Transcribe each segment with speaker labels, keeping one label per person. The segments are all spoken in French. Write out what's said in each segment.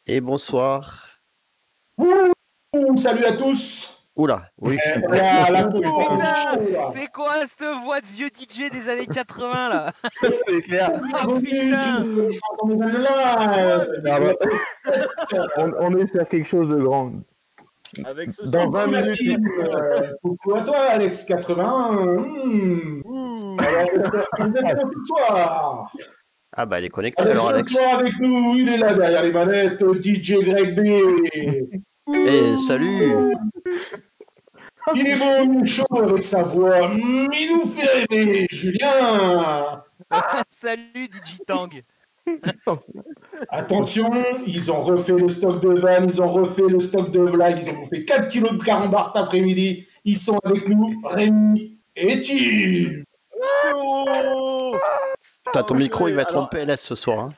Speaker 1: Et bonsoir.
Speaker 2: Salut à tous.
Speaker 1: Oula, oui.
Speaker 2: La
Speaker 3: Putain, c'est quoi cette voix de vieux DJ des années 80 là?
Speaker 4: C'est clair.
Speaker 3: Oh putain!
Speaker 4: On est sur quelque chose de grand.
Speaker 5: Avec ce
Speaker 4: Dans 20 minutes.
Speaker 2: Coucou à toi, Alex 80. Alors, vous êtes là ce soir.
Speaker 1: Ah bah, elle est connectée
Speaker 2: Alors,
Speaker 1: alors,
Speaker 2: ce
Speaker 1: Alex.
Speaker 2: soir avec nous, il est là derrière les manettes, DJ Greg B.
Speaker 1: Eh, salut.
Speaker 2: Il est beau, chaud avec sa voix. Il nous fait rêver, Julien.
Speaker 3: Salut Digitang!
Speaker 2: Attention, ils ont refait le stock de vannes, ils ont refait le stock de blagues, ils ont fait 4 kilos de carambar cet après-midi. Ils sont avec nous, Rémi et Tim.
Speaker 1: Putain, ton micro, il va être en PLS ce soir. Hein.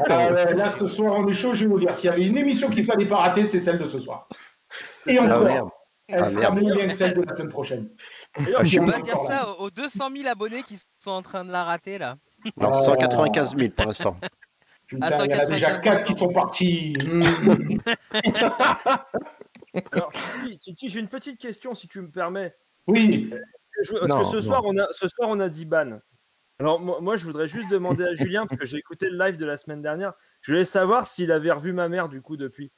Speaker 2: Ah ouais, là, ce soir, on est chaud, je vais vous dire. S'il y avait une émission qu'il fallait pas rater, c'est celle de ce soir. Et encore,
Speaker 1: merde.
Speaker 2: elle sera moins bien que celle de la semaine prochaine.
Speaker 3: D'ailleurs,
Speaker 1: je
Speaker 3: on
Speaker 2: suis
Speaker 3: va dire
Speaker 2: encore
Speaker 3: ça aux 200 000 abonnés qui sont en train de la rater là.
Speaker 1: Non, 195 000 pour l'instant.
Speaker 2: Putain,
Speaker 3: Ah,
Speaker 2: il y en a déjà
Speaker 3: 195
Speaker 2: 4 qui sont partis.
Speaker 5: Alors, Titi, j'ai une petite question si tu me permets.
Speaker 2: Oui,
Speaker 5: Parce que ce soir, on a 10 bannes. Alors, moi, je voudrais juste demander à Julien, parce que j'ai écouté le live de la semaine dernière, je voulais savoir s'il avait revu ma mère du coup depuis.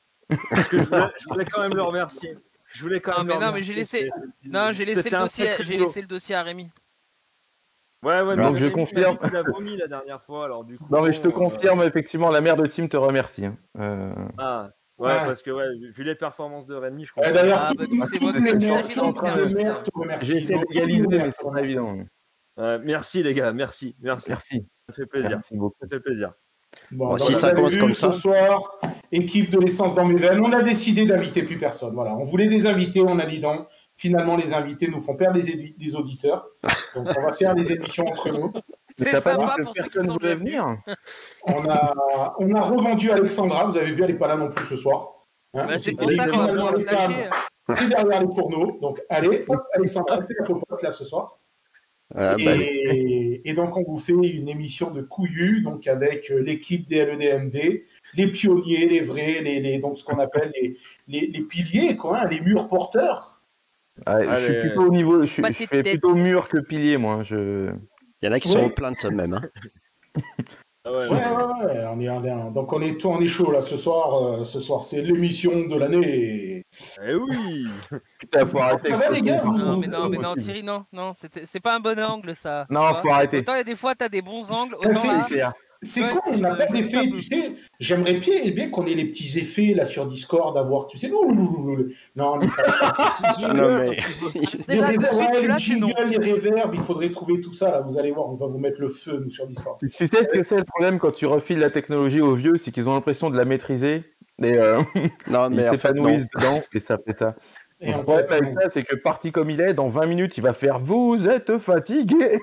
Speaker 5: Parce que je voulais quand même le remercier. Je voulais quand même.
Speaker 3: Non, mais j'ai laissé. Non, j'ai laissé le dossier à Rémi.
Speaker 5: Ouais,
Speaker 4: Donc,
Speaker 5: mais
Speaker 4: je
Speaker 5: Rémi
Speaker 4: confirme.
Speaker 5: m'a dit qu'il a vomi la dernière fois, alors du coup.
Speaker 4: Non, mais je te confirme, effectivement, la mère de Tim te remercie.
Speaker 5: Ah,
Speaker 2: Ouais.
Speaker 5: parce que vu les performances de Rémi, je comprends.
Speaker 2: d'ailleurs,
Speaker 3: Ah, bah, c'est moi
Speaker 2: toutes les
Speaker 3: qui
Speaker 2: mères
Speaker 3: s'agit d'en faire
Speaker 2: les mères te
Speaker 4: J'ai
Speaker 2: remercient.
Speaker 4: essayé d'égaliser, mais c'est pas évident.
Speaker 5: Merci les gars, merci.
Speaker 4: Merci.
Speaker 5: Ça fait plaisir.
Speaker 4: Merci beaucoup.
Speaker 5: Ça fait plaisir.
Speaker 2: Bon,
Speaker 1: Bon,
Speaker 2: donc,
Speaker 1: si
Speaker 2: vous
Speaker 1: ça
Speaker 2: avez
Speaker 1: commence
Speaker 2: vu,
Speaker 1: comme ça.
Speaker 2: Ce soir, équipe de l'essence dans mes veines, on a décidé d'inviter plus personne. Voilà, on voulait des invités, on a dit non. Finalement, les invités nous font perdre des auditeurs. Donc, on va faire des émissions entre nous.
Speaker 3: C'est
Speaker 4: T'as pas
Speaker 3: sympa
Speaker 4: dit
Speaker 3: pour
Speaker 4: que
Speaker 3: ceux qui
Speaker 4: personne
Speaker 3: sont
Speaker 4: voulait
Speaker 3: déjà venus.
Speaker 4: venir.
Speaker 2: On a revendu Alexandra. Vous avez vu, elle n'est pas là non plus ce soir. Hein,
Speaker 3: Bah, c'est
Speaker 2: on
Speaker 3: pour
Speaker 2: s'est
Speaker 3: ça
Speaker 2: dit,
Speaker 3: qu'on va
Speaker 2: derrière
Speaker 3: pouvoir
Speaker 2: les
Speaker 3: se lâcher.
Speaker 2: femmes, c'est derrière les fourneaux. Donc, allez, hop, Alexandra, fais la popote là ce soir.
Speaker 1: Ah, bah,
Speaker 2: Et donc, on vous fait une émission de couillu, donc avec l'équipe des LEDMV, les pionniers, les vrais, donc ce qu'on appelle les piliers, quoi, hein, les murs porteurs.
Speaker 4: Je suis plutôt au niveau. Je
Speaker 3: Pas
Speaker 4: fais
Speaker 3: tes têtes.
Speaker 4: plutôt mur que pilier, moi.
Speaker 1: il y en a qui sont
Speaker 2: Oui.
Speaker 1: aux plaintes même. Hein.
Speaker 5: Ah ouais,
Speaker 2: Ouais, donc on est chaud là ce soir. Ce soir, c'est l'émission de l'année.
Speaker 5: Eh oui.
Speaker 4: Putain, faut arrêter.
Speaker 2: Ça va, les gars,
Speaker 3: Non, mais non, Thierry, non, c'est pas un bon angle ça.
Speaker 4: Non,
Speaker 3: tu vois.
Speaker 4: faut arrêter.
Speaker 3: Autant il y a des fois t'as des bons angles,
Speaker 2: Ah,
Speaker 3: autant là.
Speaker 2: C'est
Speaker 3: Ouais,
Speaker 2: con, on n'a pas
Speaker 3: je
Speaker 2: d'effet,
Speaker 3: un peu.
Speaker 2: tu sais. J'aimerais bien qu'on ait les petits effets là sur Discord, d'avoir, tu sais, non, mais ça va.
Speaker 1: Non, mais...
Speaker 2: Les
Speaker 3: Déjà, de
Speaker 2: reverbs,
Speaker 3: suite,
Speaker 2: ouais,
Speaker 3: celui-là,
Speaker 2: les
Speaker 3: c'est non.
Speaker 2: jingles, les reverbs, il faudrait trouver tout ça là. Vous allez voir, on va vous mettre le feu nous sur Discord.
Speaker 4: Tu sais ce que c'est le problème quand tu refiles la technologie aux vieux, c'est qu'ils ont l'impression de la maîtriser et
Speaker 1: non, mais
Speaker 4: ils
Speaker 1: en fait, non.
Speaker 4: s'épanouissent dedans et ça fait ça.
Speaker 2: Et
Speaker 4: Le
Speaker 2: en
Speaker 4: problème
Speaker 2: fait,
Speaker 4: avec ça, c'est que parti comme il est, dans 20 minutes, il va faire « Vous êtes fatigué ?»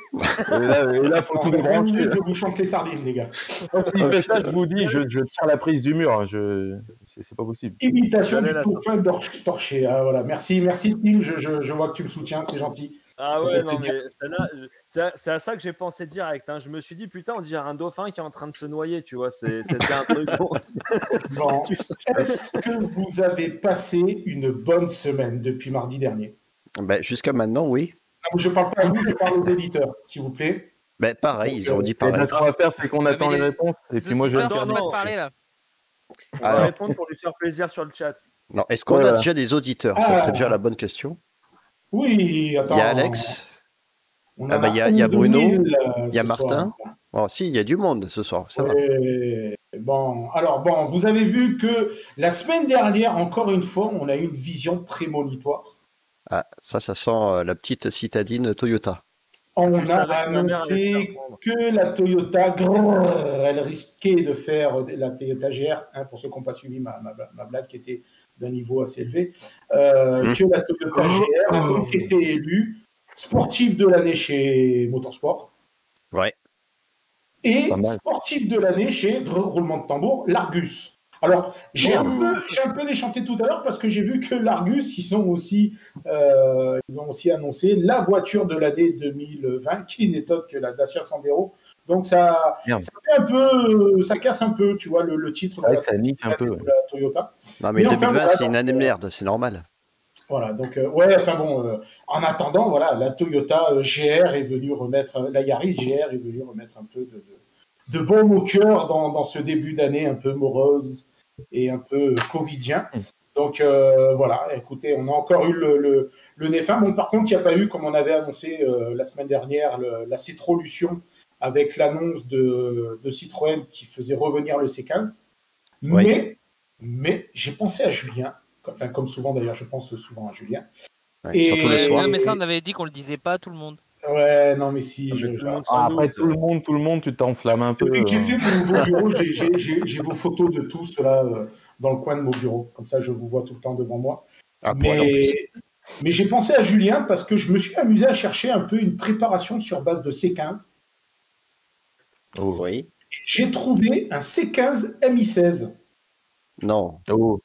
Speaker 4: Et là, faut tout
Speaker 2: en 20
Speaker 4: débrancher.
Speaker 2: minutes, je vous chante les sardines, les gars.
Speaker 4: S'il fait ça, je vous dis, je tire la prise du mur. Hein, c'est pas possible.
Speaker 2: Imitation
Speaker 5: J'allais
Speaker 2: du
Speaker 5: là.
Speaker 2: dauphin torché. Ah, voilà. Merci, Tim. Je vois que tu me soutiens, c'est gentil.
Speaker 5: Ah
Speaker 2: Ça
Speaker 5: ouais,
Speaker 2: fait
Speaker 5: non,
Speaker 2: plaisir.
Speaker 5: mais c'est à ça que j'ai pensé direct. Hein. Je me suis dit, putain, on dirait un dauphin qui est en train de se noyer, tu vois. C'était un truc.
Speaker 2: Bon. Est-ce que vous avez passé une bonne semaine depuis mardi dernier?
Speaker 1: Ben, jusqu'à maintenant, oui.
Speaker 2: Non, je ne parle pas à vous, je parle aux éditeurs, s'il vous plaît.
Speaker 1: Ben, pareil, ils ont dit
Speaker 4: Et
Speaker 1: pareil.
Speaker 4: là, ce qu'on va faire, c'est qu'on attend
Speaker 3: mais
Speaker 4: les
Speaker 3: les-
Speaker 4: réponses. Et puis moi, je vais
Speaker 3: Attends,
Speaker 4: faire.
Speaker 3: on va te parler là.
Speaker 5: On va
Speaker 1: Alors.
Speaker 5: répondre pour lui faire plaisir sur le chat.
Speaker 1: Non, est-ce qu'on a
Speaker 4: Voilà.
Speaker 1: déjà des auditeurs? Ça serait déjà la bonne question.
Speaker 2: Oui, attends.
Speaker 1: Il y a Alex.
Speaker 2: On
Speaker 1: Ah
Speaker 2: en
Speaker 1: bah, il y a
Speaker 2: 11
Speaker 1: Bruno,
Speaker 2: 000,
Speaker 1: il y a
Speaker 2: ce
Speaker 1: Martin.
Speaker 2: soir.
Speaker 1: Oh, si, il y a du monde ce soir, ça va.
Speaker 2: Bon, alors bon, vous avez vu que la semaine dernière, encore une fois, on a eu une vision prémonitoire.
Speaker 1: Ah, ça sent la petite citadine Toyota.
Speaker 2: On
Speaker 5: Tu
Speaker 2: a
Speaker 5: savais que ma mère allait se
Speaker 2: annoncé
Speaker 5: faire prendre.
Speaker 2: que la Toyota, elle risquait de faire la Toyota GR, hein, pour ceux qui n'ont pas suivi ma blague qui était d'un niveau assez élevé, que la Toyota GR a donc été élue sportive de l'année chez Motorsport
Speaker 1: Ouais.
Speaker 2: et
Speaker 4: Pas mal.
Speaker 2: sportive de l'année chez, roulement de tambour, l'Argus. Alors, j'ai un peu déchanté tout à l'heure parce que j'ai vu que l'Argus, ils ont aussi annoncé la voiture de l'année 2020, qui n'est autre que la Dacia Sandero, Donc ça
Speaker 4: Merde.
Speaker 2: fait un peu, ça casse un peu, tu vois, le titre
Speaker 4: Ouais, ça nique un peu.
Speaker 2: de la Toyota.
Speaker 1: Non, mais
Speaker 2: Mais enfin,
Speaker 1: 2020,
Speaker 2: voilà,
Speaker 1: c'est une
Speaker 2: donc,
Speaker 1: année de merde, c'est normal.
Speaker 2: Voilà, donc ouais, enfin bon, en attendant, voilà, la Toyota GR est venue remettre, la Yaris GR est venue remettre un peu de baume au cœur dans ce début d'année un peu morose et un peu covidien. Donc voilà, écoutez, on a encore eu le nez fin. Bon, par contre, il n'y a pas eu, comme on avait annoncé la semaine dernière, la Citrolution avec l'annonce de Citroën qui faisait revenir le C15.
Speaker 1: Oui.
Speaker 2: Mais j'ai pensé à Julien. Enfin, comme souvent d'ailleurs, je pense souvent à Julien.
Speaker 1: Ouais, surtout le soir.
Speaker 3: Non, mais ça, on avait dit qu'on le disait pas à tout le monde.
Speaker 2: Ouais, non, mais si.
Speaker 5: Tout le monde
Speaker 4: Ah,
Speaker 5: sans
Speaker 4: après,
Speaker 5: doute.
Speaker 4: tout le monde, tu t'enflammes un peu.
Speaker 2: Depuis que j'ai fait mon nouveau bureau, j'ai vos photos de tous là dans le coin de mon bureau. Comme ça, je vous vois tout le temps devant moi.
Speaker 1: Ah, pour aller en plus.
Speaker 2: Mais j'ai pensé à Julien parce que je me suis amusé à chercher un peu une préparation sur base de C15.
Speaker 4: Oh.
Speaker 1: Oui.
Speaker 2: J'ai trouvé un C15 MI16.
Speaker 1: Non.
Speaker 4: Oh.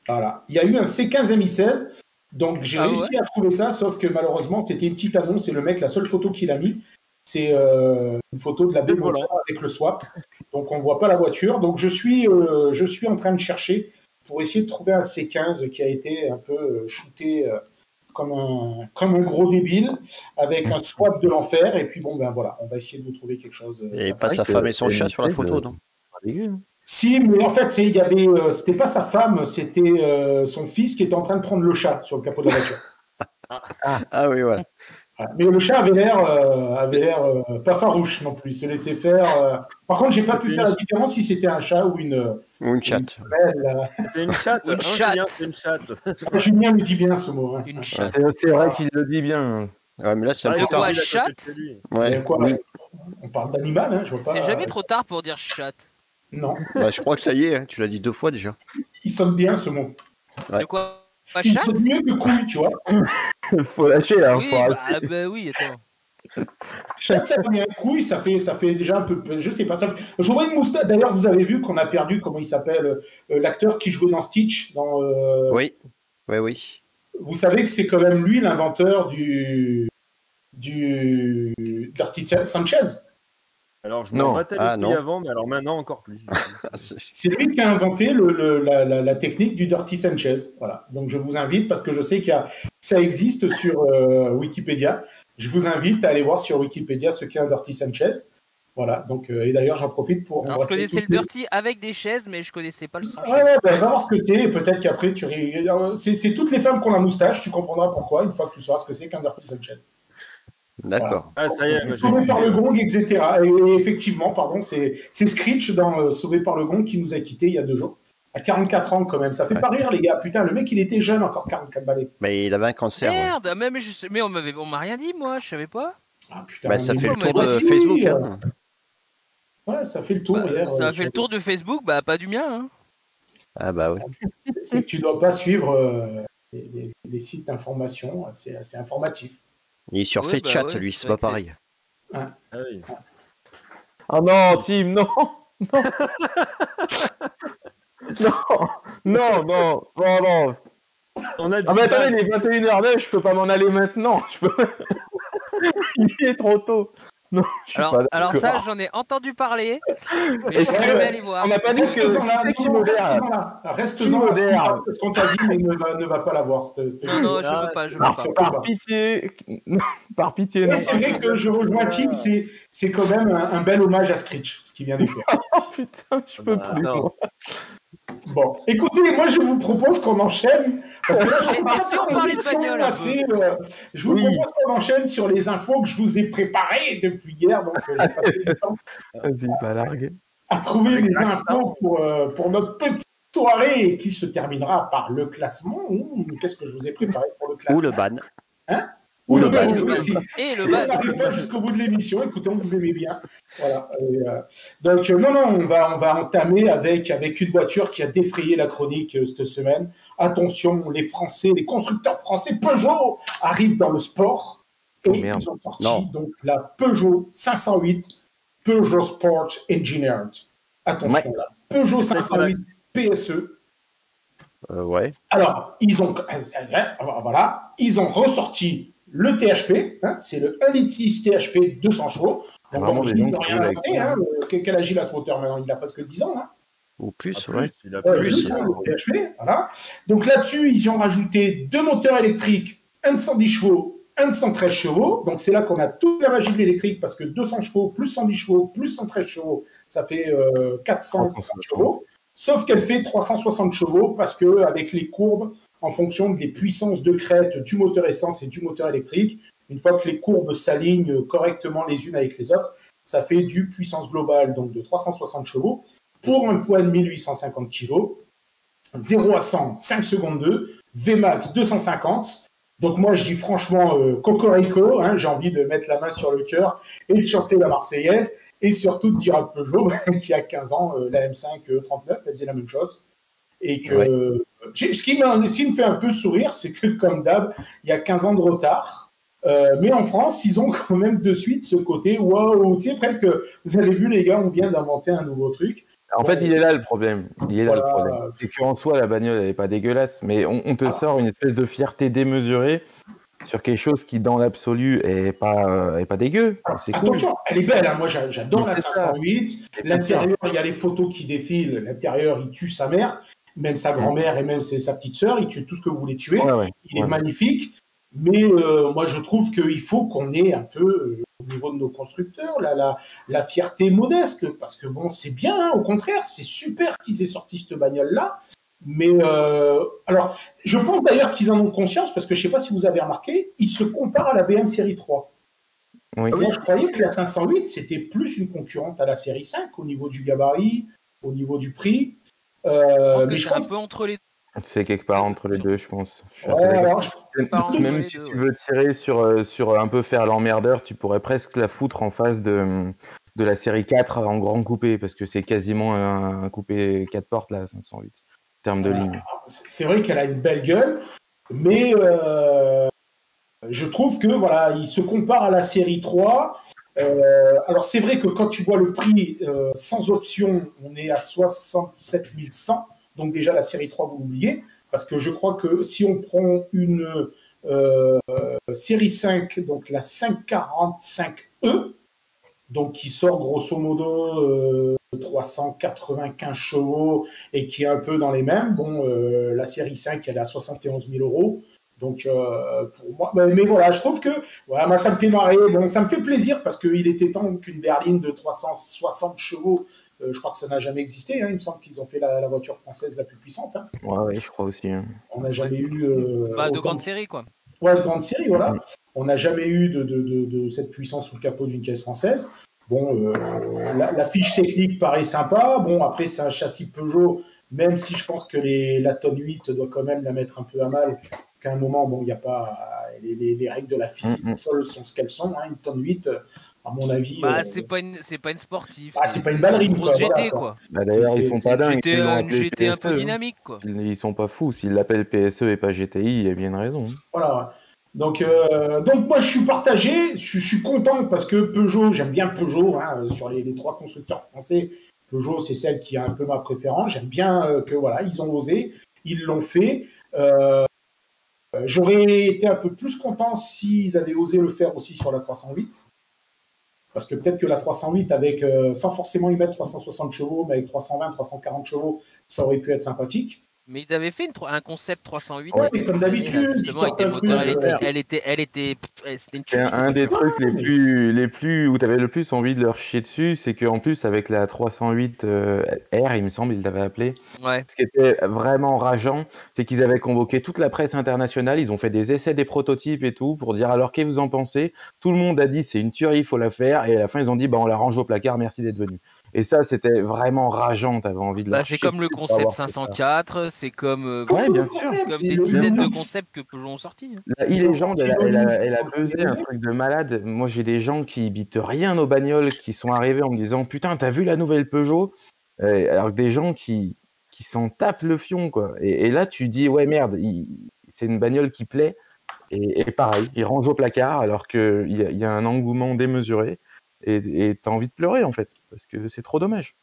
Speaker 2: Voilà. Il y a eu un C15 MI16. Donc, j'ai
Speaker 3: Ah
Speaker 2: réussi à trouver ça, sauf que malheureusement, c'était une petite annonce et le mec, la seule photo qu'il a mis, c'est une photo de la baie moteur avec le swap. Donc, on ne voit pas la voiture. Donc, je suis en train de chercher pour essayer de trouver un C15 qui a été un peu shooté comme un gros débile avec un swap de l'enfer. Et puis, bon, ben voilà, on va essayer de vous trouver quelque chose.
Speaker 1: Et
Speaker 2: sympa.
Speaker 1: pas sa femme et son chat sur la photo, non?
Speaker 2: Si, mais en fait, il y avait, c'était pas sa femme, c'était son fils qui était en train de prendre le chat sur le capot de la voiture.
Speaker 1: Ah oui, ouais.
Speaker 2: Voilà. Mais le chat avait l'air pas farouche non plus. Il se laissait faire. Par contre, j'ai pas pu faire la différence si c'était un chat ou une.
Speaker 1: Ou une chatte.
Speaker 5: C'est une chatte.
Speaker 3: Une chatte.
Speaker 5: Julien, c'est une chatte.
Speaker 2: Julien me dit bien ce mot. Hein.
Speaker 3: Une chatte.
Speaker 4: C'est vrai qu'il le dit bien.
Speaker 1: Ouais, mais là, c'est un
Speaker 5: Ah,
Speaker 1: peu
Speaker 5: il
Speaker 3: quoi,
Speaker 1: tard.
Speaker 5: est à côté
Speaker 3: chatte
Speaker 5: de chez lui.
Speaker 1: Ouais.
Speaker 2: Quoi, on parle d'animal, hein, je vois pas.
Speaker 3: C'est jamais trop tard pour dire chatte.
Speaker 2: Non,
Speaker 1: Bah, je crois que ça y est, hein, tu l'as dit 2 fois déjà.
Speaker 2: il sonne bien ce mot.
Speaker 1: Ouais.
Speaker 3: De quoi? Pas
Speaker 2: Il
Speaker 3: chatte?
Speaker 2: sonne mieux que couille, tu vois.
Speaker 4: Faut lâcher là.
Speaker 3: Oui,
Speaker 4: faut arrêter.
Speaker 3: bah oui, attends.
Speaker 2: Chatte, ça devient couille, ça fait déjà un peu. Je sais pas. Je vois une moustache. D'ailleurs, vous avez vu qu'on a perdu, comment il s'appelle, l'acteur qui jouait dans Stitch.
Speaker 1: Oui. Oui.
Speaker 2: Vous savez que c'est quand même lui l'inventeur du Dirty Sanchez.
Speaker 5: Alors, je
Speaker 4: Non.
Speaker 5: m'en battais
Speaker 1: Ah,
Speaker 5: les couilles
Speaker 1: non.
Speaker 5: avant, mais alors maintenant encore plus.
Speaker 1: Ah, c'est-
Speaker 2: C'est lui qui a inventé la technique du Dirty Sanchez. Voilà. Donc je vous invite, parce que je sais ça existe sur Wikipédia. Je vous invite à aller voir sur Wikipédia ce qu'est un Dirty Sanchez. Voilà. Donc et d'ailleurs j'en profite pour.
Speaker 3: Alors, je connaissais le dirty avec des chaises, mais je connaissais pas le sang.
Speaker 2: Ouais, va voir ce que c'est. Et peut-être qu'après c'est toutes les femmes qui ont la moustache. Tu comprendras pourquoi une fois que tu sauras ce que c'est qu'un Dirty Sanchez.
Speaker 1: D'accord.
Speaker 5: Ah, ça y est, moi, j'ai
Speaker 2: Sauvé par le gong, etc. Et effectivement, pardon, c'est Screech dans Sauvé par le gong qui nous a quittés il y a 2 jours. À 44 ans, quand même. Ça fait pas rire, les gars. Putain, le mec, il était jeune, encore 44 balais.
Speaker 1: Mais il avait un cancer. Ouais.
Speaker 3: Merde, mais on m'a rien dit, moi, je savais pas.
Speaker 2: Ah, putain.
Speaker 1: Bah, ça
Speaker 2: mais
Speaker 1: fait le
Speaker 2: moi,
Speaker 1: tour de
Speaker 2: moi aussi,
Speaker 1: Facebook.
Speaker 2: oui,
Speaker 1: Hein.
Speaker 2: Ouais, ça fait le tour.
Speaker 3: Bah,
Speaker 2: hier,
Speaker 3: ça a
Speaker 2: sur-
Speaker 3: fait le tour de Facebook, bah pas du mien. Hein.
Speaker 1: Ah bah oui.
Speaker 2: C'est que tu dois pas suivre les sites d'information. C'est informatif.
Speaker 1: Il est sur
Speaker 3: Ouais,
Speaker 1: FaceChat,
Speaker 3: bah ouais,
Speaker 1: lui,
Speaker 3: c'est
Speaker 1: c'est
Speaker 3: vrai
Speaker 1: pas
Speaker 3: que
Speaker 1: pareil.
Speaker 5: Ah oui.
Speaker 4: Ah non, Tim, non. Non.
Speaker 5: On a dit
Speaker 4: Ah mais attendez, les 21h09, je peux pas m'en aller maintenant. Il est trop tôt. Non, je suis pas
Speaker 3: Alors
Speaker 4: d'accord.
Speaker 3: ça, j'en ai entendu parler, mais
Speaker 4: Et
Speaker 3: je vais
Speaker 4: puis,
Speaker 3: jamais aller voir.
Speaker 4: On n'a pas dit que
Speaker 2: Reste-en là,
Speaker 4: c'est qui
Speaker 2: non,
Speaker 4: modère.
Speaker 2: reste-en là. Reste-en
Speaker 4: Qui
Speaker 2: là,
Speaker 4: modère.
Speaker 2: ce qu'on t'a dit, mais ne va pas l'avoir.
Speaker 3: Non, je veux pas, je veux
Speaker 2: Ah,
Speaker 3: pas.
Speaker 2: c'est
Speaker 4: Par pitié, par pitié, non.
Speaker 2: Mais c'est vrai que je rejoins Tim, c'est quand même un bel hommage à Screech, ce qu'il vient de faire.
Speaker 4: Oh putain, je peux
Speaker 5: Bah,
Speaker 4: plus.
Speaker 5: non.
Speaker 4: moi.
Speaker 2: Bon, écoutez, moi je vous propose qu'on enchaîne. Parce que là, je
Speaker 3: Mais si on parlait de bagnole, un peu.
Speaker 2: je vous propose qu'on enchaîne sur les infos que je vous ai préparées depuis hier. Donc, j'ai pas eu le temps
Speaker 4: Vas-y, pas larguer.
Speaker 2: à trouver
Speaker 5: Avec
Speaker 2: les
Speaker 5: l'accent.
Speaker 2: infos pour notre petite soirée qui se terminera par le classement. Qu'est-ce que je vous ai préparé pour le classement?
Speaker 1: Ou le ban.
Speaker 2: Hein?
Speaker 1: Ou le
Speaker 2: ban.
Speaker 1: ban.
Speaker 2: aussi.
Speaker 3: Et le
Speaker 2: On
Speaker 3: ban.
Speaker 2: n'arrive pas jusqu'au bout de l'émission. Écoutez, on vous aimait bien. Voilà. Donc, non, on va entamer avec une voiture qui a défrayé la chronique cette semaine. Attention, les Français, les constructeurs français Peugeot arrivent dans le sport. Et
Speaker 4: Oh, merde.
Speaker 2: ils ont sorti
Speaker 1: Non.
Speaker 2: donc la Peugeot 508 Peugeot Sport Engineered. Attention, la Peugeot 508 PSE.
Speaker 1: Ouais.
Speaker 2: Alors, ils ont ressorti le THP, hein, c'est le 1,6 THP 200 chevaux. Donc,
Speaker 6: Vraiment des gens
Speaker 2: il ne peut
Speaker 6: qui
Speaker 2: rien
Speaker 6: roulent
Speaker 2: inventer. Hein. Quel âge il a ce moteur maintenant? Il a presque 10 ans. Hein.
Speaker 1: Ou plus,
Speaker 5: Ah,
Speaker 1: ouais.
Speaker 5: il a
Speaker 2: Plus, hein, le PHP, voilà. Donc là-dessus, ils ont rajouté 2 moteurs électriques, un de 110 chevaux, un de 113 chevaux. Donc c'est là qu'on a toute la magie de l'électrique parce que 200 chevaux plus 110 chevaux plus 113 chevaux, ça fait 430 chevaux. Sauf qu'elle fait 360 chevaux parce que avec les courbes, en fonction des puissances de crête du moteur essence et du moteur électrique, une fois que les courbes s'alignent correctement les unes avec les autres, ça fait du puissance globale donc de 360 chevaux pour un poids de 1850 kg. 0 à 100, 5 secondes 2, Vmax 250. Donc moi je dis franchement cocorico, hein, j'ai envie de mettre la main sur le cœur et de chanter la Marseillaise et surtout de dire à Peugeot qui a 15 ans, la M5 39, elle faisait la même chose. Et que ce qui me fait un peu sourire, c'est que comme d'hab, il y a 15 ans de retard. Mais en France, ils ont quand même de suite ce côté waouh, tu sais, presque, vous avez vu les gars, on vient d'inventer un nouveau truc.
Speaker 6: En fait, il est là le problème. C'est qu'en soi, la bagnole, elle n'est pas dégueulasse, mais on te sort une espèce de fierté démesurée sur quelque chose qui, dans l'absolu, est pas dégueu. C'est cool.
Speaker 2: Attention, elle est belle, hein. Moi j'adore la 508. L'intérieur, il y a les photos qui défilent. L'intérieur, il tue sa mère, même sa grand-mère et même sa petite sœur. Il tue tout ce que vous voulez tuer. Il est magnifique. Mais moi, je trouve qu'il faut qu'on ait un peu, au niveau de nos constructeurs, la fierté modeste. Parce que bon, c'est bien, hein, au contraire, c'est super qu'ils aient sorti cette bagnole-là. Mais alors, je pense d'ailleurs qu'ils en ont conscience, parce que je ne sais pas si vous avez remarqué, ils se comparent à la BM série 3.
Speaker 6: Oui.
Speaker 2: Moi, je croyais que la 508, c'était plus une concurrente à la série 5, au niveau du gabarit, au niveau du prix.
Speaker 3: Je pense que c'est un peu entre les deux.
Speaker 6: C'est quelque part entre les deux, je pense. Même si tu veux tirer sur un peu faire l'emmerdeur, tu pourrais presque la foutre en face de la série 4 en grand coupé, parce que c'est quasiment un coupé 4 portes, là, 508, en termes de ligne.
Speaker 2: C'est vrai qu'elle a une belle gueule, mais je trouve que voilà, il se compare à la série 3. Alors c'est vrai que quand tu vois le prix sans option, on est à 67 100. Donc déjà la série 3 vous l'oubliez, parce que je crois que si on prend une série 5, donc la 545E, donc qui sort grosso modo 395 chevaux et qui est un peu dans les mêmes, bon la série 5 elle est à 71 000 €. Donc pour moi, mais voilà, je trouve que voilà, moi ça me fait marrer, bon, ça me fait plaisir parce qu'il était temps qu'une berline de 360 chevaux, je crois que ça n'a jamais existé, hein, il me semble qu'ils ont fait la voiture française la plus puissante. Hein.
Speaker 6: Ouais, je crois aussi. Hein.
Speaker 2: On n'a jamais eu
Speaker 3: de grande série, quoi.
Speaker 2: Ouais, de grande série, voilà. On n'a jamais eu de cette puissance sous le capot d'une caisse française. Bon, la fiche technique paraît sympa. Bon, après, c'est un châssis Peugeot, même si je pense que la tonne 8 doit quand même la mettre un peu à mal. Parce qu'à un moment, bon, il n'y a pas. Les règles de la physique du sol sont ce qu'elles sont. Hein, une tonne 8, à mon avis.
Speaker 3: C'est pas une sportive.
Speaker 2: C'est pas une ballerine.
Speaker 3: Une grosse GT, quoi.
Speaker 6: D'ailleurs, ils sont pas dingues.
Speaker 3: Une GT un peu dynamique, quoi.
Speaker 6: Ils sont pas fous. S'ils l'appellent PSE et pas GTI, il y a bien une raison.
Speaker 2: Voilà. Donc moi je suis partagé, je suis content parce que Peugeot, j'aime bien Peugeot, hein, sur les 3 constructeurs français, Peugeot c'est celle qui a un peu ma préférence, j'aime bien que voilà, ils ont osé, ils l'ont fait. J'aurais été un peu plus content s'ils avaient osé le faire aussi sur la 308, parce que peut-être que la 308 avec, sans forcément y mettre 360 chevaux, mais avec 320, 340 chevaux, ça aurait pu être sympathique.
Speaker 3: Mais ils avaient fait un concept 308.
Speaker 2: Ouais, comme d'habitude.
Speaker 3: Justement, avec des moteurs électriques. C'était une
Speaker 6: C'est un des trucs les plus où tu avais le plus envie de leur chier dessus, c'est qu'en plus, avec la 308 R, il me semble, ils l'avaient appelé.
Speaker 3: Ouais.
Speaker 6: Ce qui était vraiment rageant, c'est qu'ils avaient convoqué toute la presse internationale, ils ont fait des essais, des prototypes et tout, pour dire alors qu'est-ce que vous en pensez. Tout le monde a dit c'est une tuerie, il faut la faire, et à la fin, ils ont dit on la range au placard, merci d'être venu. Et ça, c'était vraiment rageant. T'avais envie de
Speaker 3: c'est comme le concept 504, c'est comme,
Speaker 6: bien sûr.
Speaker 3: Comme des dizaines de concepts que Peugeot ont sortis.
Speaker 6: La e-Legend, elle a buzzé un truc de malade. Moi, j'ai des gens qui bitent rien aux bagnoles, qui sont arrivés en me disant putain, t'as vu la nouvelle Peugeot? Alors que des gens qui s'en tapent le fion, quoi. Et là, tu dis ouais, merde, c'est une bagnole qui plaît. Et pareil, il range au placard alors qu'il y a un engouement démesuré. Et t'as envie de pleurer en fait, parce que c'est trop dommage.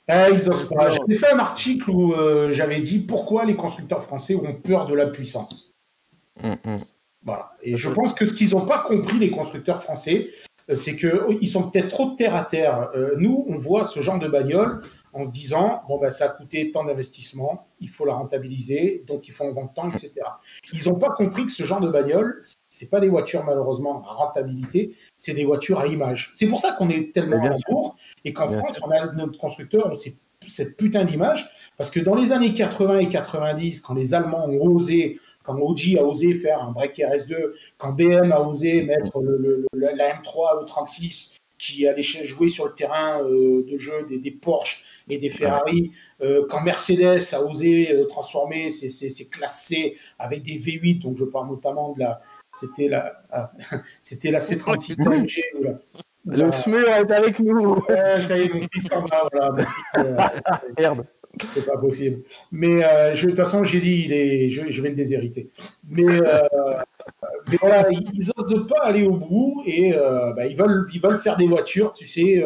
Speaker 2: Ils osent pas. J'avais fait un article où j'avais dit pourquoi les constructeurs français ont peur de la puissance. Voilà. Et je pense que ce qu'ils n'ont pas compris, les constructeurs français, c'est qu'ils sont peut-être trop de terre à terre. Nous, on voit ce genre de bagnole en se disant, bon, ben, ça a coûté tant d'investissement, il faut la rentabiliser, donc il faut en vendre tant, etc. Ils n'ont pas compris que ce genre de bagnole, c'est pas des voitures malheureusement à rentabilité, c'est des voitures à image. C'est pour ça qu'on est tellement à la bourre et qu'en France, on a notre constructeur, cette putain d'image, parce que dans les années 80 et 90, quand les Allemands ont osé, quand Audi a osé faire un break RS2, quand BM a osé mettre la M3 E36 qui allait jouer sur le terrain de jeu des Porsche et des Ferrari, quand Mercedes a osé transformer ses classes C avec des V8, donc je parle notamment de c'était la C36 AMG.
Speaker 4: Le SMUR est avec nous.
Speaker 2: Ça y est, mon fils s'en va, voilà. Mon fils,
Speaker 4: Merde.
Speaker 2: C'est pas possible. Mais de toute façon, j'ai dit, je vais le déshériter. Mais voilà, ils n'osent pas aller au bout et ils veulent faire des voitures, tu sais.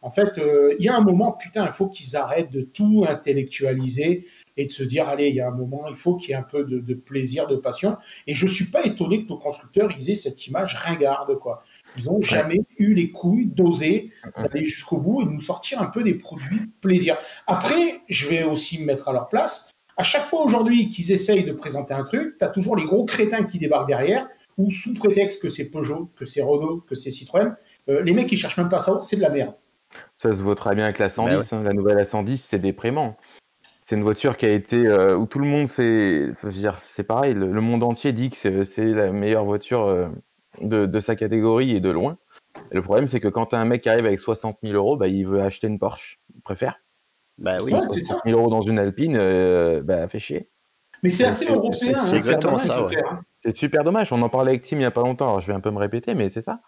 Speaker 2: En fait, il y a un moment, putain, il faut qu'ils arrêtent de tout intellectualiser et de se dire, allez, il y a un moment, il faut qu'il y ait un peu de plaisir, de passion. Et je suis pas étonné que nos constructeurs ils aient cette image ringarde, quoi. Ils n'ont jamais eu les couilles d'oser d'aller jusqu'au bout et de nous sortir un peu des produits plaisir. Après, je vais aussi me mettre à leur place. À chaque fois aujourd'hui qu'ils essayent de présenter un truc, tu as toujours les gros crétins qui débarquent derrière, ou sous prétexte que c'est Peugeot, que c'est Renault, que c'est Citroën, les mecs ils cherchent même pas à savoir, c'est de la merde.
Speaker 6: Ça se vaut très bien avec la 110. Ouais. Hein, la nouvelle A110, c'est déprimant. C'est une voiture qui a été où tout le monde c'est pareil, le monde entier dit que c'est la meilleure voiture de sa catégorie et de loin. Et le problème, c'est que quand tu as un mec qui arrive avec 60 000 euros, il veut acheter une Porsche. Il préfère.
Speaker 1: Bah oui.
Speaker 6: 60 000 euros dans une Alpine, fait chier.
Speaker 2: Mais c'est assez européen.
Speaker 1: C'est exactement ça. Ouais.
Speaker 6: C'est super dommage. On en parlait avec Tim il n'y a pas longtemps. Alors je vais un peu me répéter, mais c'est ça.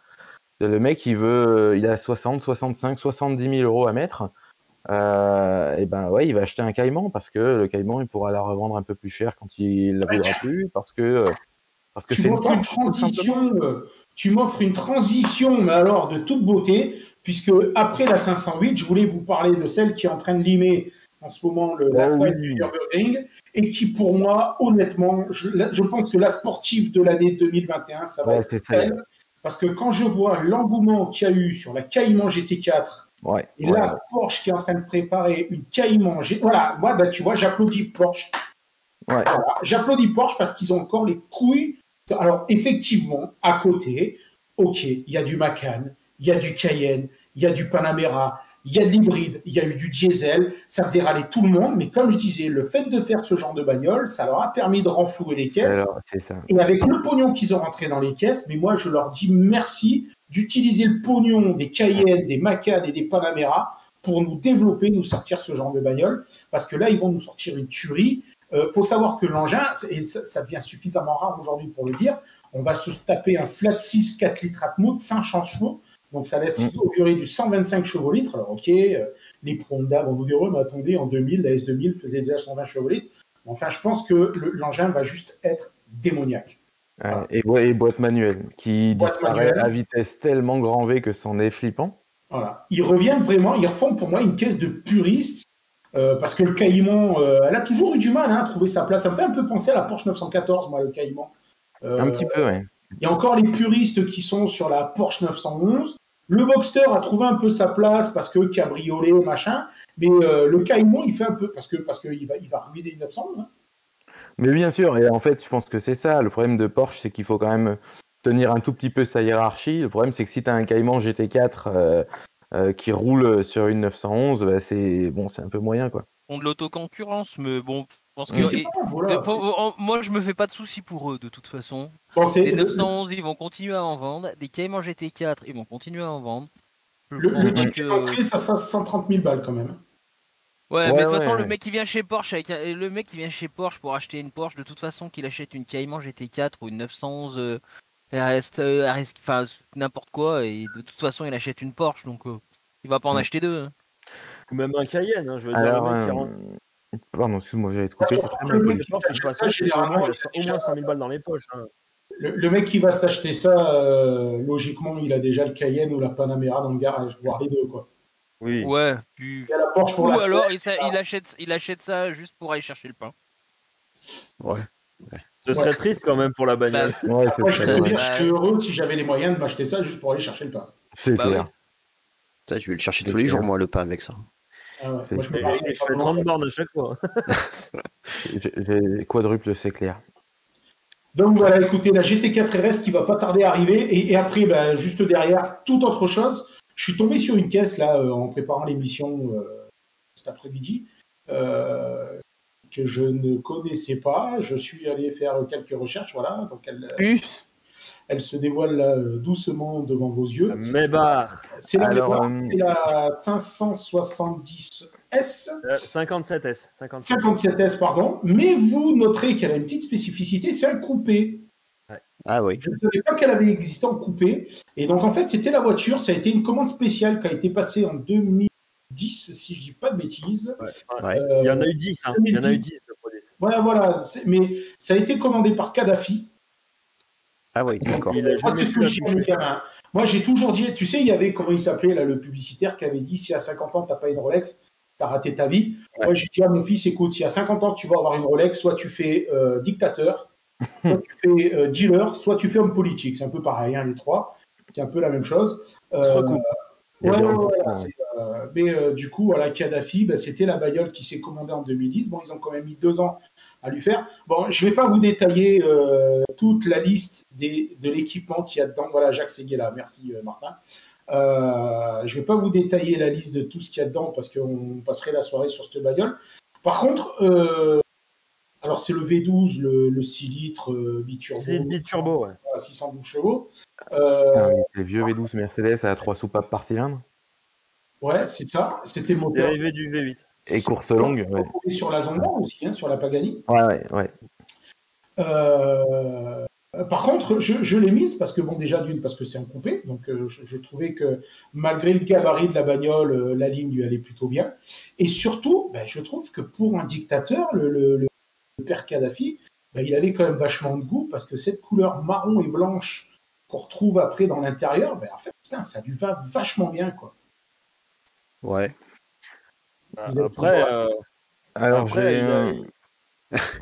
Speaker 6: Le mec, il a 60, 65, 70 000 euros à mettre. Il va acheter un Cayman parce que le Cayman, il pourra la revendre un peu plus cher quand il ne la voudra plus. Parce que
Speaker 2: tu m'offres une transition. Tu m'offres une transition, mais alors de toute beauté, puisque après la 508, je voulais vous parler de celle qui est en train de limer en ce moment l'asphalt du Nürburgring et qui, pour moi, honnêtement, je pense que la sportive de l'année 2021, ça va être elle. Parce que quand je vois l'engouement qu'il y a eu sur la Cayman GT4, et là, Porsche qui est en train de préparer une Cayman GT4, voilà, moi, tu vois, j'applaudis Porsche.
Speaker 6: Ouais.
Speaker 2: Voilà, j'applaudis Porsche parce qu'ils ont encore les couilles. Alors, effectivement, à côté, ok, il y a du Macan, il y a du Cayenne, il y a du Panamera, il y a de l'hybride, il y a eu du diesel, ça faisait râler tout le monde, mais comme je disais, le fait de faire ce genre de bagnole, ça leur a permis de renflouer les caisses.
Speaker 6: Alors, c'est ça.
Speaker 2: Et avec le pognon qu'ils ont rentré dans les caisses, mais moi, je leur dis merci d'utiliser le pognon des Cayenne, des Macan et des Panamera pour nous développer, nous sortir ce genre de bagnole, parce que là, ils vont nous sortir une tuerie. Faut savoir que l'engin, et ça devient suffisamment rare aujourd'hui pour le dire, on va se taper un flat 6 4 litres Atmo de 500 chevaux, donc ça laisse augurer du 125 chevaux-litres. Alors ok, les Pro-Honda vont vous dire, mais attendez, en 2000, la S2000 faisait déjà 120 chevaux-litres. Enfin, je pense que l'engin va juste être démoniaque.
Speaker 6: Voilà. Et boîte manuelle, qui disparaît à vitesse tellement grand V que c'en est flippant.
Speaker 2: Voilà. Ils reviennent vraiment, ils refont pour moi une caisse de puristes. Parce que le Cayman, elle a toujours eu du mal à trouver sa place. Ça me fait un peu penser à la Porsche 914, moi, le Cayman.
Speaker 6: Un petit peu, oui.
Speaker 2: Il y a encore les puristes qui sont sur la Porsche 911. Le Boxster a trouvé un peu sa place parce que cabriolet, machin. Mais le Cayman, il fait un peu parce qu'il va ruiner les 911. Hein.
Speaker 6: Mais bien sûr, et en fait, je pense que c'est ça. Le problème de Porsche, c'est qu'il faut quand même tenir un tout petit peu sa hiérarchie. Le problème, c'est que si tu as un Cayman GT4 qui roule sur une 911, c'est un peu moyen, quoi.
Speaker 3: On de l'autoconcurrence, mais bon, je pense que moi je me fais pas de soucis pour eux de toute façon. Les 911 ils vont continuer à en vendre, des Cayman GT4 ils vont continuer à en vendre.
Speaker 2: Le ticket d'entrée ça sera 130 000 balles quand même.
Speaker 3: Ouais, mais de toute façon le mec qui vient chez Porsche pour acheter une Porsche, de toute façon qu'il achète une Cayman GT4 ou une 911 RS, enfin n'importe quoi, et de toute façon il achète une Porsche, donc il va pas en acheter deux.
Speaker 5: Ou même un Cayenne, hein, je veux dire.
Speaker 6: Pardon, excuse-moi, j'allais te couper.
Speaker 5: Généralement, il a au moins 100 000 balles dans les poches. Hein.
Speaker 2: Le mec qui va s'acheter ça, logiquement, il a déjà le Cayenne ou la Panamera dans le garage, voire les deux, quoi.
Speaker 6: Oui.
Speaker 3: Ouais, puis...
Speaker 2: Il y a la Porsche pour
Speaker 3: ou alors il achète ça juste pour aller chercher le pain.
Speaker 6: Ouais.
Speaker 5: Ce serait triste quand même pour la bagnole.
Speaker 2: Je serais heureux si j'avais les moyens de m'acheter ça juste pour aller chercher le pain.
Speaker 6: C'est
Speaker 3: Bah
Speaker 6: clair.
Speaker 1: Ça, je vais le chercher tous les jours, moi, le pain avec ça.
Speaker 2: Ah ouais,
Speaker 6: C'est-
Speaker 2: moi, je me
Speaker 5: Et
Speaker 2: marie
Speaker 5: je
Speaker 2: pas
Speaker 5: fais
Speaker 2: pendant-
Speaker 5: 30 bornes à chaque fois.
Speaker 6: J'ai quadruple, c'est clair.
Speaker 2: Donc voilà, écoutez, la GT4 RS qui va pas tarder à arriver. Et après, ben, juste derrière, toute autre chose. Je suis tombé sur une caisse là en préparant l'émission cet après-midi que je ne connaissais pas. Je suis allé faire quelques recherches. Voilà, donc elle se dévoile là, doucement devant vos yeux.
Speaker 5: Mais bah,
Speaker 2: C'est la,
Speaker 6: Alors,
Speaker 2: c'est la 570S.
Speaker 5: 57S.
Speaker 2: 57S, pardon. Mais vous noterez qu'elle a une petite spécificité, c'est un coupé.
Speaker 1: Ah oui.
Speaker 2: Je ne savais pas qu'elle avait existé en coupé. Et donc, en fait, c'était la voiture. Ça a été une commande spéciale qui a été passée en 2010, si je ne dis pas de bêtises.
Speaker 1: Ouais.
Speaker 5: Il y en a eu 10. Hein. Il y en a eu 10 de produits.
Speaker 2: Voilà. Mais ça a été commandé par Kadhafi.
Speaker 1: Ah oui, d'accord.
Speaker 5: Il a
Speaker 2: Moi,
Speaker 5: jamais
Speaker 2: c'est ce
Speaker 5: pu
Speaker 2: que
Speaker 5: la
Speaker 2: je dis à mes
Speaker 5: toucher.
Speaker 2: gamins. Moi, j'ai toujours dit, tu sais, il y avait, comment il s'appelait, là, le publicitaire qui avait dit, si à 50 ans, tu n'as pas une Rolex, tu as raté ta vie.
Speaker 6: Ouais.
Speaker 2: Moi, j'ai dit à mon fils, écoute, si à 50 ans, tu vas avoir une Rolex, soit tu fais dictateur, soit tu fais dealer, soit tu fais homme politique. C'est un peu pareil, hein, les trois. C'est un peu la même chose.
Speaker 5: On se recoupe.
Speaker 6: Il y a
Speaker 2: Ouais,
Speaker 6: bien
Speaker 2: ouais,
Speaker 6: beaucoup,
Speaker 2: voilà,
Speaker 6: ouais.
Speaker 2: mais du coup, voilà, Kadhafi, c'était la bagnole qui s'est commandée en 2010. Bon, ils ont quand même mis 2 ans à lui faire. Bon, je ne vais pas vous détailler toute la liste de l'équipement qu'il y a dedans. Voilà, Jacques Ségué là, merci Martin. Je ne vais pas vous détailler la liste de tout ce qu'il y a dedans parce qu'on passerait la soirée sur cette bagnole. Par contre, alors c'est le V12, le 6 litres biturbo.
Speaker 5: C'est une biturbo, ouais.
Speaker 2: À 612 chevaux.
Speaker 6: Les vieux V12 Mercedes à 3 soupapes par cylindre.
Speaker 2: Ouais, c'est ça. C'était le moteur.
Speaker 5: Dérivé du V8.
Speaker 6: Et course longue. Ouais,
Speaker 2: Et sur la Zonda aussi, hein, sur la Pagani.
Speaker 6: ouais.
Speaker 2: Par contre, je l'ai mise parce que, bon, déjà d'une, parce que c'est en coupé. Donc, je trouvais que malgré le gabarit de la bagnole, la ligne lui allait plutôt bien. Et surtout, je trouve que pour un dictateur, le père Kadhafi, il avait quand même vachement de goût parce que cette couleur marron et blanche qu'on retrouve après dans l'intérieur, en fait, putain, ça lui va vachement bien, quoi.
Speaker 1: Ouais.
Speaker 2: Vous êtes
Speaker 5: Après,
Speaker 6: Alors,
Speaker 5: Après,
Speaker 6: j'ai.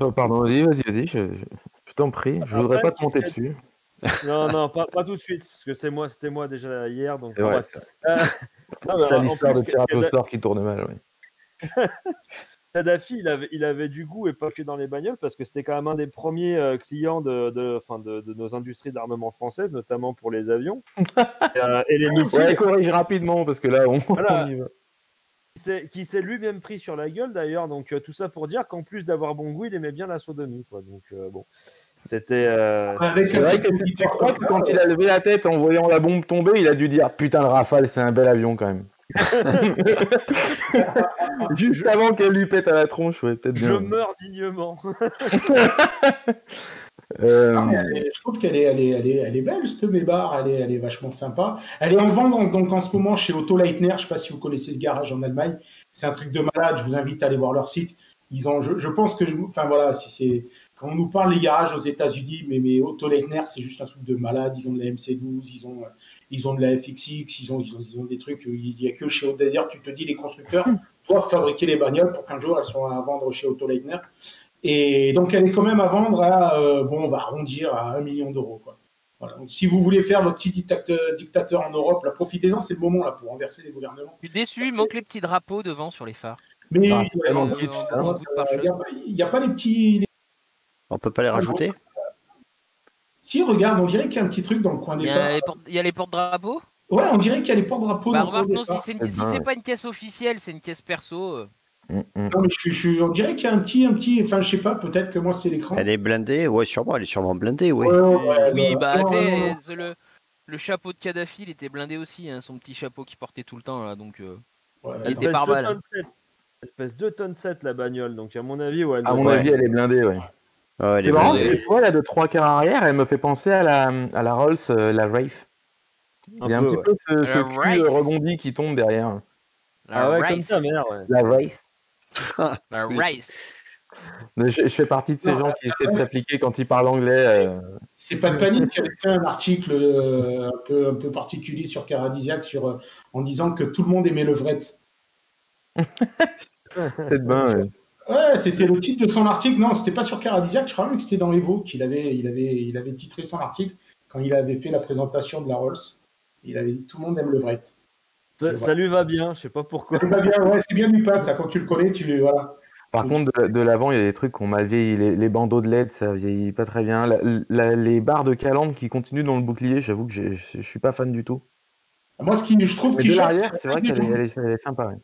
Speaker 6: Oh, pardon, vas-y, je t'en prie. Je voudrais
Speaker 5: Après,
Speaker 6: pas te monter dessus.
Speaker 5: non, pas tout de suite, parce que c'était moi déjà hier, donc
Speaker 6: C'est vrai.
Speaker 5: bref. Non, mais
Speaker 6: C'est
Speaker 5: en
Speaker 6: l'histoire
Speaker 5: plus,
Speaker 6: de tirage au sort qui tourne mal. Ouais.
Speaker 5: Kadhafi, il avait du goût et pas que dans les bagnoles, parce que c'était quand même un des premiers clients de nos industries d'armement françaises, notamment pour les avions et les missiles.
Speaker 6: Ouais, corrige rapidement parce que là,
Speaker 5: Voilà.
Speaker 6: on y va.
Speaker 5: Qui s'est lui-même pris sur la gueule d'ailleurs, donc tout ça pour dire qu'en plus d'avoir bon goût, il aimait bien la sodomie, quoi. Donc bon, c'était.
Speaker 2: Avec
Speaker 6: C'est vrai que tu crois que quand il a levé la tête en voyant la bombe tomber, il a dû dire putain, le Rafale, c'est un bel avion quand même. Juste avant qu'elle lui pète à la tronche, ouais, peut-être
Speaker 5: Je
Speaker 6: bien.
Speaker 5: meurs dignement.
Speaker 2: Je trouve qu'elle est belle, cette Mébar, elle est vachement sympa. Elle est en vente donc en ce moment chez Otto Leitner, je ne sais pas si vous connaissez ce garage en Allemagne, c'est un truc de malade, je vous invite à aller voir leur site. Ils ont, je pense que, enfin voilà, si c'est, quand on nous parle des garages aux États-Unis, mais Otto Leitner, c'est juste un truc de malade, ils ont de la MC12, ils ont de la FXX, ils ont des trucs, il n'y a que chez Otto. D'ailleurs, tu te dis, les constructeurs doivent fabriquer les bagnoles pour qu'un jour elles soient à vendre chez Otto Leitner. Et donc, elle est quand même à vendre à, on va arrondir à 1 million d'euros, quoi. Voilà. Donc, si vous voulez faire votre petit dictateur en Europe, là, profitez-en, c'est le moment là pour renverser les gouvernements.
Speaker 3: Je suis déçu, il manque les petits drapeaux devant sur les phares.
Speaker 2: Mais
Speaker 6: Ah,
Speaker 2: il
Speaker 6: tellement
Speaker 3: Euh,
Speaker 6: kitsch,
Speaker 3: en-
Speaker 6: hein.
Speaker 3: en bout de pare-choc.
Speaker 2: n'y a pas les petits.
Speaker 1: On peut pas les rajouter?
Speaker 2: Si, regarde, on dirait qu'il y a un petit truc dans le coin des phares.
Speaker 3: Il y a les porte-drapeaux.
Speaker 2: Ouais, on dirait qu'il y a les porte-drapeaux.
Speaker 3: Bah,
Speaker 2: dans le coin
Speaker 3: remarque,
Speaker 2: des
Speaker 3: non, si
Speaker 2: phares.
Speaker 3: c'est pas une caisse officielle, c'est une caisse perso.
Speaker 2: Non, mais on dirait qu'il y a un petit. Enfin, je sais pas, peut-être que moi, c'est l'écran.
Speaker 1: Elle est blindée? Ouais, sûrement, elle est sûrement blindée, oui.
Speaker 3: Oui, bah,
Speaker 2: non,
Speaker 3: tu
Speaker 2: non,
Speaker 3: sais, le chapeau de Kadhafi, il était blindé aussi, hein, son petit chapeau qu'il portait tout le temps, là, donc
Speaker 2: ouais.
Speaker 3: il était par balle.
Speaker 5: Elle pèse 2 tonnes 7 la bagnole, donc à mon avis, ouais.
Speaker 6: À mon avis, elle est blindée, ouais.
Speaker 1: Ouais, elle
Speaker 6: C'est
Speaker 1: est
Speaker 6: marrant,
Speaker 1: blindée.
Speaker 6: tu vois, là, de 3 quarts arrière, elle me fait penser à la Rolls, la Wraith. Il y a un petit peu ce
Speaker 3: La
Speaker 6: cul
Speaker 3: Wraith.
Speaker 6: rebondi qui tombe derrière.
Speaker 3: La
Speaker 5: Ah ouais, comme
Speaker 3: Rice.
Speaker 5: ta mère, ouais.
Speaker 6: La Wraith.
Speaker 3: La Rice.
Speaker 6: Je fais partie de ces gens qui essaient de s'appliquer quand ils parlent anglais.
Speaker 2: C'est pas de panique qui avait fait un article un peu particulier sur Caradisiac en disant que tout le monde aimait levrette.
Speaker 6: C'est ben,
Speaker 2: Ouais, c'était le titre de son article. Non, c'était pas sur Caradisiac, je crois même que c'était dans l'Evo qu'il avait titré son article quand il avait fait la présentation de la Rolls. Il avait dit tout le monde aime le Vret.
Speaker 5: Ça lui va bien, je sais pas pourquoi.
Speaker 2: Ça lui va bien, ouais, c'est bien du pad, ça. Quand tu le connais, voilà.
Speaker 6: Par contre, de l'avant, il y a des trucs qui ont mal vieilli. Les bandeaux de LED, ça vieillit pas très bien. Les barres de calandre qui continuent dans le bouclier, j'avoue que je suis pas fan du tout.
Speaker 2: Moi, je trouve
Speaker 6: Mais de l'arrière, c'est vrai qu'elle est sympa. Ouais.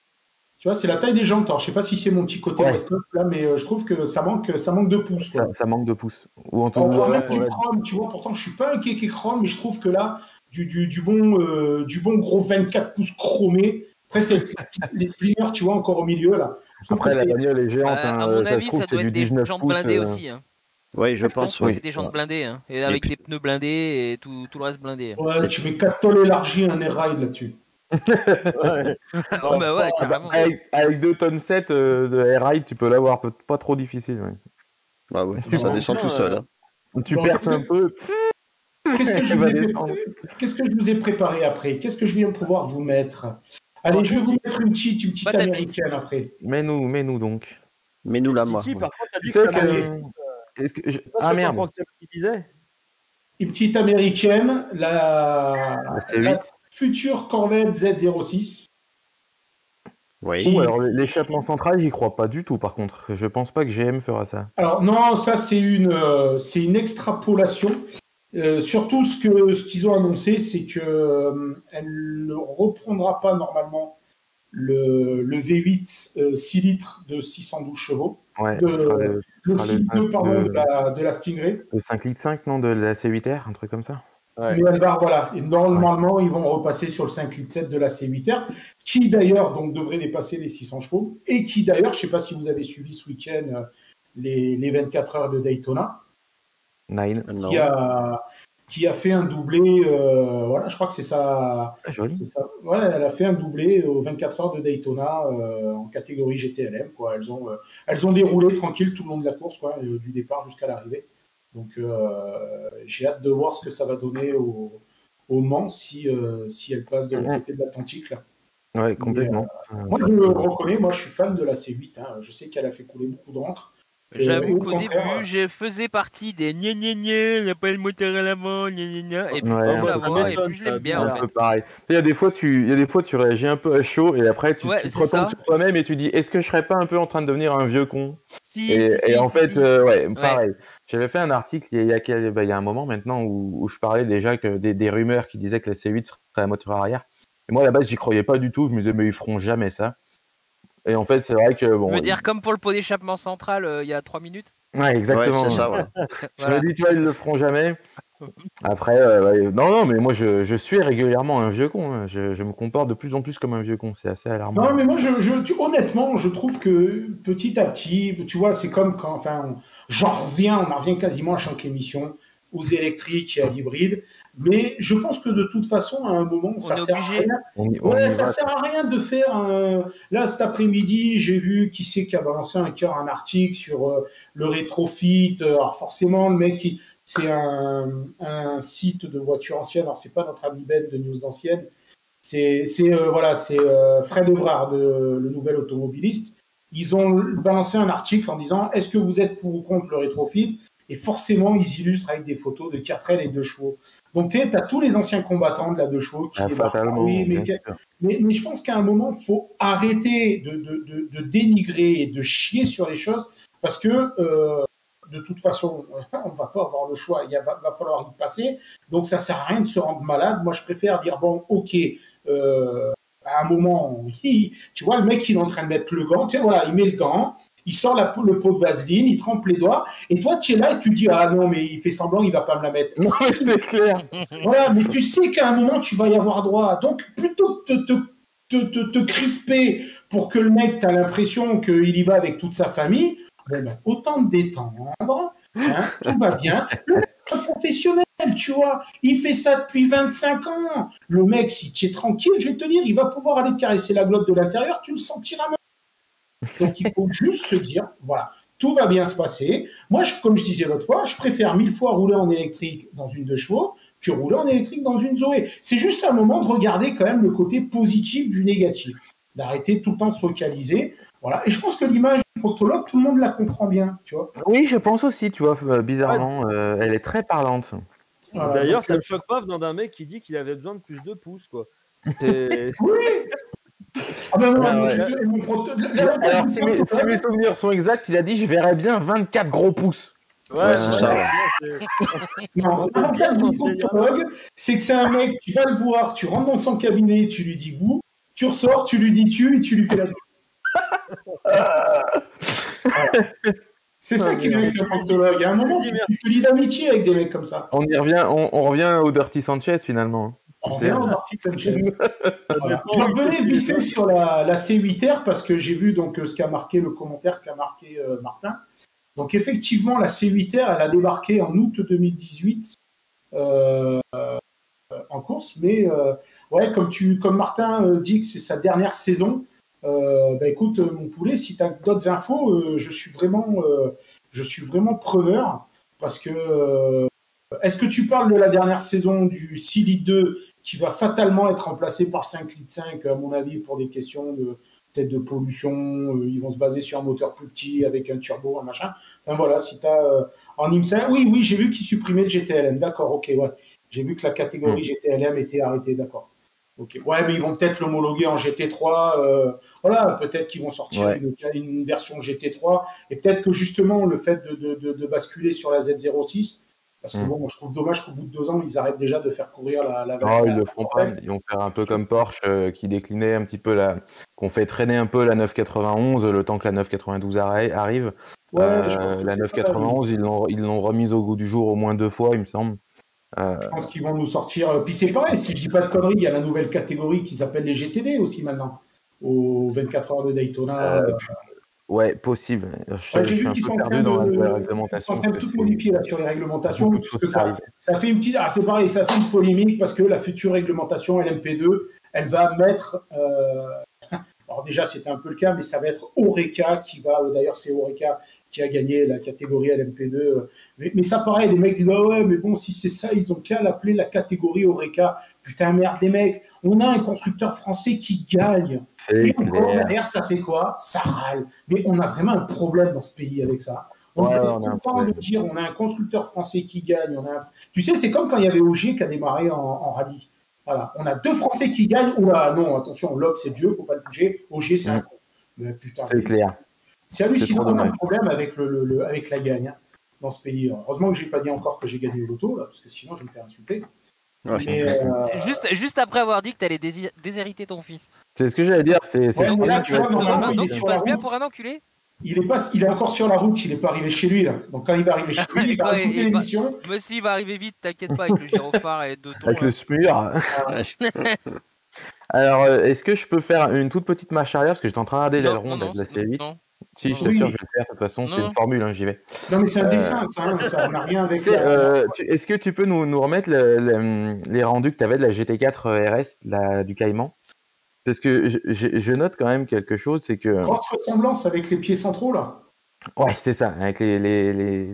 Speaker 2: Tu vois, c'est la taille des jantes. Alors, je sais pas si c'est mon petit côté West Coast là, mais je trouve que ça manque de pouces. Quoi.
Speaker 6: Ça manque de pouces. Ou en tout
Speaker 2: cas, du chrome, tu vois. Pourtant, je suis pas un kéké chrome, mais je trouve que là, du bon gros 24 pouces chromé, presque avec les splinners, tu vois, encore au milieu là.
Speaker 6: Après, la bagnole est géante.
Speaker 3: À mon avis, ça doit être des jantes blindées aussi. Hein.
Speaker 1: Oui, je pense.
Speaker 3: Que c'est des jantes blindées, hein. Et avec des pneus blindés et tout le reste blindé.
Speaker 2: Ouais, tu mets 4 tôles élargies, un air ride là-dessus.
Speaker 3: Oh, bah ouais, carrément.
Speaker 6: Avec 2 tonnes 7 de air ride, tu peux l'avoir pas trop difficile. Ouais.
Speaker 1: Bah ouais, ça descend tout seul. Hein.
Speaker 6: Tu perces un peu.
Speaker 2: Qu'est-ce que je vous ai préparé après? Qu'est-ce que je viens pouvoir vous mettre? Allez, je vais vous mettre une petite américaine après.
Speaker 6: Mets-nous donc.
Speaker 1: Mets-nous là, moi.
Speaker 5: Par contre, t'as dit
Speaker 6: Ah merde.
Speaker 2: Une petite américaine, la future Corvette Z06.
Speaker 1: Oui.
Speaker 6: Alors l'échappement central, j'y crois pas du tout. Par contre, je pense pas que GM fera ça.
Speaker 2: Alors non, ça c'est une extrapolation. Surtout ce qu'ils ont annoncé, c'est que elle ne reprendra pas normalement le V8 6 litres de 612 chevaux.
Speaker 6: Ouais,
Speaker 2: le 6 litres de la Stingray.
Speaker 6: Le 5 litres 5, non, de la C8R, un truc comme ça.
Speaker 2: Ouais. Mais voilà. Et normalement, ils vont repasser sur le 5 litres 7 de la C8R, qui d'ailleurs donc devrait dépasser les 600 chevaux, et qui d'ailleurs, je ne sais pas si vous avez suivi ce week-end les 24 heures de Daytona, qui a fait un doublé, voilà, je crois que c'est ça.
Speaker 6: Joli.
Speaker 2: C'est ça. Ouais, elle a fait un doublé aux 24 heures de Daytona en catégorie GTLM, quoi. Elles ont déroulé tranquille tout le long de la course, quoi, du départ jusqu'à l'arrivée. Donc, j'ai hâte de voir ce que ça va donner au Mans si elle passe de l'autre côté de l'Atlantique. Là.
Speaker 6: Ouais, complètement.
Speaker 2: Moi, je le reconnais, moi, je suis fan de la C8. Hein. Je sais qu'elle a fait couler beaucoup d'encre.
Speaker 3: J'avoue qu'au début, je faisais partie des gna gna gna, il n'y a pas le moteur à l'avant, gna gna gna, et puis la voix, et puis je l'aime bien en fait.
Speaker 6: Pareil. Il y a des fois, tu réagis un peu à chaud, et après, tu te retournes sur toi-même et tu dis, est-ce que je serais pas un peu en train de devenir un vieux con? Et en fait, pareil. J'avais fait un article il y a un moment maintenant où je parlais déjà que des rumeurs qui disaient que la C8 serait un moteur arrière. Et moi, à la base, j'y croyais pas du tout. Je me disais, mais ils feront jamais ça. Et en fait, c'est vrai que bon.
Speaker 3: Je veux dire, comme pour le pot d'échappement central il y a 3 minutes.
Speaker 6: Ouais, exactement.
Speaker 1: Ouais, c'est ça, ouais.
Speaker 6: Je me dis, tu vois, ils le feront jamais. Après, non, mais moi, je suis régulièrement un vieux con. Hein. Je me comporte de plus en plus comme un vieux con. C'est assez alarmant.
Speaker 2: Non, mais moi, honnêtement, je trouve que petit à petit, tu vois, c'est comme quand, on en revient quasiment à chaque émission, aux électriques et à l'hybride. Mais je pense que de toute façon, à un moment, ça sert à rien. Ça sert à rien de faire Là, cet après-midi, j'ai vu qui c'est qui a balancé un article sur le rétrofit. Alors forcément, le mec, c'est un site de voitures anciennes. Alors c'est pas notre ami Ben de News d'Anciennes. C'est Fred Evrard, le nouvel automobiliste. Ils ont balancé un article en disant « Est-ce que vous êtes pour ou contre le rétrofit ?» Et forcément, ils illustrent avec des photos de Cartrel et de chevaux. Donc, tu as tous les anciens combattants de la 2 chevaux qui débarquent. Mais je pense qu'à un moment, il faut arrêter de dénigrer et de chier sur les choses parce que, de toute façon, on ne va pas avoir le choix. Il va falloir y passer. Donc, ça ne sert à rien de se rendre malade. Moi, je préfère dire, bon, OK, à un moment, tu vois, le mec, il est en train de mettre le gant. Tu sais, voilà, il met le gant. Il sort le pot de vaseline, il trempe les doigts, et toi, tu es là et tu dis « Ah non, mais il fait semblant, il va pas me la mettre. »
Speaker 6: Non, c'est clair.
Speaker 2: Voilà, mais tu sais qu'à un moment, tu vas y avoir droit. Donc, plutôt que te crisper pour que le mec, tu as l'impression qu'il y va avec toute sa famille, autant te détendre, tout va bien. Le mec est un professionnel, tu vois. Il fait ça depuis 25 ans. Le mec, si tu es tranquille, je vais te dire, il va pouvoir aller te caresser la glotte de l'intérieur, tu le sentiras même. Donc, il faut juste se dire, voilà, tout va bien se passer. Moi, comme je disais l'autre fois, je préfère 1000 fois rouler en électrique dans une 2 chevaux que rouler en électrique dans une Zoé. C'est juste un moment de regarder quand même le côté positif du négatif, d'arrêter tout le temps de se focaliser. Voilà. Et je pense que l'image du protologue, tout le monde la comprend bien, tu vois.
Speaker 6: Oui, je pense aussi, tu vois, bizarrement, elle est très parlante.
Speaker 2: Voilà,
Speaker 5: D'ailleurs,
Speaker 2: donc,
Speaker 5: ça me choque pas venant d'un mec qui dit qu'il avait besoin de plus de pouces, quoi.
Speaker 2: Oui. Ah ben non,
Speaker 6: Ouais. Alors, si mes souvenirs sont exacts, il a dit je verrais bien 24 gros pouces.
Speaker 1: Ouais, c'est ça.
Speaker 2: Non, l'avantage du proctologue, c'est que c'est un mec, tu vas le voir, tu rentres dans son cabinet, tu lui dis vous, tu ressors, tu lui dis tu et tu lui fais la bise. Voilà. C'est ça qui est bien avec un proctologue. À un moment, tu te lis d'amitié avec des mecs comme ça.
Speaker 6: On revient au Dirty Sanchez finalement.
Speaker 2: On revient au Dirty Sanchez. Voilà. Je revenais vite fait sur la C8R parce que j'ai vu donc ce qu'a marqué le commentaire qu'a marqué Martin. Donc effectivement, la C8R, elle a débarqué en août 2018 en course, mais ouais, comme Martin dit que c'est sa dernière saison, bah écoute mon poulet, si tu as d'autres infos, je suis vraiment preneur parce que est-ce que tu parles de la dernière saison du 6 litres 2 qui va fatalement être remplacé par 5 litres 5 à mon avis pour des questions peut-être de pollution, ils vont se baser sur un moteur plus petit avec un turbo, un machin. Enfin voilà, si tu as en IMSA, oui, j'ai vu qu'ils supprimaient le GTLM, d'accord, ok, ouais. J'ai vu que la catégorie GTLM était arrêtée, d'accord. Ok. Ouais, mais ils vont peut-être l'homologuer en GT3, voilà, peut-être qu'ils vont sortir une version GT3, et peut-être que justement le fait de basculer sur la Z06, parce que bon, moi, je trouve dommage qu'au bout de 2 ans, ils arrêtent déjà de faire courir la
Speaker 6: Non, ils le feront pas. Ils vont faire un peu comme Porsche qui déclinait un petit peu qu'on fait traîner un peu la 991 le temps que la 992 arrive.
Speaker 2: Ouais,
Speaker 6: la 991, ils l'ont remise au goût du jour au moins 2 fois, il me semble.
Speaker 2: Je pense qu'ils vont nous sortir. Puis c'est pareil, si je dis pas de conneries, il y a la nouvelle catégorie qui s'appelle les GTD aussi maintenant, aux 24 heures de Daytona.
Speaker 6: Ouais, possible. Je suis un peu perdu dans la réglementation.
Speaker 2: Ils sont en train de tout modifier là, sur les réglementations. Parce que ça fait une petite. Ah, c'est pareil, ça fait une polémique parce que la future réglementation LMP2, elle va mettre. Alors déjà, c'était un peu le cas, mais ça va être Oreca qui va. D'ailleurs, c'est Oreca qui a gagné la catégorie LMP2. Mais ça, pareil, les mecs disent ah ouais, mais bon, si c'est ça, ils ont qu'à l'appeler la catégorie Oreca. Putain, merde, les mecs, on a un constructeur français qui gagne. Et encore derrière, ça fait quoi? Ça râle. Mais on a vraiment un problème dans ce pays avec ça. On a le dire, on a un constructeur français qui gagne. Tu sais, c'est comme quand il y avait Ogier qui a démarré en rallye. Voilà, on a 2 Français qui gagnent. Oula, non, attention, Loeb, c'est Dieu, faut pas le bouger. Ogier, c'est un con. Mais putain,
Speaker 6: c'est clair.
Speaker 2: C'est hallucinant. On a un problème avec la gagne dans ce pays. Heureusement que j'ai pas dit encore que j'ai gagné au loto, là, parce que sinon je vais me faire insulter.
Speaker 1: Ouais.
Speaker 2: Mais,
Speaker 3: juste après avoir dit que t'allais déshériter ton fils.
Speaker 6: C'est ce que j'allais dire.
Speaker 3: Donc tu passes bien pour un enculé.
Speaker 2: Il est encore sur la route, il n'est pas arrivé chez lui là. Donc quand il va arriver chez lui, il va écouter l'émission.
Speaker 3: Mais s'il va arriver vite, t'inquiète pas avec le gyrophare et deux tons.
Speaker 6: Avec le SMUR. Alors, est-ce que je peux faire une toute petite marche arrière parce que j'étais en train de regarder l'aileron de la C8. Si, je t'assure, je vais le faire. De toute façon, c'est une formule, j'y vais.
Speaker 2: Non, mais c'est un dessin, ça n'a rien avec.
Speaker 6: Est-ce que tu peux nous remettre les rendus que tu avais de la GT4 RS du Caïman? Parce que je note quand même quelque chose, c'est que.
Speaker 2: Grosse ressemblance avec les pieds centraux, là.
Speaker 6: Ouais, c'est ça, avec les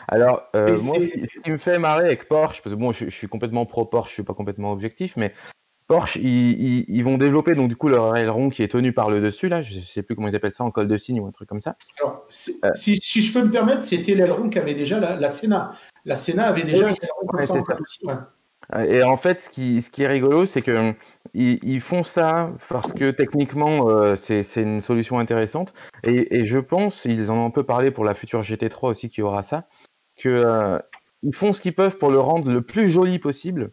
Speaker 6: Alors, moi, ce qui me fait marrer avec Porsche, parce que bon, je suis complètement pro Porsche, je suis pas complètement objectif, mais Porsche, ils vont développer donc du coup leur aileron qui est tenu par le dessus, là, je sais plus comment ils appellent ça, en col de cygne ou un truc comme ça.
Speaker 2: Alors, si je peux me permettre, c'était l'aileron qu'avait déjà la Senna. La Senna avait déjà un aileron comme ça en col de cygne.
Speaker 6: Et en fait, ce qui est rigolo, c'est que ils font ça parce que techniquement, c'est une solution intéressante. Et je pense, ils en ont un peu parlé pour la future GT3 aussi qui aura ça, que ils font ce qu'ils peuvent pour le rendre le plus joli possible.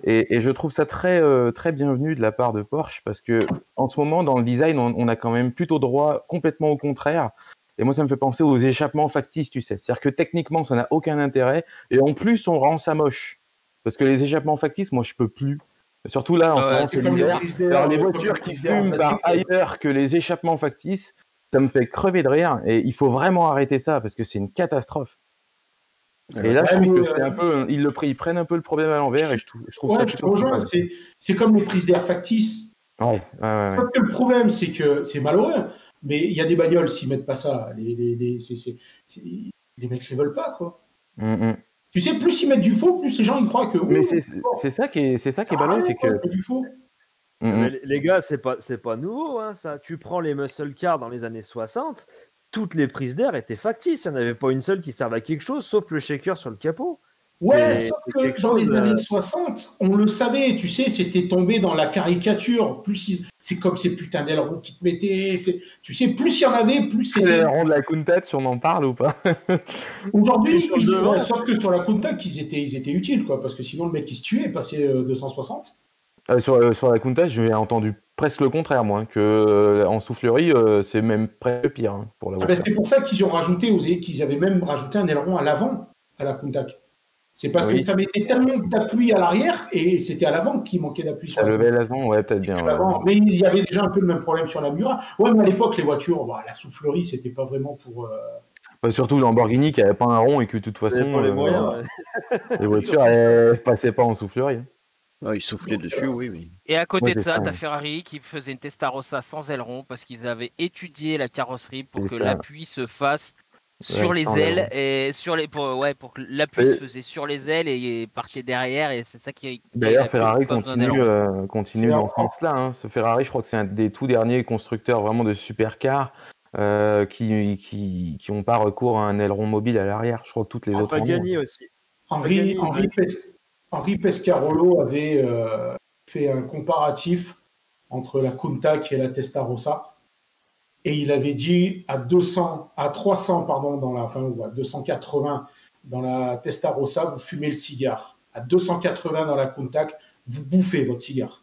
Speaker 6: Et je trouve ça très très bienvenu de la part de Porsche parce que en ce moment, dans le design, on a quand même plutôt droit complètement au contraire. Et moi, ça me fait penser aux échappements factices, tu sais. C'est-à-dire que techniquement, ça n'a aucun intérêt. Et en plus, on rend ça moche. Parce que les échappements factices, moi, je peux plus. Surtout là, en France, c'est l'hiver. Alors, les voitures qui fument par ailleurs que les échappements factices, ça me fait crever de rire. Et il faut vraiment arrêter ça parce que c'est une catastrophe. Et là, je trouve que c'est un peu, ils prennent un peu le problème à l'envers et je trouve ça plutôt.
Speaker 2: C'est comme les prises d'air factices.
Speaker 6: Ouais.
Speaker 2: Sauf que le problème, c'est que c'est malheureux. Mais il y a des bagnoles, s'ils mettent pas ça, les mecs les veulent pas, quoi. Tu sais, plus ils mettent du faux, plus les gens ils croient que.
Speaker 6: Mais c'est ça qui est ballot, c'est que.
Speaker 2: C'est du faux.
Speaker 5: Mais les gars, c'est pas nouveau, hein, ça. Tu prends les muscle cars dans les années 60, toutes les prises d'air étaient factices. Il n'y en avait pas une seule qui servait à quelque chose, sauf le shaker sur le capot.
Speaker 2: Ouais, sauf que dans les années 60, on le savait, tu sais, c'était tombé dans la caricature. C'est comme ces putains d'ailerons qui te mettaient. Tu sais, plus il y en avait, plus
Speaker 6: C'est
Speaker 2: c'était.
Speaker 6: l'aileron de la Countach, si on en parle ou pas?
Speaker 2: Aujourd'hui, sauf que sur la Countach, ils étaient utiles, quoi, parce que sinon le mec il se tuait, passait 260.
Speaker 6: Sur la Countach, j'ai entendu presque le contraire, moi, que en soufflerie, c'est même presque pire hein, pour la voiture.
Speaker 2: C'est pour ça qu'ils qu'ils avaient même rajouté un aileron à l'avant à la Countach. C'est parce que ça mettait tellement d'appui à l'arrière et c'était à l'avant qu'il manquait d'appui sur
Speaker 6: la levait l'avant, ouais, peut-être bien. Ouais.
Speaker 2: Mais il y avait déjà un peu le même problème sur la Mura. Ouais, mais à l'époque, les voitures, la soufflerie, c'était pas vraiment pour.
Speaker 6: Surtout Lamborghini qui avait pas un rond et que de toute façon,
Speaker 5: pas les moyens,
Speaker 6: les voitures, elles passaient pas en soufflerie.
Speaker 1: Ah, ils soufflaient dessus, oui.
Speaker 3: Et à côté de ça, t'as Ferrari qui faisait une Testarossa sans aileron parce qu'ils avaient étudié la carrosserie pour que l'appui se fasse sur les ailes et pour que l'appui se faisait sur les ailes et partait derrière et c'est ça qui.
Speaker 6: D'ailleurs, Ferrari continue dans ce sens-là. Hein. Ce Ferrari, je crois que c'est un des tout derniers constructeurs vraiment de supercars qui ont pas recours à un aileron mobile à l'arrière. Je crois que toutes les autres.
Speaker 5: Pagani aussi.
Speaker 2: Henri Pescarolo avait fait un comparatif entre la Countach et la Testarossa. Et il avait dit à 300, ou à 280 dans la Testarossa, vous fumez le cigare. À 280 dans la Countach, vous bouffez votre cigare.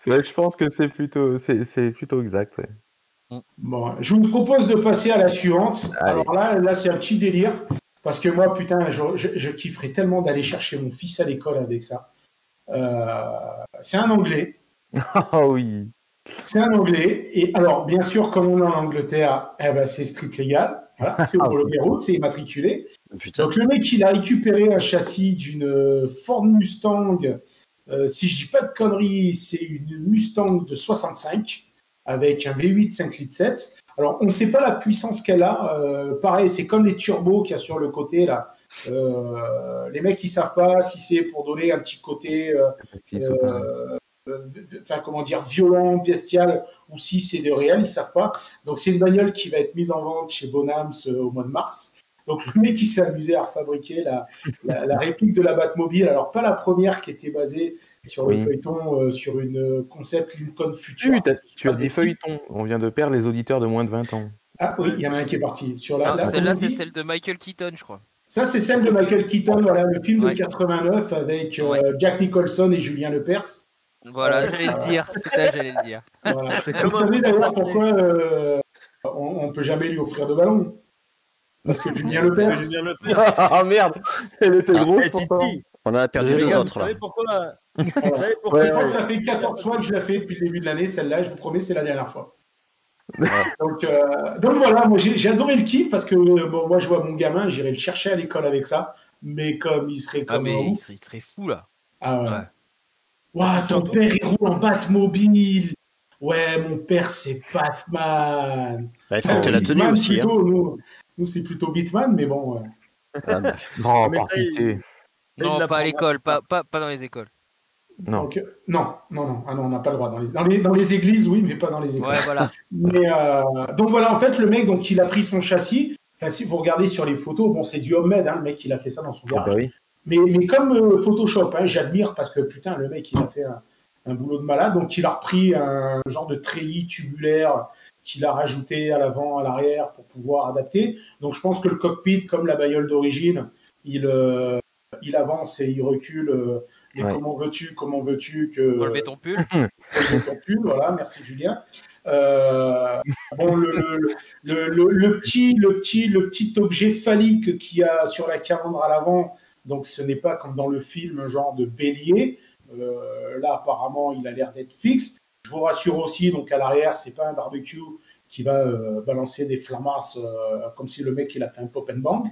Speaker 6: C'est vrai que je pense que c'est plutôt exact. Ouais.
Speaker 2: Bon, je vous propose de passer à la suivante. Allez. Alors là, c'est un petit délire. Parce que moi, putain, je kifferais tellement d'aller chercher mon fils à l'école avec ça. C'est un Anglais.
Speaker 6: Ah oui.
Speaker 2: C'est un Anglais. Et alors, bien sûr, comme on est en Angleterre, c'est street légal. Voilà, c'est homologué route, c'est immatriculé. Putain. Donc, le mec, il a récupéré un châssis d'une Ford Mustang. Si je dis pas de conneries, c'est une Mustang de 65 avec un V8 5 litres 7. Alors, on ne sait pas la puissance qu'elle a. Pareil, c'est comme les turbos qu'il y a sur le côté, là. Les mecs, ils ne savent pas si c'est pour donner un petit côté violent, bestial, ou si c'est de réel, ils ne savent pas. Donc, c'est une bagnole qui va être mise en vente chez Bonhams au mois de mars. Donc, le mec, il s'est amusé à fabriquer la réplique de la Batmobile. Alors, pas la première qui était basée sur le feuilleton, sur une concept Lincoln Future.
Speaker 6: Tu as des feuilletons. On vient de perdre les auditeurs de moins de 20 ans.
Speaker 2: Ah oui, il y en a un qui est parti.
Speaker 3: Celle-là, c'est celle de Michael Keaton, je crois.
Speaker 2: Ça, c'est celle de Michael Keaton, voilà, le film de 89 avec Jack Nicholson et Julien Lepers.
Speaker 3: Voilà, j'allais le dire. Putain, j'allais le dire.
Speaker 2: Voilà. Vous savez d'ailleurs pourquoi on ne peut jamais lui offrir de ballon? Parce que Julien Lepers.
Speaker 6: Ah merde, elle était grosse pourtant.
Speaker 1: On a perdu deux autres là.
Speaker 2: Pourquoi ça fait 14 fois que je la fais depuis le début de l'année, celle-là, je vous promets, c'est la dernière fois. Donc voilà, moi j'ai adoré le kiff parce que moi je vois mon gamin, j'irai le chercher à l'école avec ça, mais comme il serait comme
Speaker 3: il serait fou là.
Speaker 2: Ah ouais. Ouah, ton père il roule en Batmobile. Ouais, mon père c'est Batman.
Speaker 1: Il faut que tu la tenue aussi.
Speaker 2: Plutôt, nous c'est plutôt Batman, mais bon.
Speaker 6: Non, par pitié.
Speaker 3: Non, pas à l'école, pas dans les écoles.
Speaker 2: Non. Donc, non, on n'a pas le droit. Dans les églises, oui, mais pas dans les écoles.
Speaker 3: Ouais, voilà.
Speaker 2: Mais, donc voilà, en fait, le mec, donc, il a pris son châssis. Enfin, si vous regardez sur les photos, bon, c'est du homemade, hein, le mec, il a fait ça dans son garage.
Speaker 6: Bah oui.
Speaker 2: Mais comme Photoshop, hein, j'admire parce que, putain, le mec, il a fait un boulot de malade. Donc, il a repris un genre de treillis tubulaire qu'il a rajouté à l'avant, à l'arrière pour pouvoir adapter. Donc, je pense que le cockpit, comme la bagnole d'origine, il avance et il recule. Mais comment veux-tu que...
Speaker 3: Enlever ton pull.
Speaker 2: Enlever ton pull, voilà, merci Julien. Bon, le petit objet phallique qu'il y a sur la calandre à l'avant, donc ce n'est pas comme dans le film, un genre de bélier. Là, apparemment, il a l'air d'être fixe. Je vous rassure aussi, donc à l'arrière, c'est pas un barbecue qui va balancer des flammasses comme si le mec il a fait un pop and bang.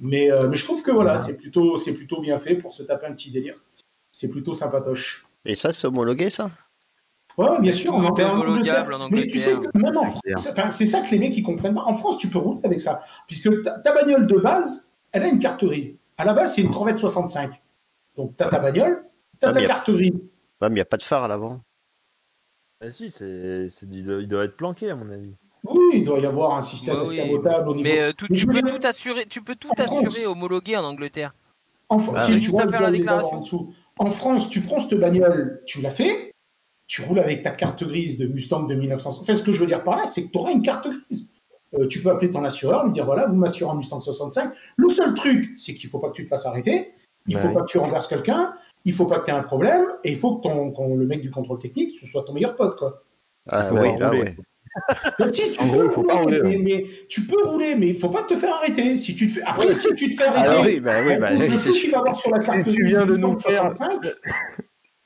Speaker 2: Mais je trouve que voilà, c'est plutôt bien fait pour se taper un petit délire. C'est plutôt sympatoche.
Speaker 1: Et ça, c'est homologué, ça?
Speaker 2: Ouais, bien sûr.
Speaker 3: Tout est homologable en Angleterre.
Speaker 2: Mais tu sais que même en France, c'est ça que les mecs ils comprennent pas. En France, tu peux rouler avec ça. Puisque ta bagnole de base, elle a une carte grise. À la base, c'est une Corvette 65. Donc, tu as ta bagnole, tu as ta carte grise.
Speaker 1: Ouais, mais il n'y a pas de phare à l'avant.
Speaker 5: Ah si, il doit être planqué, à mon avis.
Speaker 2: Oui, il doit y avoir un système escamotable au niveau.
Speaker 3: Mais tu peux tout assurer, homologué en Angleterre.
Speaker 2: Si tu vois la déclaration en dessous. En France, tu prends cette bagnole, tu l'as fait, tu roules avec ta carte grise de Mustang de 1900. Enfin, ce que je veux dire par là, c'est que tu auras une carte grise. Tu peux appeler ton assureur, lui dire voilà, vous m'assurez en Mustang 65. Le seul truc, c'est qu'il ne faut pas que tu te fasses arrêter, il ne faut pas que tu renverses quelqu'un, il ne faut pas que tu aies un problème, et il faut que le mec du contrôle technique, ce soit ton meilleur pote, quoi.
Speaker 1: Ah oui, là, oui.
Speaker 2: Si, tu peux rouler, mais tu peux rouler, mais il ne faut pas te faire arrêter. Si tu te fais... Après, si tu te fais arrêter, c'est sûr. Tu vas avoir sur la carte
Speaker 6: tu viens de nous faire...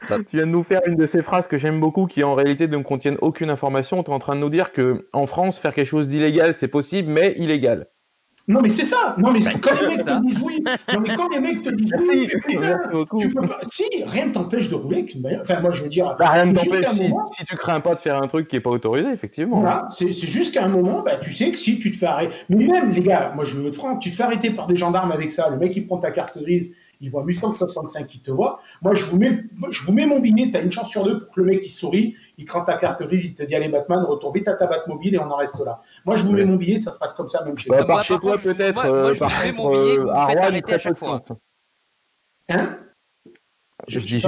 Speaker 6: Tu viens de nous faire une de ces phrases que j'aime beaucoup qui en réalité ne contiennent aucune information. Tu es en train de nous dire qu'en France, faire quelque chose d'illégal, c'est possible, mais illégal.
Speaker 2: Non, mais c'est ça. Non, mais quand les mecs te disent oui,
Speaker 6: merci beaucoup.
Speaker 2: Tu peux pas... Si, rien ne t'empêche de rouler avec une bagnole. Enfin, moi, je veux dire.
Speaker 6: Rien ne t'empêche si tu crains pas de faire un truc qui n'est pas autorisé, effectivement.
Speaker 2: Voilà, c'est juste qu'à un moment, tu sais que si tu te fais arrêter. Mais même, les gars, moi, je veux être franc, tu te fais arrêter par des gendarmes avec ça. Le mec, il prend ta carte grise, il voit Mustang 65 qui te voit. Moi, je vous mets mon billet, tu as une chance sur deux pour que le mec, il sourit, il te rend ta carte grise, il te dit allez, Batman, retourne vite à ta Batmobile et on en reste là. Moi, je vous mets mon billet, ça se passe comme ça, même chez toi.
Speaker 6: Par chez toi, peut-être.
Speaker 3: Moi, je vous mets mon billet, vous faites arrêter à chaque fois.
Speaker 2: Hein?
Speaker 6: Je dis.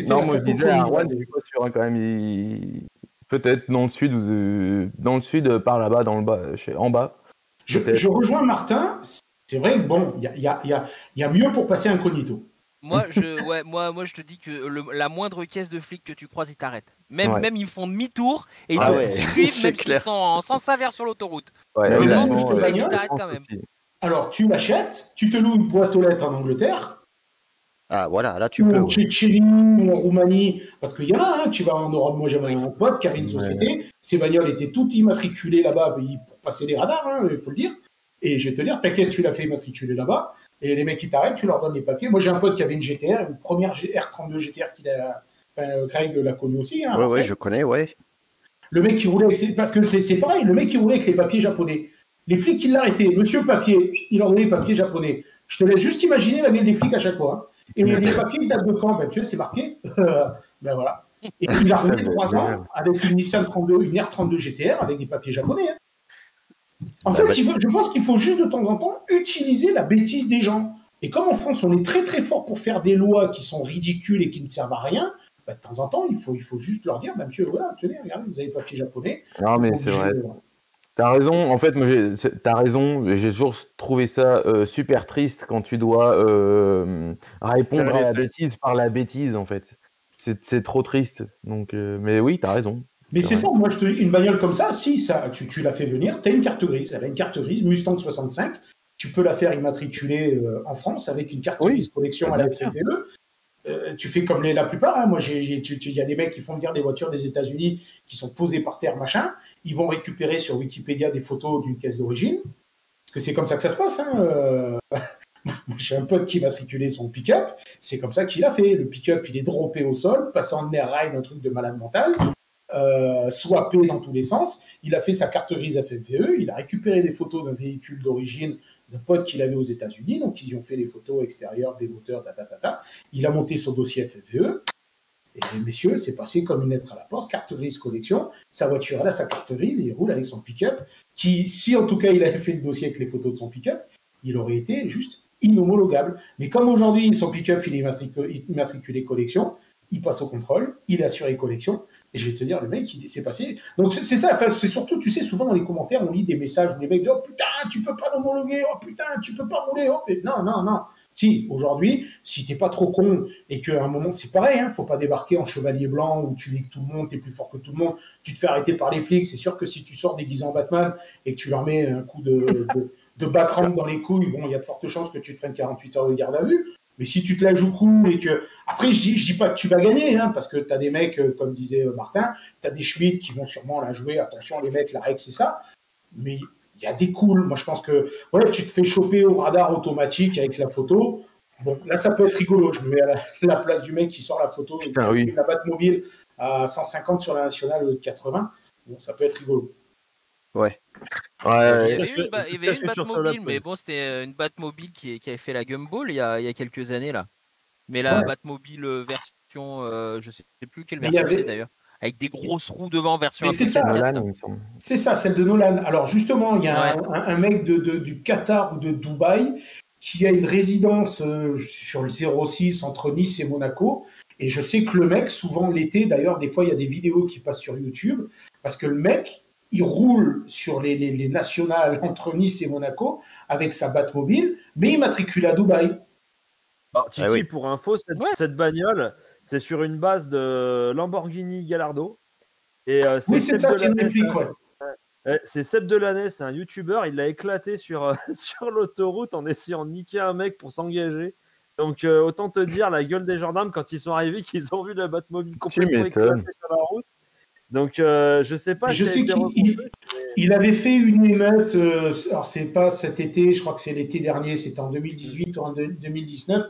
Speaker 6: Non, moi, je disais à Arwan, je suis pas sûr, quand même. Peut-être dans le sud, par là-bas, dans le bas, en bas.
Speaker 2: Je rejoins Martin. C'est vrai que bon, il y a mieux pour passer incognito.
Speaker 3: Moi, je te dis que la moindre caisse de flic que tu croises, ils t'arrêtent. Même ils font demi-tour et ils te suivent, même s'ils sont sans s'avère sur l'autoroute.
Speaker 2: Ils t'arrêtent quand même. Alors, tu l'achètes, tu te loues une boîte aux lettres en Angleterre.
Speaker 1: Ah, voilà, là, tu peux.
Speaker 2: En Tchétchénie ou en Roumanie, parce qu'il y en a, tu vas en Europe. Moi, j'avais un pote qui avait une société. Ces bagnoles étaient toutes immatriculées là-bas pour passer les radars, il faut le dire. Et je vais te dire, ta caisse, tu l'as fait immatriculer là-bas. Et les mecs qui t'arrêtent, tu leur donnes les papiers. Moi, j'ai un pote qui avait une GTR, une première R32 GTR qu'il a. Enfin, Craig l'a connu aussi.
Speaker 1: Oui, je connais, ouais.
Speaker 2: Le mec qui roulait avec. Parce que c'est pareil, le mec qui roulait avec les papiers japonais. Les flics qui l'arrêtaient, monsieur papier, il leur donnait les papiers japonais. Je te laisse juste imaginer la gueule des flics à chaque fois. Et les papiers, ils datent de quand? Monsieur, c'est marqué. Ben voilà. Et il a roulé 3 ans avec une Nissan 32, une R32 GTR avec des papiers japonais. En fait, je pense qu'il faut juste de temps en temps utiliser la bêtise des gens. Et comme en France, on est très très fort pour faire des lois qui sont ridicules et qui ne servent à rien, de temps en temps, il faut juste leur dire, monsieur, voilà, tenez, regardez, vous avez des papiers japonais.
Speaker 6: Non, mais c'est vrai. T'as raison, en fait, moi, t'as raison, j'ai toujours trouvé ça super triste quand tu dois répondre à la bêtise par la bêtise, en fait. C'est trop triste. Donc, mais oui, t'as raison.
Speaker 2: Mais c'est ça, moi je te dis, une bagnole comme ça, si ça, tu l'as fait venir, tu as une carte grise. Elle a une carte grise, Mustang 65. Tu peux la faire immatriculer en France avec une carte grise collection à la FFVE. Tu fais comme la plupart. Moi, il y a des mecs qui font venir des voitures des États-Unis qui sont posées par terre, machin. Ils vont récupérer sur Wikipédia des photos d'une caisse d'origine. Parce que c'est comme ça que ça se passe. J'ai un pote qui matriculait son pick-up. C'est comme ça qu'il a fait. Le pick-up, il est droppé au sol, passé en air-ride, un truc de malade mental. Swappé dans tous les sens. Il a fait sa carte grise FFVE, il a récupéré des photos d'un véhicule d'origine d'un pote qu'il avait aux États-Unis, donc ils y ont fait des photos extérieures des moteurs, il a monté son dossier FFVE, et messieurs, c'est passé comme une lettre à la poste, carte grise collection, sa voiture, elle a sa carte grise, il roule avec son pick-up, qui, si en tout cas il avait fait le dossier avec les photos de son pick-up, il aurait été juste inhomologable. Mais comme aujourd'hui, son pick-up, il est immatriculé collection, il passe au contrôle, il est assuré collection, et je vais te dire, le mec, il s'est passé. Donc c'est ça, enfin, c'est surtout, tu sais, souvent dans les commentaires, on lit des messages où les mecs disent oh putain, tu peux pas l'homologuer, oh putain, tu peux pas rouler, oh. Non. Si, aujourd'hui, si t'es pas trop con et qu'à un moment, c'est pareil, faut pas débarquer en chevalier blanc où tu niques tout le monde, t'es plus fort que tout le monde, tu te fais arrêter par les flics. C'est sûr que si tu sors déguisé en Batman et que tu leur mets un coup de battrand dans les couilles, bon, il y a de fortes chances que tu te prennes 48 heures de garde à vue. Mais si tu te la joues cool et que... Après, je dis pas que tu vas gagner, parce que tu as des mecs, comme disait Martin, tu as des Schmitt qui vont sûrement la jouer. Attention, les mecs, la règle, c'est ça. Mais il y a des cools. Moi, je pense que tu te fais choper au radar automatique avec la photo. Bon, là, ça peut être rigolo. Je me mets à la place du mec qui sort la photo et la Batmobile à 150 sur la nationale de 80. Bon, ça peut être rigolo.
Speaker 1: Ouais.
Speaker 3: Il y avait une Batmobile, mais bon, c'était une Batmobile qui avait fait la Gumball il y a quelques années là. Mais la Batmobile version, je sais plus quelle version c'est d'ailleurs. avec des grosses roues devant version.
Speaker 2: Mais c'est ça, c'est ça, celle de Nolan. Alors justement, il y a un mec du Qatar ou de Dubaï qui a une résidence sur le 06 entre Nice et Monaco. Et je sais que le mec, souvent l'été, d'ailleurs, des fois, il y a des vidéos qui passent sur YouTube, parce que le mec, il roule sur les nationales entre Nice et Monaco avec sa Batmobile, mais il matricule à Dubaï.
Speaker 5: Alors, Titi, pour info, cette bagnole, c'est sur une base de Lamborghini Gallardo. Et,
Speaker 2: oui, c'est ça, c'est une réplique,
Speaker 5: c'est Seb Delaney, c'est un youtubeur, il l'a éclaté sur l'autoroute en essayant de niquer un mec pour s'engager. Donc autant te dire la gueule des gendarmes quand ils sont arrivés qu'ils ont vu la Batmobile complètement éclatée sur la route. Donc je sais pas.
Speaker 2: Je sais qu'il avait fait une émeute, alors c'est pas cet été, je crois que c'est l'été dernier, c'était en 2018 ou en 2019.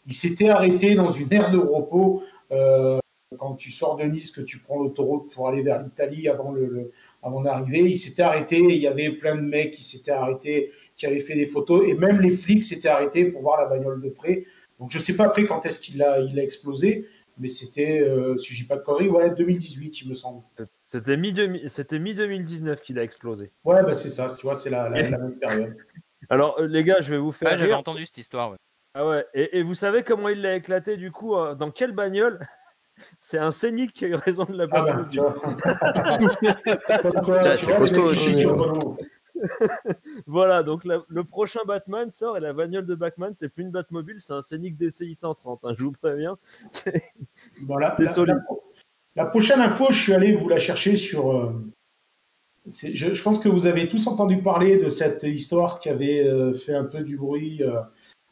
Speaker 2: Il s'était arrêté dans une aire de repos quand tu sors de Nice, que tu prends l'autoroute pour aller vers l'Italie avant d'arriver. Il s'était arrêté, et il y avait plein de mecs qui s'étaient arrêtés, qui avaient fait des photos, et même les flics s'étaient arrêtés pour voir la bagnole de près. Donc je sais pas après quand est-ce qu'il a explosé, mais c'était, si je dis pas de conneries, 2018 il me semble.
Speaker 5: C'était mi-2019 qu'il a explosé.
Speaker 2: Ouais, bah c'est ça, tu vois, c'est la même période.
Speaker 5: Alors les gars, je vais vous faire.
Speaker 3: J'avais entendu cette histoire. Ouais.
Speaker 5: Ah ouais, et vous savez comment il l'a éclaté du coup dans quelle bagnole? C'est un Scénic qui a eu raison de la bagnole.
Speaker 1: C'est costaud aussi.
Speaker 5: Voilà, donc le prochain Batman sort et la bagnole de Batman, c'est plus une Batmobile, c'est un Scénic DCI 130, je vous préviens.
Speaker 2: Voilà, la prochaine info, je suis allé vous la chercher sur... je pense que vous avez tous entendu parler de cette histoire qui avait fait un peu du bruit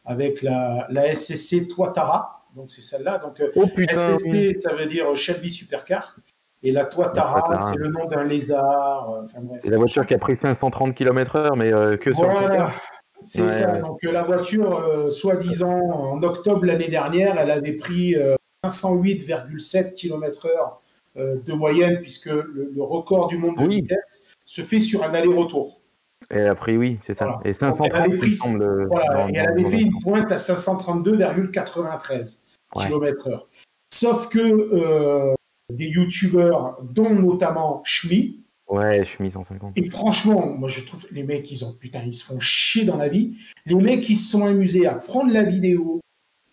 Speaker 2: avec la SSC Tuatara. Donc c'est celle-là. Donc SSC, ça veut dire Shelby Supercar. Et la Tuatara, c'est le nom d'un lézard. Bref.
Speaker 6: C'est la voiture qui a pris 530 km/h, mais que sur
Speaker 2: le c'est ça. Donc la voiture, soi-disant, en octobre l'année dernière, elle avait pris 508,7 km/h de moyenne, puisque le record du monde de vitesse se fait sur un aller-retour.
Speaker 6: Et elle a pris, oui, c'est ça. Voilà. Et 530, il semble...
Speaker 2: et elle avait fait une pointe à 532,93 km/h. Sauf que des youtubeurs, dont notamment Shmi.
Speaker 6: Ouais, Shmi 150.
Speaker 2: Et franchement, moi je trouve les mecs, ils se font chier dans la vie. Les mecs, ils se sont amusés à prendre la vidéo,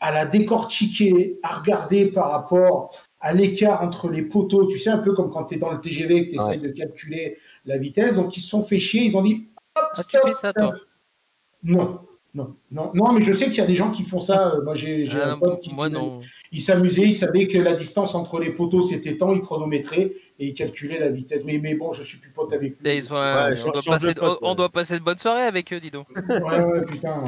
Speaker 2: à la décortiquer, à regarder par rapport à l'écart entre les poteaux. Tu sais, un peu comme quand tu es dans le TGV et que tu essaies de calculer la vitesse. Donc, ils se sont fait chier. Ils ont dit, hop, stop,
Speaker 3: tu fais ça, toi?
Speaker 2: Non, mais je sais qu'il y a des gens qui font ça. Moi, j'ai un pote qui il s'amusait, il savait que la distance entre les poteaux, c'était tant, il chronométrait et il calculait la vitesse. Mais bon, je suis plus pote avec lui.
Speaker 3: On doit passer de bonnes soirées avec eux, dis donc.
Speaker 2: Ouais, putain.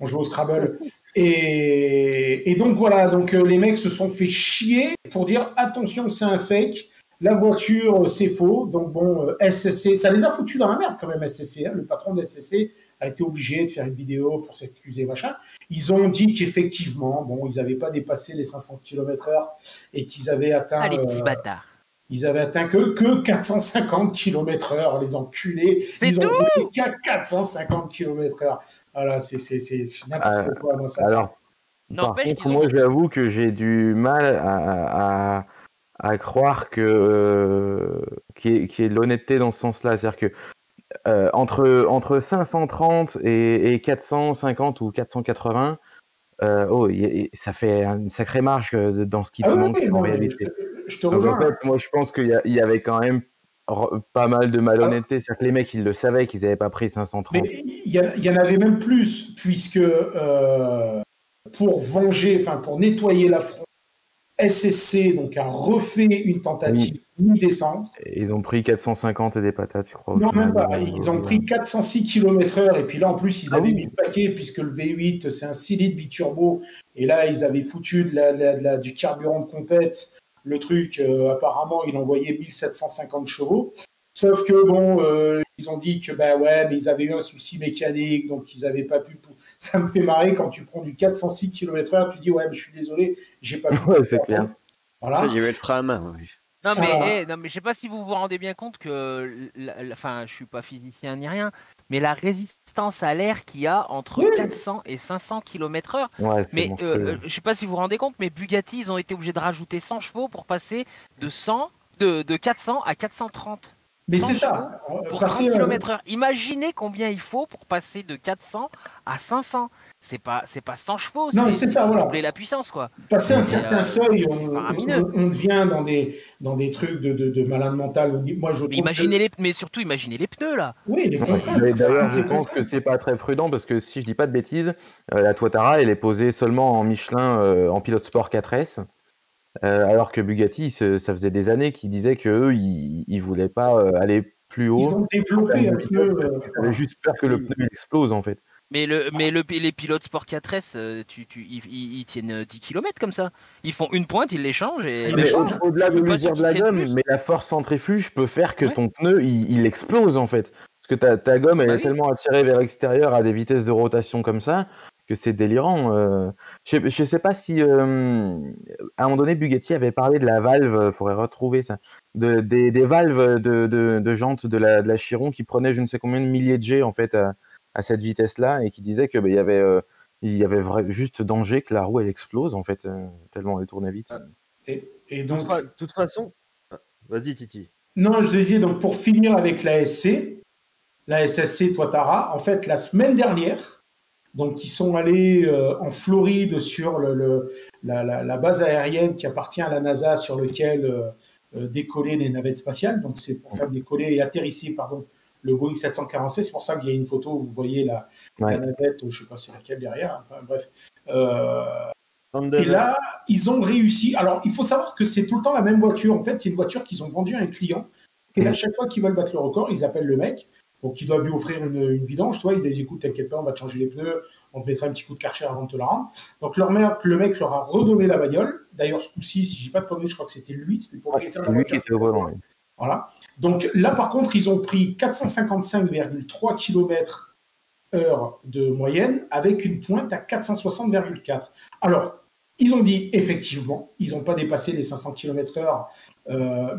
Speaker 2: On joue au Scrabble. Et donc, voilà. Donc, les mecs se sont fait chier pour dire, attention, c'est un fake. La voiture, c'est faux. Donc, bon, SSC, ça les a foutus dans la merde quand même, SSC. Hein. Le patron de SSC a été obligé de faire une vidéo pour s'excuser, machin. Ils ont dit qu'effectivement, bon, ils n'avaient pas dépassé les 500 km/h et qu'ils avaient atteint...
Speaker 3: les petits bâtards.
Speaker 2: Ils avaient atteint que 450 km/h, les enculés.
Speaker 3: Ils ont roulé
Speaker 2: qu'à 450 km/h. Voilà, c'est n'importe quoi. Moi,
Speaker 6: alors, par contre, moi, j'avoue que j'ai du mal à croire qu'il y ait de l'honnêteté dans ce sens-là. C'est-à-dire que entre 530 et 450 ou 480, ça fait une sacrée marge dans ce qui te manque en réalité.
Speaker 2: Je te rejoins.
Speaker 6: En fait, moi, je pense qu'il y avait quand même pas mal de malhonnêteté. C'est-à-dire que les mecs, ils le savaient qu'ils n'avaient pas pris 530.
Speaker 2: Mais il y en avait même plus, puisque pour nettoyer l'affront, SSC donc a refait une tentative mi-descente.
Speaker 6: Ils ont pris 450 et des patates, je crois.
Speaker 2: Non, même pas. Ils ont pris 406 km/h et puis là en plus ils avaient mis le paquet puisque le V8 c'est un 6 litres biturbo et là ils avaient foutu du carburant de compète. Le truc apparemment il envoyait 1750 chevaux. Sauf que bon, ils ont dit que mais ils avaient eu un souci mécanique, donc ils n'avaient pas pu. Ça me fait marrer quand tu prends du 406 km/h, tu dis mais je suis désolé, j'ai pas pu.
Speaker 6: Ouais, c'est clair.
Speaker 1: Voilà. Il y avait le frein à main. Oui.
Speaker 3: Non mais je sais pas si vous vous rendez bien compte que, je suis pas physicien ni rien, mais la résistance à l'air qu'il y a entre 400 et 500 km/h.
Speaker 6: Ouais,
Speaker 3: mais je sais pas si vous vous rendez compte, mais Bugatti ils ont été obligés de rajouter 100 chevaux pour passer de de 400 à 430.
Speaker 2: Mais c'est ça.
Speaker 3: Pour 30 km/h. Imaginez combien il faut pour passer de 400 à 500. C'est pas 100 chevaux,
Speaker 2: non, c'est ça, voilà.
Speaker 3: Doubler la puissance, quoi.
Speaker 2: Passer un certain seuil, on devient dans des trucs de malade mental. Moi,
Speaker 3: mais surtout, imaginez les pneus, là.
Speaker 2: Oui, les contraintes.
Speaker 6: D'ailleurs, je pense que c'est pas très prudent parce que si je dis pas de bêtises, la Tuatara, elle est posée seulement en Michelin en pilote sport 4S. Alors que Bugatti, ça faisait des années qu'ils disaient qu'eux, ils voulaient pas aller plus haut.
Speaker 2: Ils ont développé un pneu.
Speaker 6: Ils avaient juste peur que le pneu explose, en fait.
Speaker 3: Mais les pilotes Sport 4S, ils tiennent 10 km comme ça. Ils font une pointe, ils l'échangent.
Speaker 6: Au-delà de l'usure de la gomme, mais la force centrifuge peut faire que ton pneu, il explose, en fait. Parce que ta gomme, elle est tellement attirée vers l'extérieur à des vitesses de rotation comme ça, que c'est délirant. Je sais pas si à un moment donné Bugatti avait parlé de la valve, faudrait retrouver ça, des valves de jantes de la Chiron qui prenaient je ne sais combien de milliers de G en fait à cette vitesse-là et qui disait que il y avait juste danger que la roue elle explose en fait tellement elle tournait vite.
Speaker 2: Et donc
Speaker 5: de toute façon, vas-y Titi.
Speaker 2: Non, je disais donc pour finir avec la SSC Tuatara, en fait la semaine dernière. Donc, ils sont allés en Floride sur la base aérienne qui appartient à la NASA sur laquelle décoller les navettes spatiales. Donc, c'est pour faire décoller et atterrisser, le Boeing 747. C'est pour ça qu'il y a une photo où vous voyez la navette, je ne sais pas c'est laquelle derrière. Enfin, bref. Et là, ils ont réussi. Alors, il faut savoir que c'est tout le temps la même voiture. En fait, c'est une voiture qu'ils ont vendue à un client. Et à chaque fois qu'ils veulent battre le record, ils appellent le mec. Donc, ils doivent lui offrir une vidange. Toi, ils disent écoute, t'inquiète pas, on va te changer les pneus, on te mettra un petit coup de Karcher avant de te la rendre. Donc, le mec leur a redonné la bagnole. D'ailleurs, ce coup-ci, si je dis pas de conneries, je crois que c'était lui, c'était le propriétaire de la voiture.
Speaker 6: Qui était au volant.
Speaker 2: Voilà. Donc, là, par contre, ils ont pris 455,3 km/h de moyenne avec une pointe à 460,4. Alors, ils ont dit effectivement, ils n'ont pas dépassé les 500 km/h,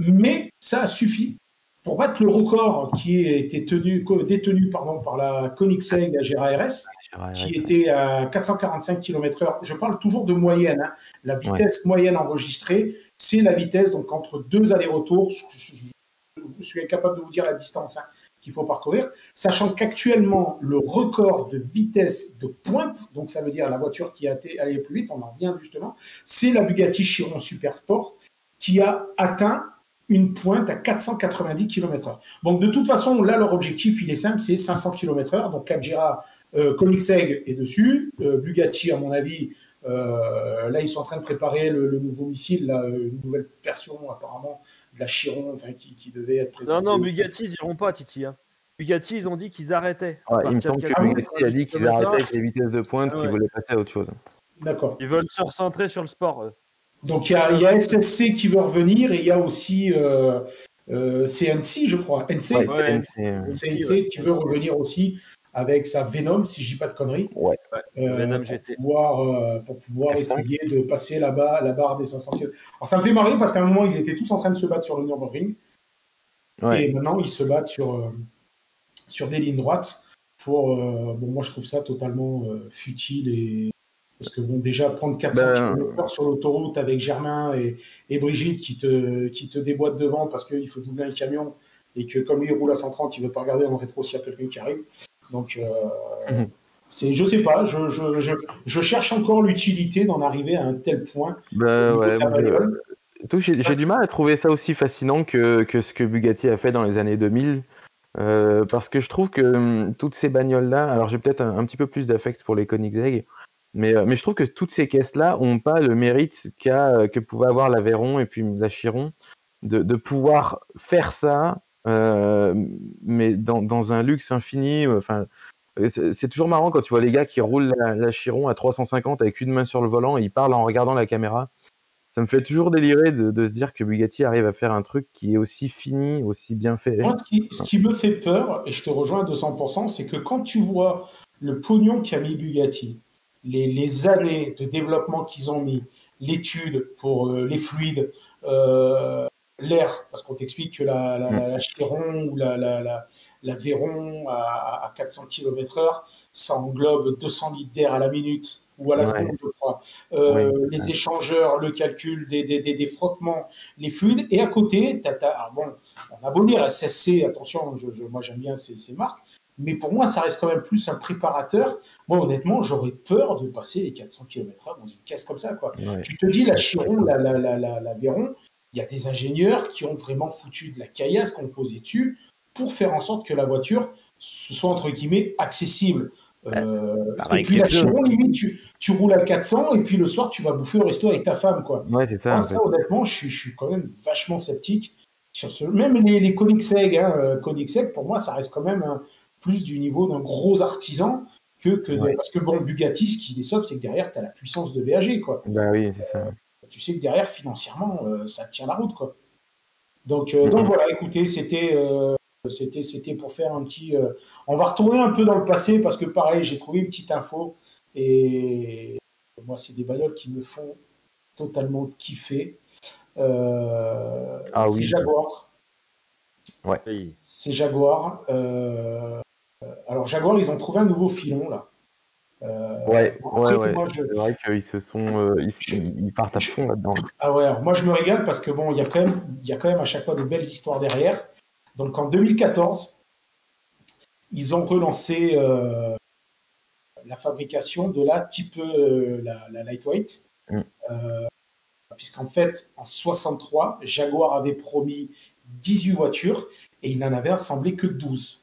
Speaker 2: mais ça a suffi pour battre le record qui était détenu par la Koenigsegg Agera RS, qui était à 445 km/h. Je parle toujours de moyenne. Hein. La vitesse moyenne enregistrée, c'est la vitesse donc entre deux allers-retours. Je suis incapable de vous dire la distance qu'il faut parcourir, sachant qu'actuellement, le record de vitesse de pointe, donc ça veut dire la voiture qui a allé plus vite, on en revient justement, c'est la Bugatti Chiron Super Sport qui a atteint une pointe à 490 km/h. Donc de toute façon, là, leur objectif, il est simple, c'est 500 km/h. Donc Agera, Koenigsegg est dessus. Bugatti, à mon avis, là, ils sont en train de préparer le nouveau missile, une nouvelle version apparemment de la Chiron, qui devait être présentée.
Speaker 5: Non, Bugatti, ils n'iront pas, Titi. Bugatti, ils ont dit qu'ils arrêtaient.
Speaker 6: Ouais, il me semble que Bugatti a dit qu'ils arrêtaient avec les vitesses de pointe, qu'ils voulaient passer à autre chose.
Speaker 2: D'accord.
Speaker 5: Ils veulent se recentrer sur le sport.
Speaker 2: Donc il y a SSC qui veut revenir et il y a aussi CNC, je crois. CNC qui veut revenir aussi avec sa Venom, si je dis pas de conneries.
Speaker 5: Venom GT.
Speaker 2: Pour pouvoir essayer de passer la barre des 500 km. Alors ça me fait marrer parce qu'à un moment, ils étaient tous en train de se battre sur le Nürburgring. Et maintenant, ils se battent sur des lignes droites. Moi, je trouve ça totalement futile. Parce que déjà, prendre 400 km/h sur l'autoroute avec Germain et Brigitte qui te déboîtent devant parce qu'il faut doubler un camion et que comme lui, il roule à 130, il ne veut pas regarder en rétro s'il y a quelqu'un qui arrive. Donc, je sais pas, je cherche encore l'utilité d'en arriver à un tel point.
Speaker 6: J'ai du mal à trouver ça aussi fascinant que ce que Bugatti a fait dans les années 2000. Parce que je trouve que toutes ces bagnoles-là, alors j'ai peut-être un petit peu plus d'affect pour les Koenigsegg, mais je trouve que toutes ces caisses-là n'ont pas le mérite que pouvait avoir l'Aveyron et puis la Chiron de pouvoir faire ça, mais dans un luxe infini. C'est toujours marrant quand tu vois les gars qui roulent la Chiron à 350 avec une main sur le volant et ils parlent en regardant la caméra. Ça me fait toujours délirer de se dire que Bugatti arrive à faire un truc qui est aussi fini, aussi bien fait.
Speaker 2: Moi, ce qui me fait peur, et je te rejoins à 200%, c'est que quand tu vois le pognon qu'a mis Bugatti, les années de développement qu'ils ont mis, l'étude pour les fluides, l'air, parce qu'on t'explique que la Chiron ou la Veyron à 400 km/h, ça englobe 200 litres d'air à la minute, ou à la seconde, je crois. Les échangeurs, le calcul des frottements, les fluides. Et à côté, on a beau dire SSC, attention, moi j'aime bien ces marques, mais pour moi, ça reste quand même plus un préparateur. Moi, honnêtement, j'aurais peur de passer les 400 km/h dans une caisse comme ça, quoi.
Speaker 6: Ouais.
Speaker 2: Tu te dis, la Chiron, la Véron, il y a des ingénieurs qui ont vraiment foutu de la caillasse qu'on posait dessus pour faire en sorte que la voiture soit, entre guillemets, accessible. Et puis la Chiron, limite, tu roules à 400 et puis le soir, tu vas bouffer au resto avec ta femme, quoi.
Speaker 6: Ouais, c'est ça.
Speaker 2: Moi, ça, honnêtement, je suis quand même vachement sceptique sur ce. Même les Koenigsegg, Koenigsegg, pour moi, ça reste quand même plus du niveau d'un gros artisan parce que bon, Bugatti, ce qui les sauve, c'est que derrière, tu as la puissance de VAG, quoi.
Speaker 6: Bah oui, c'est ça.
Speaker 2: Tu sais que derrière, financièrement, ça tient la route, quoi. Donc voilà, écoutez, c'était pour faire un petit. On va retourner un peu dans le passé parce que pareil, j'ai trouvé une petite info et moi, c'est des bagnoles qui me font totalement kiffer. C'est Jaguar.
Speaker 6: Ouais.
Speaker 2: C'est Jaguar. Alors Jaguar, ils ont trouvé un nouveau filon là.
Speaker 6: Ouais. C'est vrai qu'ils se sont, ils partent à fond là-dedans.
Speaker 2: Ah ouais. Alors moi, je me régale parce que bon, il y a quand même à chaque fois de belles histoires derrière. Donc en 2014, ils ont relancé la fabrication de la type la lightweight, puisqu'en fait en 63, Jaguar avait promis 18 voitures et il n'en avait assemblé que 12.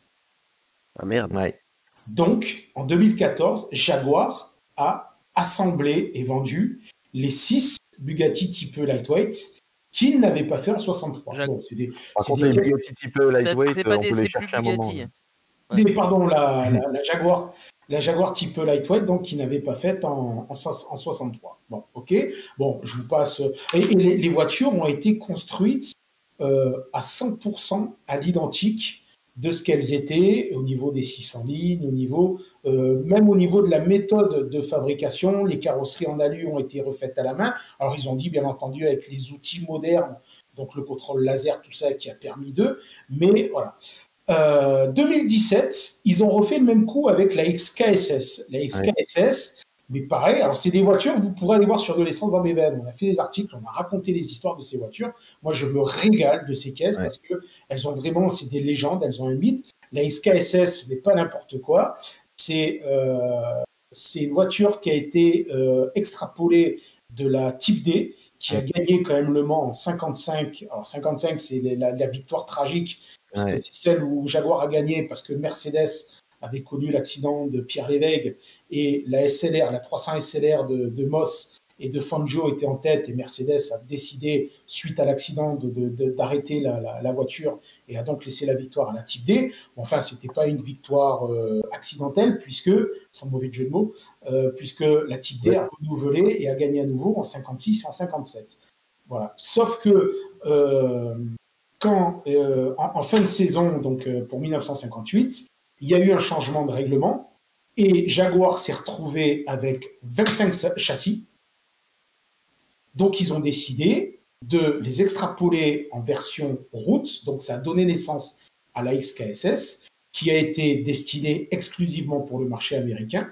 Speaker 1: Ah merde.
Speaker 6: Ouais.
Speaker 2: Donc, en 2014, Jaguar a assemblé et vendu les 6 Bugatti type lightweight qu'il n'avait pas fait en 63. Bon,
Speaker 6: Par contre, les Bugatti type lightweight,
Speaker 3: c'est pas
Speaker 6: on peut les chercher un moment.
Speaker 2: Pardon, la Jaguar type lightweight, donc qui n'avait pas fait en 63. Bon, ok. Bon, je vous passe. Et les voitures ont été construites à 100% à l'identique de ce qu'elles étaient au niveau des 600 lignes, même au niveau de la méthode de fabrication. Les carrosseries en alu ont été refaites à la main. Alors, ils ont dit, bien entendu, avec les outils modernes, donc le contrôle laser, tout ça qui a permis d'eux. Mais voilà. 2017, ils ont refait le même coup avec la XKSS. La XKSS, mais pareil, alors c'est des voitures, vous pourrez aller voir sur de l'essence dans mes veines. On a fait des articles, on a raconté les histoires de ces voitures. Moi, je me régale de ces caisses parce qu'elles ont vraiment, c'est des légendes, elles ont un mythe. La XKSS, ce n'est pas n'importe quoi. C'est une voiture qui a été extrapolée de la Type D, qui a gagné quand même Le Mans en 55. Alors 55, c'est la victoire tragique. C'est celle où Jaguar a gagné parce que Mercedes avait connu l'accident de Pierre Lévesque et la SLR, la 300 SLR de Moss et de Fangio était en tête et Mercedes a décidé, suite à l'accident, d'arrêter la voiture et a donc laissé la victoire à la Type D. Enfin, ce n'était pas une victoire accidentelle puisque, sans mauvais jeu de mots, puisque la Type D a renouvelé et a gagné à nouveau en 56 et en 57. Voilà. Sauf que quand, en fin de saison, donc pour 1958, il y a eu un changement de règlement et Jaguar s'est retrouvé avec 25 châssis. Donc, ils ont décidé de les extrapoler en version route. Donc, ça a donné naissance à la XKSS, qui a été destinée exclusivement pour le marché américain.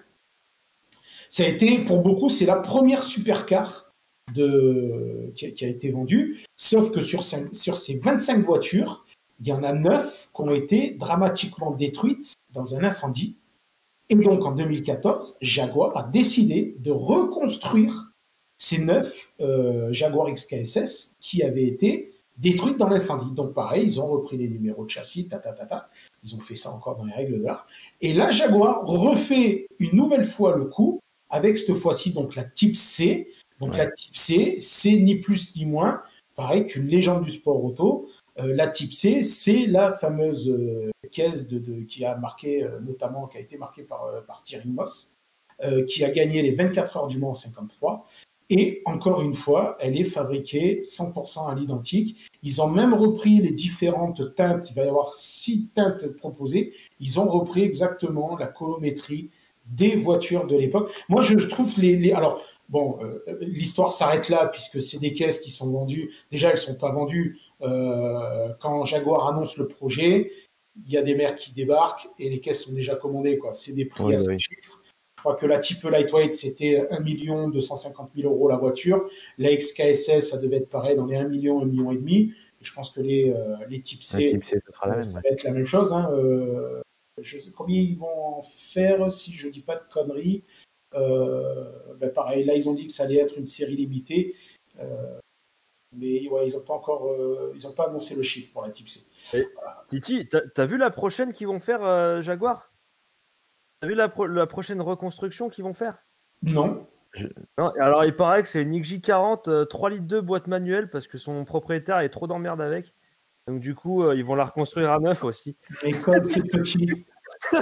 Speaker 2: Ça a été, pour beaucoup, c'est la première supercar qui a été vendue. Sauf que sur ces 25 voitures, il y en a 9 qui ont été dramatiquement détruites dans un incendie. Et donc, en 2014, Jaguar a décidé de reconstruire ces 9 Jaguar XKSS qui avaient été détruites dans l'incendie. Donc, pareil, ils ont repris les numéros de châssis, ils ont fait ça encore dans les règles de l'art. Et là, Jaguar refait une nouvelle fois le coup, avec cette fois-ci donc la Type C. Donc, la Type C, c'est ni plus ni moins, pareil qu'une légende du sport auto. La Type C, c'est la fameuse caisse qui a marqué, notamment, qui a été marquée par Stirling Moss, qui a gagné les 24 heures du Mans en 53. Et encore une fois, elle est fabriquée 100% à l'identique. Ils ont même repris les différentes teintes. Il va y avoir 6 teintes proposées. Ils ont repris exactement la colométrie des voitures de l'époque. Moi, je trouve alors, bon, l'histoire s'arrête là puisque c'est des caisses qui sont vendues. Déjà, elles ne sont pas vendues. Quand Jaguar annonce le projet, il y a des maires qui débarquent et les caisses sont déjà commandées, quoi. C'est des prix à 5 chiffres. Je crois que la type lightweight, c'était 1 250 000 € la voiture. La XKSS, ça devait être pareil, dans les 1 million, 1,5 million. Et je pense que les type C, ça va être la même chose. Hein. Je sais combien ils vont en faire, si je ne dis pas de conneries. Pareil, là, ils ont dit que ça allait être une série limitée. Mais ouais, ils n'ont pas annoncé le chiffre pour la type C.
Speaker 5: Voilà. Titi, t'as vu la prochaine qu'ils vont faire, Jaguar? T'as vu la prochaine reconstruction qu'ils vont faire?
Speaker 2: Non.
Speaker 5: Non. Alors, il paraît que c'est une XJ40 3 litres 2 boîte manuelle parce que son propriétaire est trop d'emmerde avec. Donc, du coup, ils vont la reconstruire à neuf aussi.
Speaker 2: Mais comme c'est petit.
Speaker 3: Je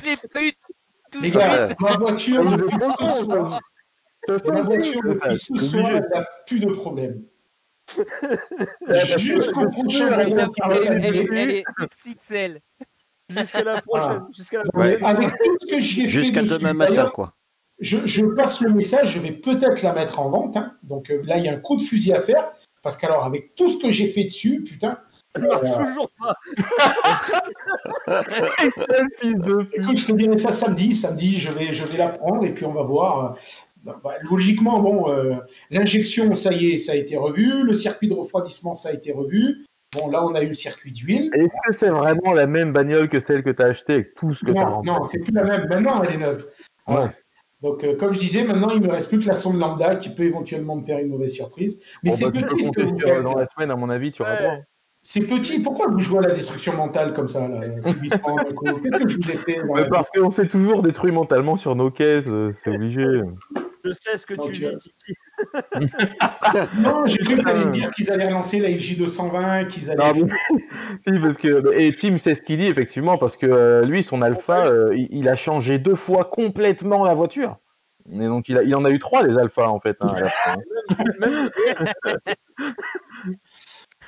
Speaker 3: l'ai pas eu tout de
Speaker 2: Les
Speaker 3: suite.
Speaker 2: gars, ma voiture, depuis ce soir, elle n'a plus de problème. Jusqu'au prochain,
Speaker 3: Elle est XXL.
Speaker 5: Jusqu'à la prochaine.
Speaker 1: Ouais.
Speaker 2: Avec tout ce que j'ai fait
Speaker 1: Jusqu'à
Speaker 2: dessus,
Speaker 1: demain matin,
Speaker 2: d'ailleurs,
Speaker 1: quoi.
Speaker 2: je passe le message, je vais peut-être la mettre en vente. Hein. Donc là, il y a un coup de fusil à faire. Parce qu'alors, avec tout ce que j'ai fait dessus, putain.
Speaker 5: Ça marche toujours pas.
Speaker 2: Écoute, je te dirai ça samedi. Samedi, je vais la prendre et puis on va voir. Logiquement, l'injection, ça y est, ça a été revu. Le circuit de refroidissement, ça a été revu. Bon, là, on a eu le circuit d'huile.
Speaker 6: Est-ce que c'est vraiment la même bagnole que celle que tu as achetée avec tout ce que tu as remplacé?
Speaker 2: Non, c'est plus la même. Maintenant, elle est neuve. Voilà. Ouais. Donc, comme je disais, maintenant, il ne me reste plus que la sonde lambda qui peut éventuellement me faire une mauvaise surprise. Mais c'est petit ce que vous faites.
Speaker 6: Dans la semaine, à mon avis, tu auras droit.
Speaker 2: C'est petit. Pourquoi vous jouez à la destruction mentale comme ça là, subitement? Qu'est-ce que je vous ai fait
Speaker 6: parce qu'on s'est toujours détruit mentalement sur nos caisses, c'est obligé.
Speaker 5: Je sais ce que tu dis, Titi.
Speaker 2: Non, j'ai cru que tu allais me dire qu'ils allaient lancer la XJ220, qu'ils allaient...
Speaker 6: Si, parce que... Et Tim sait ce qu'il dit, effectivement, parce que lui, son Alpha, il a changé 2 fois complètement la voiture. Et donc, il en a eu 3, les Alphas, en fait. Hein, à la fin.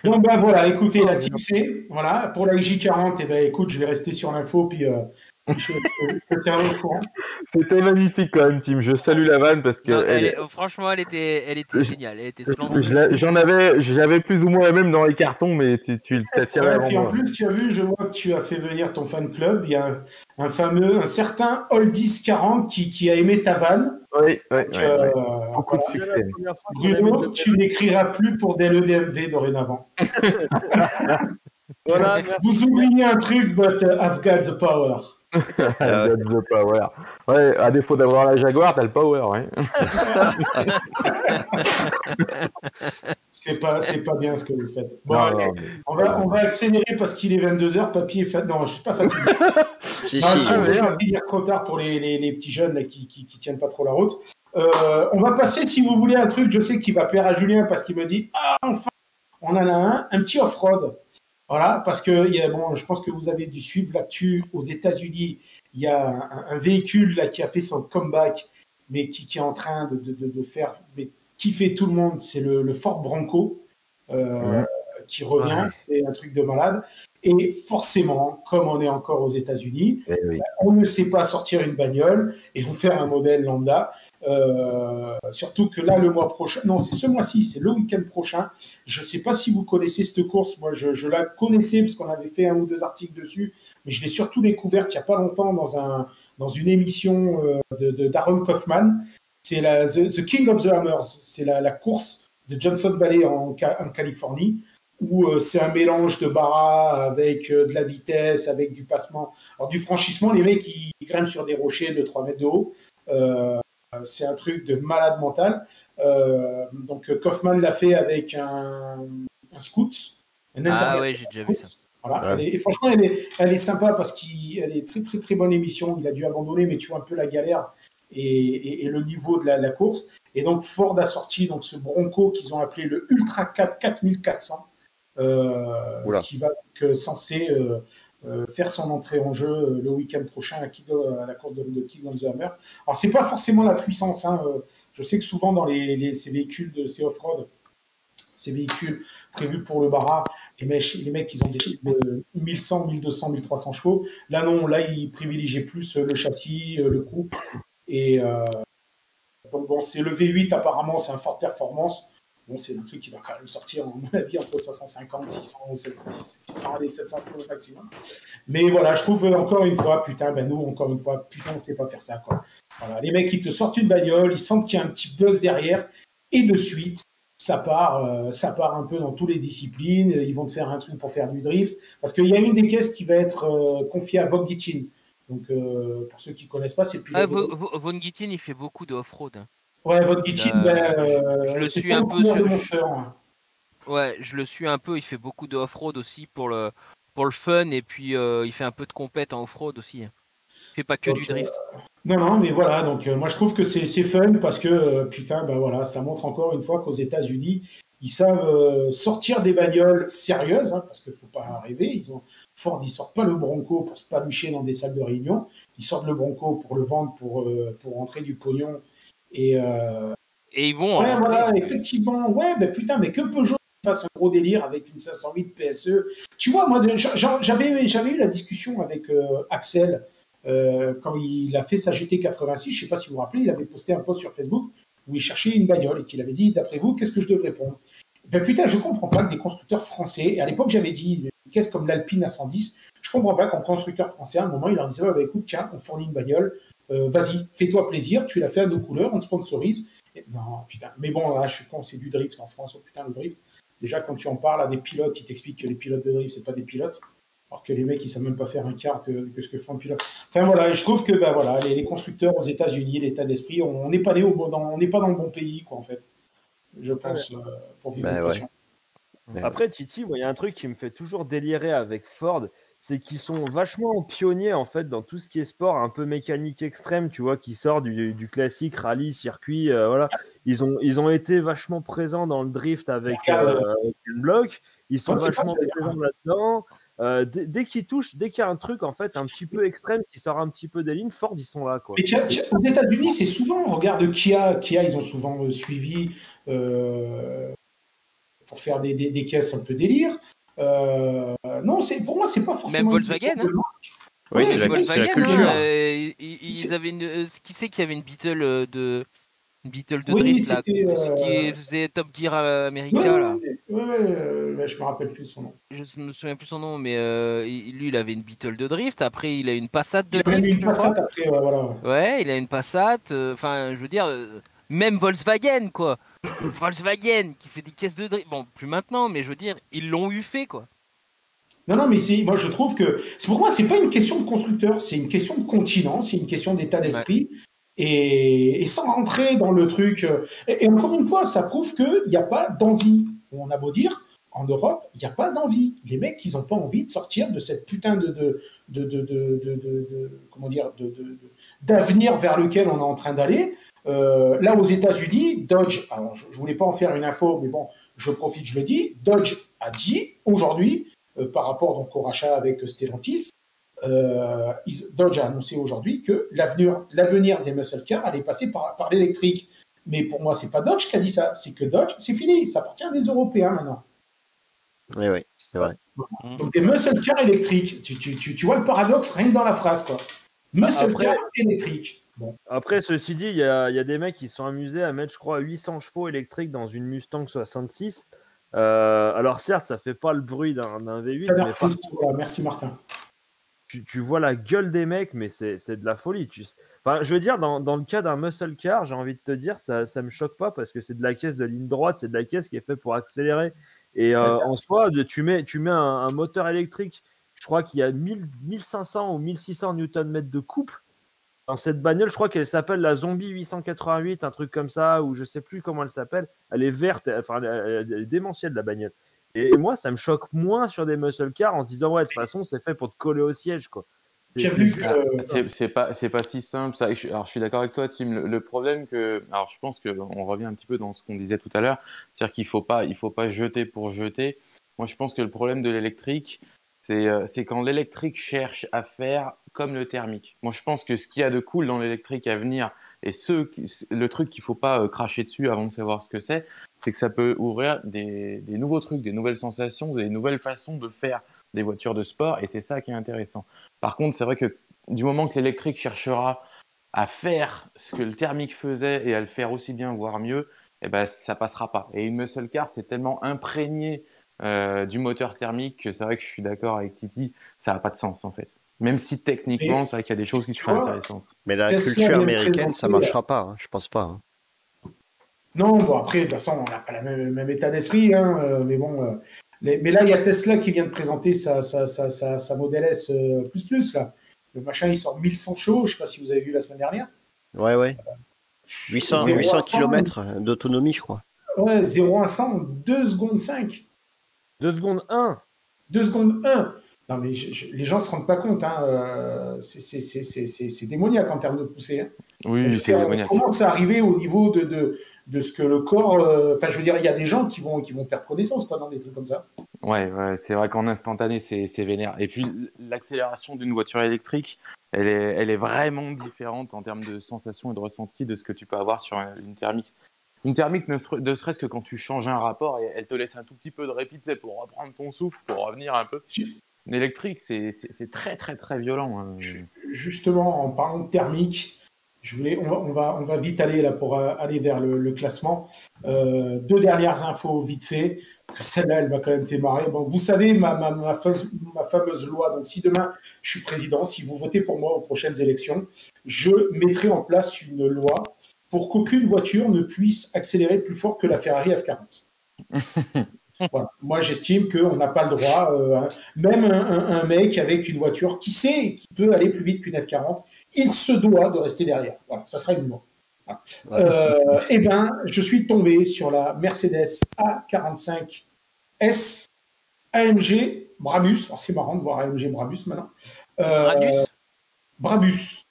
Speaker 2: Donc, voilà, écoutez, la type C, voilà. Pour la XJ40, écoute, je vais rester sur l'info, puis... je tiens au courant.
Speaker 6: C'était magnifique quand même, Tim. Je salue la vanne parce que
Speaker 3: franchement, elle était géniale, elle était splendide.
Speaker 6: J'avais plus ou moins la même dans les cartons, mais tu t'as tiré avant moi.
Speaker 2: En plus, tu as vu, je vois que tu as fait venir ton fan club. Il y a un certain Oldies 40 qui a aimé ta vanne.
Speaker 6: Oui. Beaucoup de succès.
Speaker 2: Bruno, tu n'écriras plus pour des LEDMV dorénavant.
Speaker 5: Voilà,
Speaker 2: vous oubliez un truc, but I've got the power.
Speaker 6: The power. Ouais, à défaut d'avoir la Jaguar, t'as le power, ouais.
Speaker 2: C'est pas bien ce que vous faites. Bon, allez, on va accélérer parce qu'il est 22h, papy est fatigué. Non, je suis pas fatigué. Je vais finir trop tard pour les petits jeunes là, qui tiennent pas trop la route. On va passer, si vous voulez, un truc, je sais qu'il va plaire à Julien parce qu'il me dit enfin, on en a un petit off-road. Voilà, parce que je pense que vous avez dû suivre l'actu aux États-Unis. Il y a un véhicule là qui a fait son comeback, mais qui est en train de faire kiffer tout le monde. C'est le Ford Bronco qui revient. Ouais. C'est un truc de malade. Et forcément, comme on est encore aux États-Unis, on ne sait pas sortir une bagnole et on fait un modèle lambda. Surtout que là, le mois prochain, non, c'est ce mois-ci, c'est le week-end prochain. Je ne sais pas si vous connaissez cette course. Moi, je la connaissais parce qu'on avait fait 1 ou 2 articles dessus, mais je l'ai surtout découverte il n'y a pas longtemps dans une émission d'Aaron Kaufman. C'est The King of the Hammers. C'est la course de Johnson Valley en Californie, où c'est un mélange de barra avec de la vitesse, avec du passement. Alors, du franchissement, les mecs, ils grimpent sur des rochers de 3 mètres de haut. C'est un truc de malade mental. Donc, Kaufman l'a fait avec un scout.
Speaker 3: Ouais, j'ai déjà vu ça.
Speaker 2: Voilà. Et franchement, elle est sympa parce qu'elle est très, très, très bonne émission. Il a dû abandonner, mais tu vois un peu la galère et le niveau de la course. Et donc, Ford a sorti donc, ce Bronco qu'ils ont appelé le Ultra 4 4400. Qui va censé faire son entrée en jeu le week-end prochain à la course de King of the Hammer. Alors, c'est pas forcément la puissance. Hein. Je sais que souvent, dans ces véhicules de ces off-road, ces véhicules prévus pour le Barra, les mecs, ils ont des 1100, 1200, 1300 chevaux. Là, non, là, ils privilégient plus le châssis, le couple. Et donc, bon, c'est le V8, apparemment, c'est un Ford Performance. Bon, c'est un truc qui va quand même sortir, à mon avis, entre 550, 600, 600 et 700 euros maximum. Mais voilà, je trouve encore une fois, on sait pas faire ça, quoi. Voilà, les mecs, ils te sortent une bagnole, ils sentent qu'il y a un petit buzz derrière, et de suite, ça part un peu dans toutes les disciplines. Ils vont te faire un truc pour faire du drift, parce qu'il y a une des caisses qui va être confiée à Von Gittin. Donc, pour ceux qui connaissent pas, c'est le pilote.
Speaker 3: Von Gittin, il fait beaucoup de off-road.
Speaker 2: Ouais, Von Gittin,
Speaker 3: je le suis un peu sur. Ouais, je le suis un peu. Il fait beaucoup de off-road aussi pour le fun, et puis il fait un peu de compète en off-road aussi. Il fait pas que du drift.
Speaker 2: Non, mais voilà. Donc, moi, je trouve que c'est fun parce que ça montre encore une fois qu'aux États-Unis, ils savent sortir des bagnoles sérieuses, hein, parce qu'il ne faut pas rêver. Ford, ils sortent pas le Bronco pour se palucher dans des salles de réunion. Ils sortent le Bronco pour le vendre, pour rentrer du pognon. Et
Speaker 3: ils vont.
Speaker 2: Ouais, voilà, effectivement. Ouais, mais que Peugeot fasse un gros délire avec une 508 PSE. Tu vois, moi, j'avais eu la discussion avec Axel quand il a fait sa GT86. Je sais pas si vous vous rappelez, il avait posté un post sur Facebook où il cherchait une bagnole et qu'il avait dit, d'après vous, qu'est-ce que je devrais prendre? Je comprends pas que des constructeurs français, et à l'époque j'avais dit une caisse comme l'Alpine A110, je comprends pas qu'un constructeur français, à un moment, il leur disait, écoute, tiens, on fournit une bagnole, vas-y, fais-toi plaisir, tu l'as fait à nos couleurs, on te sponsorise. Non, putain, mais bon, là, je suis con, c'est du drift en France, le drift. Déjà, quand tu en parles à des pilotes, ils t'expliquent que les pilotes de drift, c'est pas des pilotes, alors que les mecs, ils savent même pas faire un kart que ce que font les pilotes. Enfin, voilà, je trouve que, les constructeurs aux États-Unis, l'état d'esprit, on n'est pas on n'est pas dans le bon pays, quoi, en fait. Je pense, pour vivre une passion.
Speaker 5: Ouais. Après, Titi, il y a un truc qui me fait toujours délirer avec Ford, c'est qu'ils sont vachement pionniers en fait dans tout ce qui est sport un peu mécanique extrême, tu vois, qui sort du classique rallye, circuit, voilà. Ils ont été vachement présents dans le drift avec le bloc. Ils sont vachement présents là-dedans. Dès qu'il y a un truc en fait un petit peu extrême qui sort un petit peu des lignes, Ford ils sont là, quoi.
Speaker 2: Mais aux États-Unis, c'est souvent, regarde Kia, ils ont souvent suivi pour faire des caisses un peu délire. Non, pour moi, c'est pas forcément.
Speaker 3: Même Volkswagen.
Speaker 1: Oui, c'est la culture.
Speaker 3: Ils avaient qui sait qu'il y avait une Beetle de drift là, qui faisait Top Gear America là.
Speaker 2: Je me rappelle plus son nom.
Speaker 3: Je me souviens plus son nom, mais lui il avait une Beetle de drift. Après il a une Passat de
Speaker 2: drift.
Speaker 3: Il
Speaker 2: a une Passat après, voilà.
Speaker 3: Ouais, il a une Passat. Enfin, je veux dire, même Volkswagen quoi. Volkswagen qui fait des caisses de drift. Bon, plus maintenant, mais je veux dire, ils l'ont eu fait quoi.
Speaker 2: Non, mais moi je trouve que pour moi c'est pas une question de constructeur, c'est une question de continent, c'est une question d'état d'esprit. Ouais. Et sans rentrer dans le truc. Et encore une fois, ça prouve qu'il n'y a pas d'envie. On a beau dire, en Europe, il n'y a pas d'envie. Les mecs, ils n'ont pas envie de sortir de cette putain d'avenir vers lequel on est en train d'aller. Là, aux États-Unis, Dodge, alors je ne voulais pas en faire une info, mais bon, je profite, je le dis. Dodge a dit aujourd'hui, par rapport donc, au rachat avec Stellantis, Dodge a annoncé aujourd'hui que l'avenir des muscle cars allait passer par l'électrique. Mais pour moi, c'est pas Dodge qui a dit ça. C'est que Dodge, c'est fini. Ça appartient à des Européens maintenant.
Speaker 1: Oui, c'est vrai.
Speaker 2: Donc des muscle cars électriques. Tu vois le paradoxe rien que dans la phrase, quoi. Muscle car électrique. Bon.
Speaker 5: Après, ceci dit, il y a des mecs qui se sont amusés à mettre, je crois, 800 chevaux électriques dans une Mustang 66. Alors certes, ça fait pas le bruit d'un V8.
Speaker 2: Mais merci Martin.
Speaker 5: Tu vois la gueule des mecs, mais c'est de la folie. Enfin, je veux dire, dans le cas d'un muscle car, j'ai envie de te dire, ça me choque pas parce que c'est de la caisse de ligne droite, c'est de la caisse qui est faite pour accélérer. Et en soi, tu mets un moteur électrique, je crois qu'il y a 1500 ou 1600 Nm de couple dans cette bagnole. Je crois qu'elle s'appelle la Zombie 888, un truc comme ça, ou je sais plus comment elle s'appelle. Elle est verte, enfin, elle est démentielle la bagnole. Et moi, ça me choque moins sur des muscle cars en se disant, ouais, de toute façon, c'est fait pour te coller au siège, quoi.
Speaker 6: C'est pas si simple, ça. Alors, je suis d'accord avec toi, Tim. Le problème alors, je pense qu'on revient un petit peu dans ce qu'on disait tout à l'heure, c'est-à-dire qu'il faut pas jeter pour jeter. Moi, je pense que le problème de l'électrique, c'est quand l'électrique cherche à faire comme le thermique. Moi, je pense que ce qu'il y a de cool dans l'électrique à venir, et le truc qu'il faut pas cracher dessus avant de savoir ce que c'est que ça peut ouvrir des nouveaux trucs, des nouvelles sensations, des nouvelles façons de faire des voitures de sport, et c'est ça qui est intéressant. Par contre, c'est vrai que du moment que l'électrique cherchera à faire ce que le thermique faisait et à le faire aussi bien, voire mieux, eh ben, ça passera pas. Et une muscle car, c'est tellement imprégné du moteur thermique que c'est vrai que je suis d'accord avec Titi, ça n'a pas de sens en fait. Même si techniquement, c'est vrai qu'il y a des choses qui seraient intéressantes.
Speaker 1: Mais la culture américaine, ça marchera pas, hein, je pense pas. Hein.
Speaker 2: Non, bon après, de toute façon, on n'a pas le même état d'esprit, hein, mais bon. Mais là, il y a Tesla qui vient de présenter sa Model S plus là. Le machin, il sort 1100 chevaux, je sais pas si vous avez vu la semaine dernière.
Speaker 1: Ouais. 800 km d'autonomie, je crois.
Speaker 2: Ouais, 0 à 100 en 2 secondes 5.
Speaker 5: 2 secondes 1.
Speaker 2: 2 secondes 1. Non, mais les gens ne se rendent pas compte. Hein, c'est démoniaque en termes de poussée. Hein.
Speaker 6: Oui, c'est démoniaque.
Speaker 2: On commence à arriver au niveau de ce que le corps... Enfin, je veux dire, il y a des gens qui vont perdre connaissance dans des trucs comme ça.
Speaker 6: Ouais, c'est vrai qu'en instantané, c'est vénère. Et puis, l'accélération d'une voiture électrique, elle est vraiment différente en termes de sensation et de ressenti de ce que tu peux avoir sur une thermique. Une thermique, ne serait-ce que quand tu changes un rapport, elle te laisse un tout petit peu de répit, pour reprendre ton souffle, pour revenir un peu. Une électrique, c'est très, très, très violent. Hein.
Speaker 2: Justement, en parlant de thermique, on va vite aller là pour aller vers le classement. 2 dernières infos vite fait. Celle-là, elle m'a quand même fait marrer. Bon, vous savez, ma fameuse loi. Donc, si demain je suis président, si vous votez pour moi aux prochaines élections, je mettrai en place une loi pour qu'aucune voiture ne puisse accélérer plus fort que la Ferrari F40. Voilà. Moi, j'estime qu'on n'a pas le droit, même un mec avec une voiture qui sait qu'il peut aller plus vite qu'une F40, il se doit de rester derrière. Voilà, ça sera une loi. Voilà. Eh bien, je suis tombé sur la Mercedes A45 S AMG Brabus. Alors, c'est marrant de voir AMG Brabus maintenant. Brabus.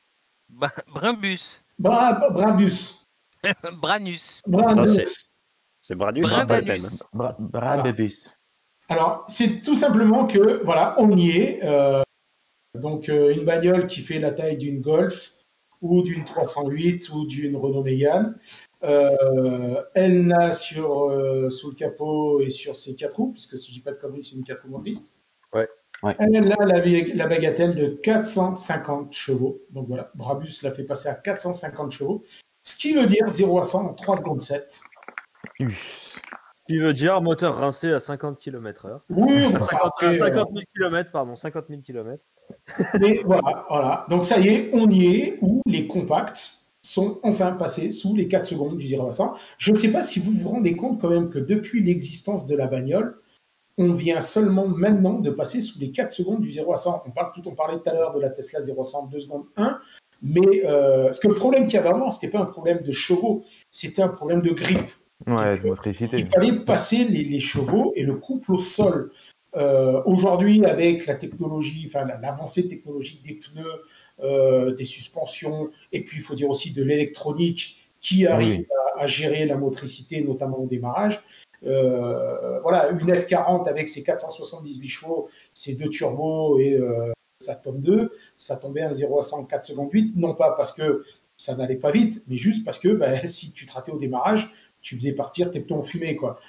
Speaker 3: Brimbus.
Speaker 2: Brabus.
Speaker 3: Branus.
Speaker 1: Non, c'est Branus, c'est pas le même.
Speaker 6: Brabus.
Speaker 2: Alors, c'est tout simplement que, voilà, on y est. Donc, une bagnole qui fait la taille d'une Golf ou d'une 308 ou d'une Renault Mégane. Elle n'a sous le capot et sur ses 4 roues, puisque si je dis pas de conneries, c'est une 4 roues motrices.
Speaker 1: Ouais.
Speaker 2: Elle a la bagatelle de 450 chevaux. Donc voilà, Brabus l'a fait passer à 450 chevaux. Ce qui veut dire 0 à 100 en 3 secondes 7.
Speaker 5: Ce qui veut dire moteur rincé à 50 km/h.
Speaker 2: Oui,
Speaker 5: 50 000 km, pardon, 50 000 km.
Speaker 2: Et voilà. Donc ça y est, on y est, où les compacts sont enfin passés sous les 4 secondes du 0 à 100. Je ne sais pas si vous vous rendez compte quand même que depuis l'existence de la bagnole, on vient seulement maintenant de passer sous les 4 secondes du 0 à 100. On parlait tout à l'heure de la Tesla 0 à 100 2 secondes 1, mais parce que le problème qu'il y avait avant, ce n'était pas un problème de chevaux, c'était un problème de grippe.
Speaker 6: Ouais, de motricité.
Speaker 2: Il fallait passer les chevaux et le couple au sol. Aujourd'hui, avec la technologie, enfin l'avancée technologique des pneus, des suspensions, et puis il faut dire aussi de l'électronique qui arrive à gérer la motricité, notamment au démarrage. Voilà, une F40 avec ses 478 chevaux, ses 2 turbos et sa tome 2, ça tombait à 0 à 100 en 4 secondes 8, non pas parce que ça n'allait pas vite, mais juste parce que si tu te ratais au démarrage, tu faisais partir tes pneus en fumée, quoi.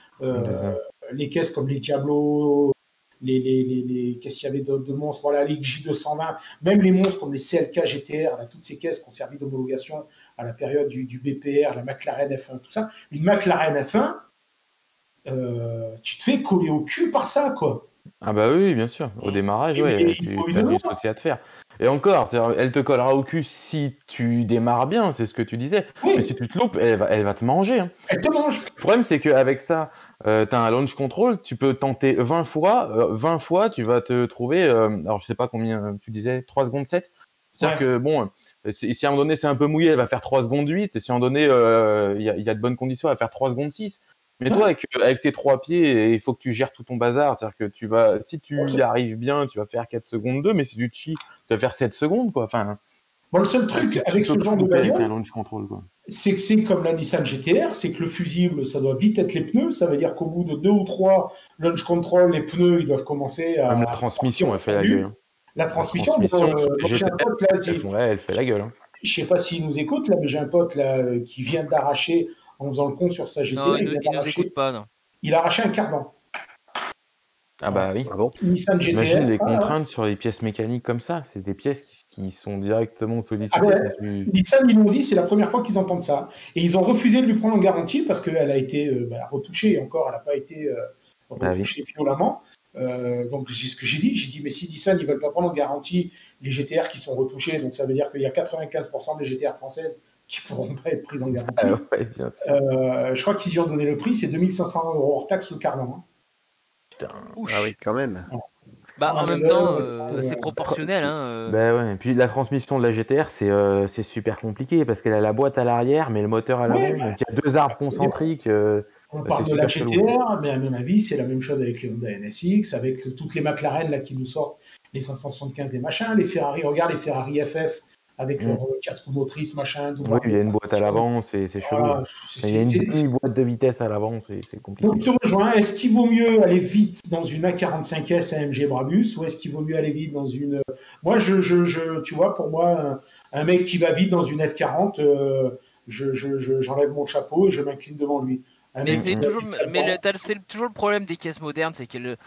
Speaker 2: Les caisses comme les Diablo, qu'est-ce qu'il y avait de monstres, voilà, les J220, même les monstres comme les CLK GTR, là, toutes ces caisses qui ont servi d'homologation à la période du BPR, la McLaren F1, tout ça. Une McLaren F1, tu te fais coller au cul par ça, quoi.
Speaker 6: Ah bah oui, bien sûr. Au démarrage, tu as des choses à te faire. Et encore, elle te collera au cul si tu démarres bien, c'est ce que tu disais. Oui. Mais si tu te loupes, elle va te manger. Hein.
Speaker 2: Elle te mange.
Speaker 6: Le problème, c'est qu'avec ça, tu as un launch control, tu peux tenter 20 fois. 20 fois, tu vas te trouver, alors je sais pas combien, tu disais 3 secondes 7. C'est-à-dire que, bon, si à un moment donné c'est un peu mouillé, elle va faire 3 secondes 8. Et si à un moment donné, il y a de bonnes conditions, elle va faire 3 secondes 6. Mais toi, avec tes 3 pieds, il faut que tu gères tout ton bazar. C'est-à-dire que si tu y arrives bien, tu vas faire 4 secondes 2, mais si tu te chies, tu vas faire 7 secondes, quoi. Enfin,
Speaker 2: bon, le seul truc avec ce genre de bagnole,
Speaker 6: control, quoi,
Speaker 2: c'est que c'est comme la Nissan GTR, c'est que le fusible, ça doit vite être les pneus. Ça veut dire qu'au bout de 2 ou 3 launch control, les pneus, ils doivent commencer à...
Speaker 6: Même la transmission, elle fait la gueule. Hein.
Speaker 2: La transmission, j'ai un pote là,
Speaker 6: elle fait la gueule. Hein.
Speaker 2: Je sais pas s'il nous écoute, là, mais j'ai un pote là qui vient d'arracher, en faisant le con sur sa GTR.
Speaker 3: Non, il nous écoute pas, non.
Speaker 2: Il a arraché un cardan.
Speaker 6: Ah bah oui.
Speaker 1: Ah bon?
Speaker 2: Nissan GTR.
Speaker 6: Imagine les contraintes sur les pièces mécaniques comme ça. C'est des pièces qui sont directement sollicitées.
Speaker 2: Ah ouais. Nissan, ils m'ont dit, c'est la première fois qu'ils entendent ça. Et ils ont refusé de lui prendre en garantie parce qu'elle a été retouchée. Et encore, elle n'a pas été retouchée violemment. Donc, c'est ce que j'ai dit, mais si Nissan, ils ne veulent pas prendre en garantie les GTR qui sont retouchés, donc ça veut dire qu'il y a 95% des GTR françaises qui ne pourront pas être prises en garantie.
Speaker 6: Ouais, bien sûr.
Speaker 2: Je crois qu'ils y ont donné le prix, c'est 2 500 € hors taxe le carnet.
Speaker 6: Putain.
Speaker 1: Ah oui, quand même.
Speaker 3: Bah, en même temps, c'est proportionnel.
Speaker 6: Bah ouais. Et puis la transmission de la GTR, c'est super compliqué parce qu'elle a la boîte à l'arrière, mais le moteur à l'avant.
Speaker 2: Ouais,
Speaker 6: Donc il y a 2 arbres concentriques.
Speaker 2: On parle de la GTR, mais à mon avis, c'est la même chose avec les Honda NSX, avec toutes les McLaren là, qui nous sortent les 575 des machins, les Ferrari, regarde les Ferrari FF avec leurs 4 roues motrices, machin.
Speaker 6: Oui, il y a une boîte à l'avant, c'est chelou.
Speaker 2: Voilà,
Speaker 6: Il y a une boîte de vitesse à l'avant, c'est compliqué.
Speaker 2: Donc tu rejoins, est-ce qu'il vaut mieux aller vite dans une A45S AMG Brabus ou est-ce qu'il vaut mieux aller vite dans une... Moi, tu vois, pour moi, un mec qui va vite dans une F40, j'enlève mon chapeau et je m'incline devant lui.
Speaker 3: Mais c'est toujours le problème des caisses modernes, c'est qu'elles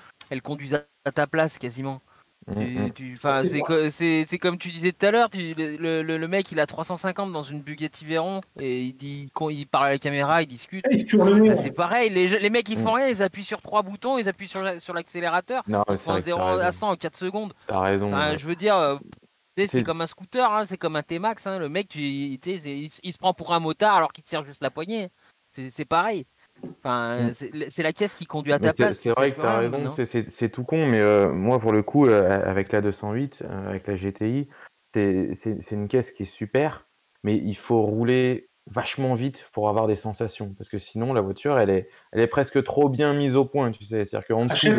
Speaker 3: conduisent à ta place quasiment. C'est comme tu disais tout à l'heure, le mec il a 350 dans une Bugatti Veyron et il parle à la caméra, il discute. C'est pareil, les mecs ils font rien, ils appuient sur 3 boutons, ils appuient sur l'accélérateur, ils font 0 à 100 en 4 secondes.
Speaker 6: T'as raison.
Speaker 3: Je veux dire, c'est comme un scooter, c'est comme un T-Max, le mec il se prend pour un motard alors qu'il te sert juste la poignée. C'est pareil. Enfin, c'est la caisse qui conduit à ta place.
Speaker 6: C'est vrai que tu as raison, c'est tout con, mais moi pour le coup, avec la 208, avec la GTI, c'est une caisse qui est super, mais il faut rouler vachement vite pour avoir des sensations, parce que sinon la voiture elle est presque trop bien mise au point, tu sais. C'est-à-dire qu'en dessous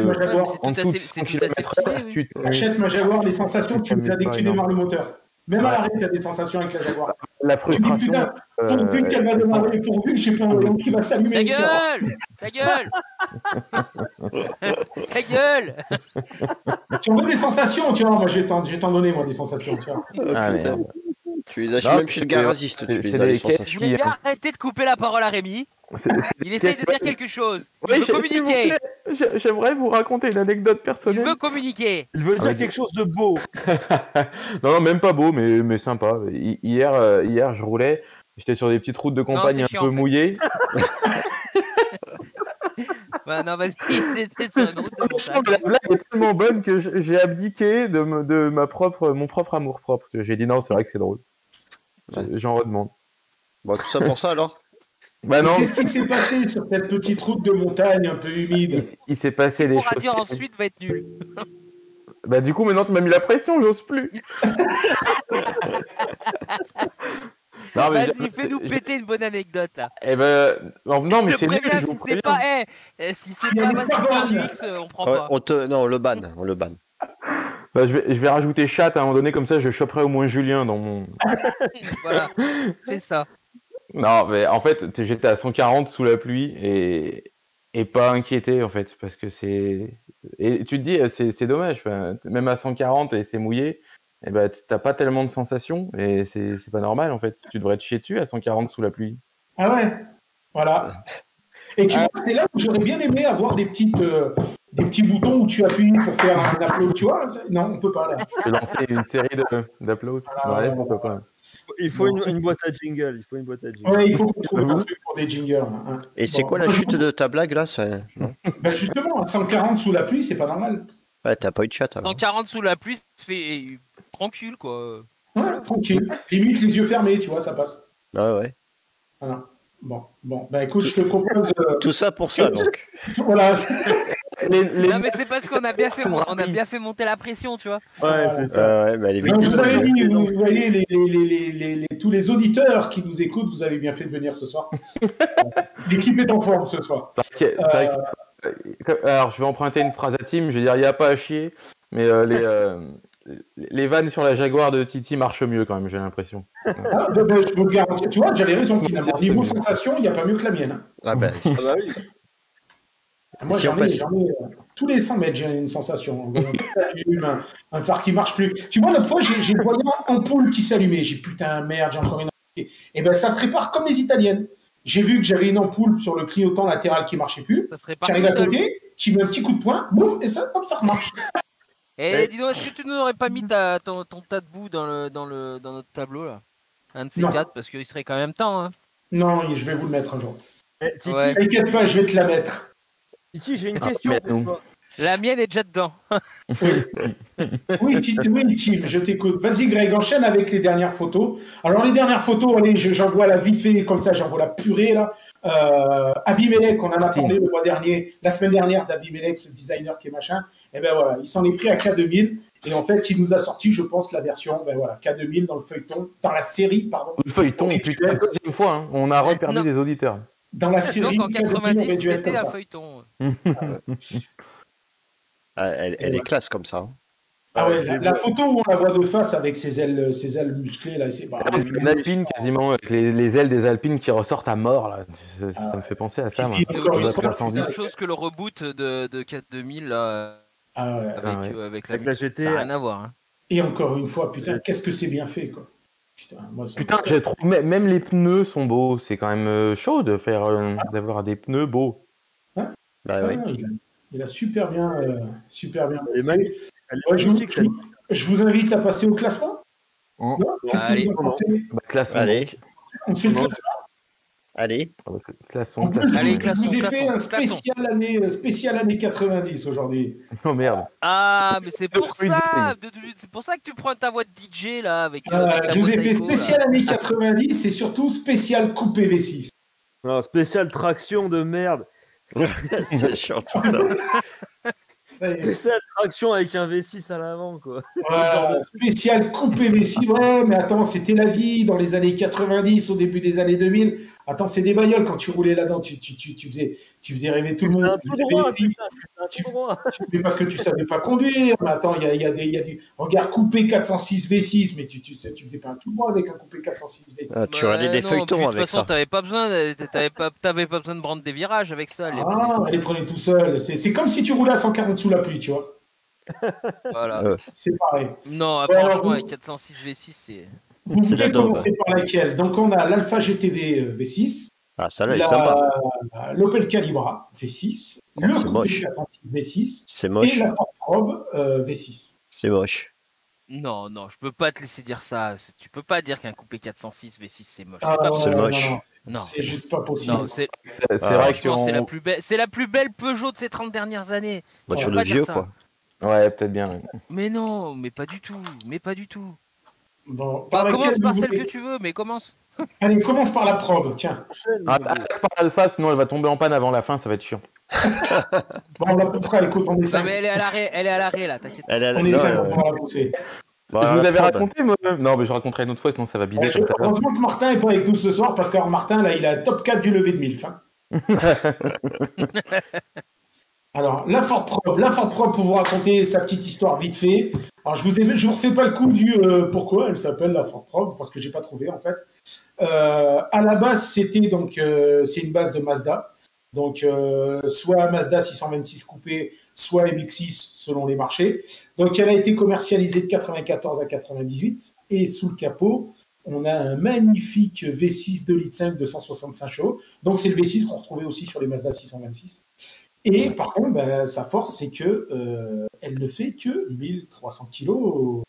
Speaker 2: achète ma Jaguar, les sensations tu me as dès que tu démarres le moteur. Même à l'arrêt, tu as des sensations avec la Jaguar.
Speaker 6: La frustration.
Speaker 2: Pourvu qu'elle va démarrer, pourvu que j'ai pas un qui va s'allumer.
Speaker 3: Ta gueule Ta gueule
Speaker 2: Tu en veux des sensations, tu vois. Moi, je vais t'en donner, moi, des sensations, tu vois.
Speaker 1: Tu les achètes même chez le garagiste, tu les as les sensations.
Speaker 3: Je voulais bien arrêter de couper la parole à Rémi. Il essaye de dire quelque chose. Il veut communiquer.
Speaker 6: J'aimerais vous raconter une anecdote personnelle.
Speaker 3: Il veut communiquer.
Speaker 5: Il veut dire quelque chose de beau.
Speaker 6: non, même pas beau, mais sympa. Hier, je roulais. J'étais sur des petites routes de campagne un peu mouillées.
Speaker 3: Bah non, vas-y. La
Speaker 6: blague est tellement bonne que j'ai abdiqué de mon propre amour-propre. J'ai dit non, c'est vrai que c'est drôle. J'en redemande.
Speaker 1: Bon, tout ça pour ça alors.
Speaker 6: Bah non.
Speaker 2: Qu'est-ce qui s'est passé sur cette petite route de montagne un peu humide?
Speaker 6: Il s'est passé des choses.
Speaker 3: Pour dire ensuite va être nul.
Speaker 6: Bah du coup maintenant tu m'as mis la pression, j'ose plus.
Speaker 3: Vas-y, fais-nous péter une bonne anecdote là.
Speaker 6: Eh ben non mais c'est nul.
Speaker 3: Si c'est pas, si c'est pas Bassine X, on prend pas.
Speaker 1: On le banne,
Speaker 6: Bah, je vais rajouter chat à un moment donné, comme ça je choperai au moins Julien dans mon.
Speaker 3: Voilà, c'est ça.
Speaker 6: Non, mais en fait, j'étais à 140 sous la pluie et pas inquiété en fait, parce que c'est. Et tu te dis, c'est dommage, même à 140 et c'est mouillé, et ben t'as pas tellement de sensations et c'est pas normal en fait. Tu devrais te chier dessus à 140 sous la pluie.
Speaker 2: Ah ouais, voilà. Et tu vois, c'est là où j'aurais bien aimé avoir des petits boutons où tu appuies pour faire un upload, tu vois. Non, on peut pas là.
Speaker 6: Je vais lancer une série d'uploads. Ouais, pourquoi pas.
Speaker 5: Il faut une boîte à jingle.
Speaker 2: Ouais, il faut qu'on trouve un truc pour des jingles. Hein.
Speaker 1: Et c'est quoi la chute de ta blague là
Speaker 2: Ben justement, à 140 sous la pluie, c'est pas normal.
Speaker 1: Ouais, t'as pas eu de chat.
Speaker 3: 140 sous la pluie, ça fait tranquille quoi.
Speaker 2: Ouais, tranquille. Limite les yeux fermés, tu vois, ça passe.
Speaker 1: Ah ouais.
Speaker 2: Voilà. Bon, bah écoute, je te propose.
Speaker 1: Tout ça pour ça donc.
Speaker 2: Voilà.
Speaker 3: Non mais c'est parce qu'on a bien fait monter la pression, tu vois.
Speaker 5: Ouais, c'est ça.
Speaker 1: Ouais, bah,
Speaker 2: vous voyez tous les auditeurs qui nous écoutent, vous avez bien fait de venir ce soir. L'équipe est en forme ce soir.
Speaker 6: Alors je vais emprunter une phrase à Tim, je vais dire il n'y a pas à chier, mais les vannes sur la Jaguar de Titi marchent mieux quand même, j'ai l'impression.
Speaker 2: Je peux te garantir, tu vois, j'avais raison finalement. Niveau sensation, il n'y a pas mieux que la mienne.
Speaker 1: Ah bah
Speaker 5: oui.
Speaker 2: Moi, j'en ai tous les 100 mètres, j'ai une sensation. Un phare qui marche plus. Tu vois, l'autre fois, j'ai voyé une ampoule qui s'allumait. J'ai putain, merde, j'ai encore une ampoule. Et ben, ça se répare comme les Italiennes. J'ai vu que j'avais une ampoule sur le clignotant latéral qui marchait plus.
Speaker 3: Ça se répare
Speaker 2: j'arrive à côté, tu mets un petit coup de poing, boum, et ça, hop, ça remarche.
Speaker 3: Et dis donc, est-ce que tu nous aurais pas mis ton tas de boue dans notre tableau là? Un de ces 4, parce qu'il serait quand même temps. Hein.
Speaker 2: Non, je vais vous le mettre un jour.
Speaker 5: Titi,
Speaker 2: t'inquiète pas, je vais te la mettre.
Speaker 5: Titi, j'ai une question pour toi.
Speaker 3: La mienne est déjà dedans.
Speaker 2: Oui, Tim, je t'écoute. Vas-y, Greg, enchaîne avec les dernières photos. Alors, les dernières photos, allez, j'envoie la vite fait, comme ça, j'envoie la purée, là. Abimelech, on en a parlé le mois dernier, la semaine dernière d'Abimelech, ce designer qui est machin. Et ben voilà, il s'en est pris à K2000. Et en fait, il nous a sorti, je pense, la version, ben voilà, K2000 dans le feuilleton, dans la série, pardon.
Speaker 6: Le feuilleton, putain, la deuxième fois, hein, on a reperdu des auditeurs.
Speaker 2: Dans la série.
Speaker 3: Donc en 90, c'était un feuilleton.
Speaker 1: Elle est classe comme ça. Hein.
Speaker 2: Ah ouais, la photo où on la voit de face avec ses ailes musclées, là, c'est
Speaker 6: une alpine quasiment, avec les ailes des alpines qui ressortent à mort, là. Ça me fait penser à ça, moi.
Speaker 3: C'est la même chose que le reboot de 4000, là. Avec la GT. Ça n'a rien à voir. Hein.
Speaker 2: Et encore une fois, putain, qu'est-ce que c'est bien fait, quoi.
Speaker 6: Putain, je trouve même les pneus sont beaux. C'est quand même chaud de faire d'avoir des pneus beaux.
Speaker 2: Hein
Speaker 1: oui.
Speaker 2: Il a super bien.
Speaker 5: Elle est magnifique.
Speaker 2: Je vous invite à passer au classement. Qu'est-ce que vous en pensez?
Speaker 6: Classement.
Speaker 1: Allez.
Speaker 2: On fait le classement.
Speaker 1: Allez.
Speaker 6: Classons.
Speaker 2: Allez, je vous ai fait un spécial année 90 aujourd'hui.
Speaker 6: Oh merde.
Speaker 3: Ah, mais c'est pour ça. C'est pour ça que tu prends ta voix de DJ là avec.
Speaker 2: Je vous ai fait spécial année 90 et surtout spécial coupé V6.
Speaker 5: Non, spécial traction de merde.
Speaker 1: C'est chiant tout ça.
Speaker 5: Spécial traction avec un V6 à l'avant, quoi.
Speaker 2: Spécial coupé V6. Ouais, mais attends, c'était la vie dans les années 90, au début des années 2000. Attends, c'est des bagnoles quand tu roulais là-dedans. Tu faisais rêver tout le monde. Mais parce que tu savais pas conduire. Mais attends, il y a des. Regarde, coupé 406 V6, mais tu faisais pas un tout droit avec un coupé 406 V6.
Speaker 1: Ah, tu râlais des feuilletons avec ça.
Speaker 3: De toute façon, t'avais pas besoin de prendre des virages avec ça.
Speaker 2: Les prenais tout seul. C'est comme si tu roulais à 140 sous la pluie, tu vois.
Speaker 3: Voilà.
Speaker 2: C'est pareil.
Speaker 3: Non, franchement, avec 406 V6, c'est.
Speaker 2: Vous voulez commencer par laquelle? Donc, on a l'Alpha GTV V6.
Speaker 1: Ah, ça là, il est sympa.
Speaker 2: L'Opel Calibra V6. Le Coupé 406 V6.
Speaker 1: C'est moche.
Speaker 2: Et la Ford Probe V6.
Speaker 1: C'est moche.
Speaker 3: Non, je peux pas te laisser dire ça. Tu peux pas dire qu'un coupé 406 V6 c'est moche.
Speaker 1: C'est moche.
Speaker 2: Non, c'est juste pas possible.
Speaker 3: Non, c'est
Speaker 6: vrai que
Speaker 3: c'est la plus belle Peugeot de ces 30 dernières années.
Speaker 1: Bah, tu le vieux, quoi.
Speaker 6: Ouais, peut-être bien.
Speaker 3: Mais non, mais pas du tout.
Speaker 2: Bon,
Speaker 3: commence par celle que tu veux, mais commence.
Speaker 2: Allez, commence par la probe, tiens.
Speaker 6: Par l'Alpha, sinon elle va tomber en panne avant la fin, ça va être chiant.
Speaker 2: Bon, on la poussera, écoute, on essaie.
Speaker 3: Non, mais elle est à l'arrêt, là, t'inquiète.
Speaker 2: On essaie, on va la pousser.
Speaker 6: Je vous avais raconté, moi. Non, mais je raconterai une autre fois, sinon ça va bider.
Speaker 2: Heureusement que Martin n'est pas avec nous ce soir, parce que Martin, là, il a top 4 du lever de MILF. Hein. Alors, la Ford Probe, pour vous raconter sa petite histoire vite fait. Alors, je vous refais pas le coup du pourquoi elle s'appelle la Ford Probe, parce que j'ai pas trouvé, en fait. À la base, c'était donc, c'est une base de Mazda. Donc, soit Mazda 626 coupé, soit MX-6 selon les marchés. Donc, elle a été commercialisée de 94 à 98. Et sous le capot, on a un magnifique V6 2,5 litres 265 chevaux. Donc, c'est le V6 qu'on retrouvait aussi sur les Mazda 626. Et par contre, sa force, c'est que elle ne fait que 1300 kilos.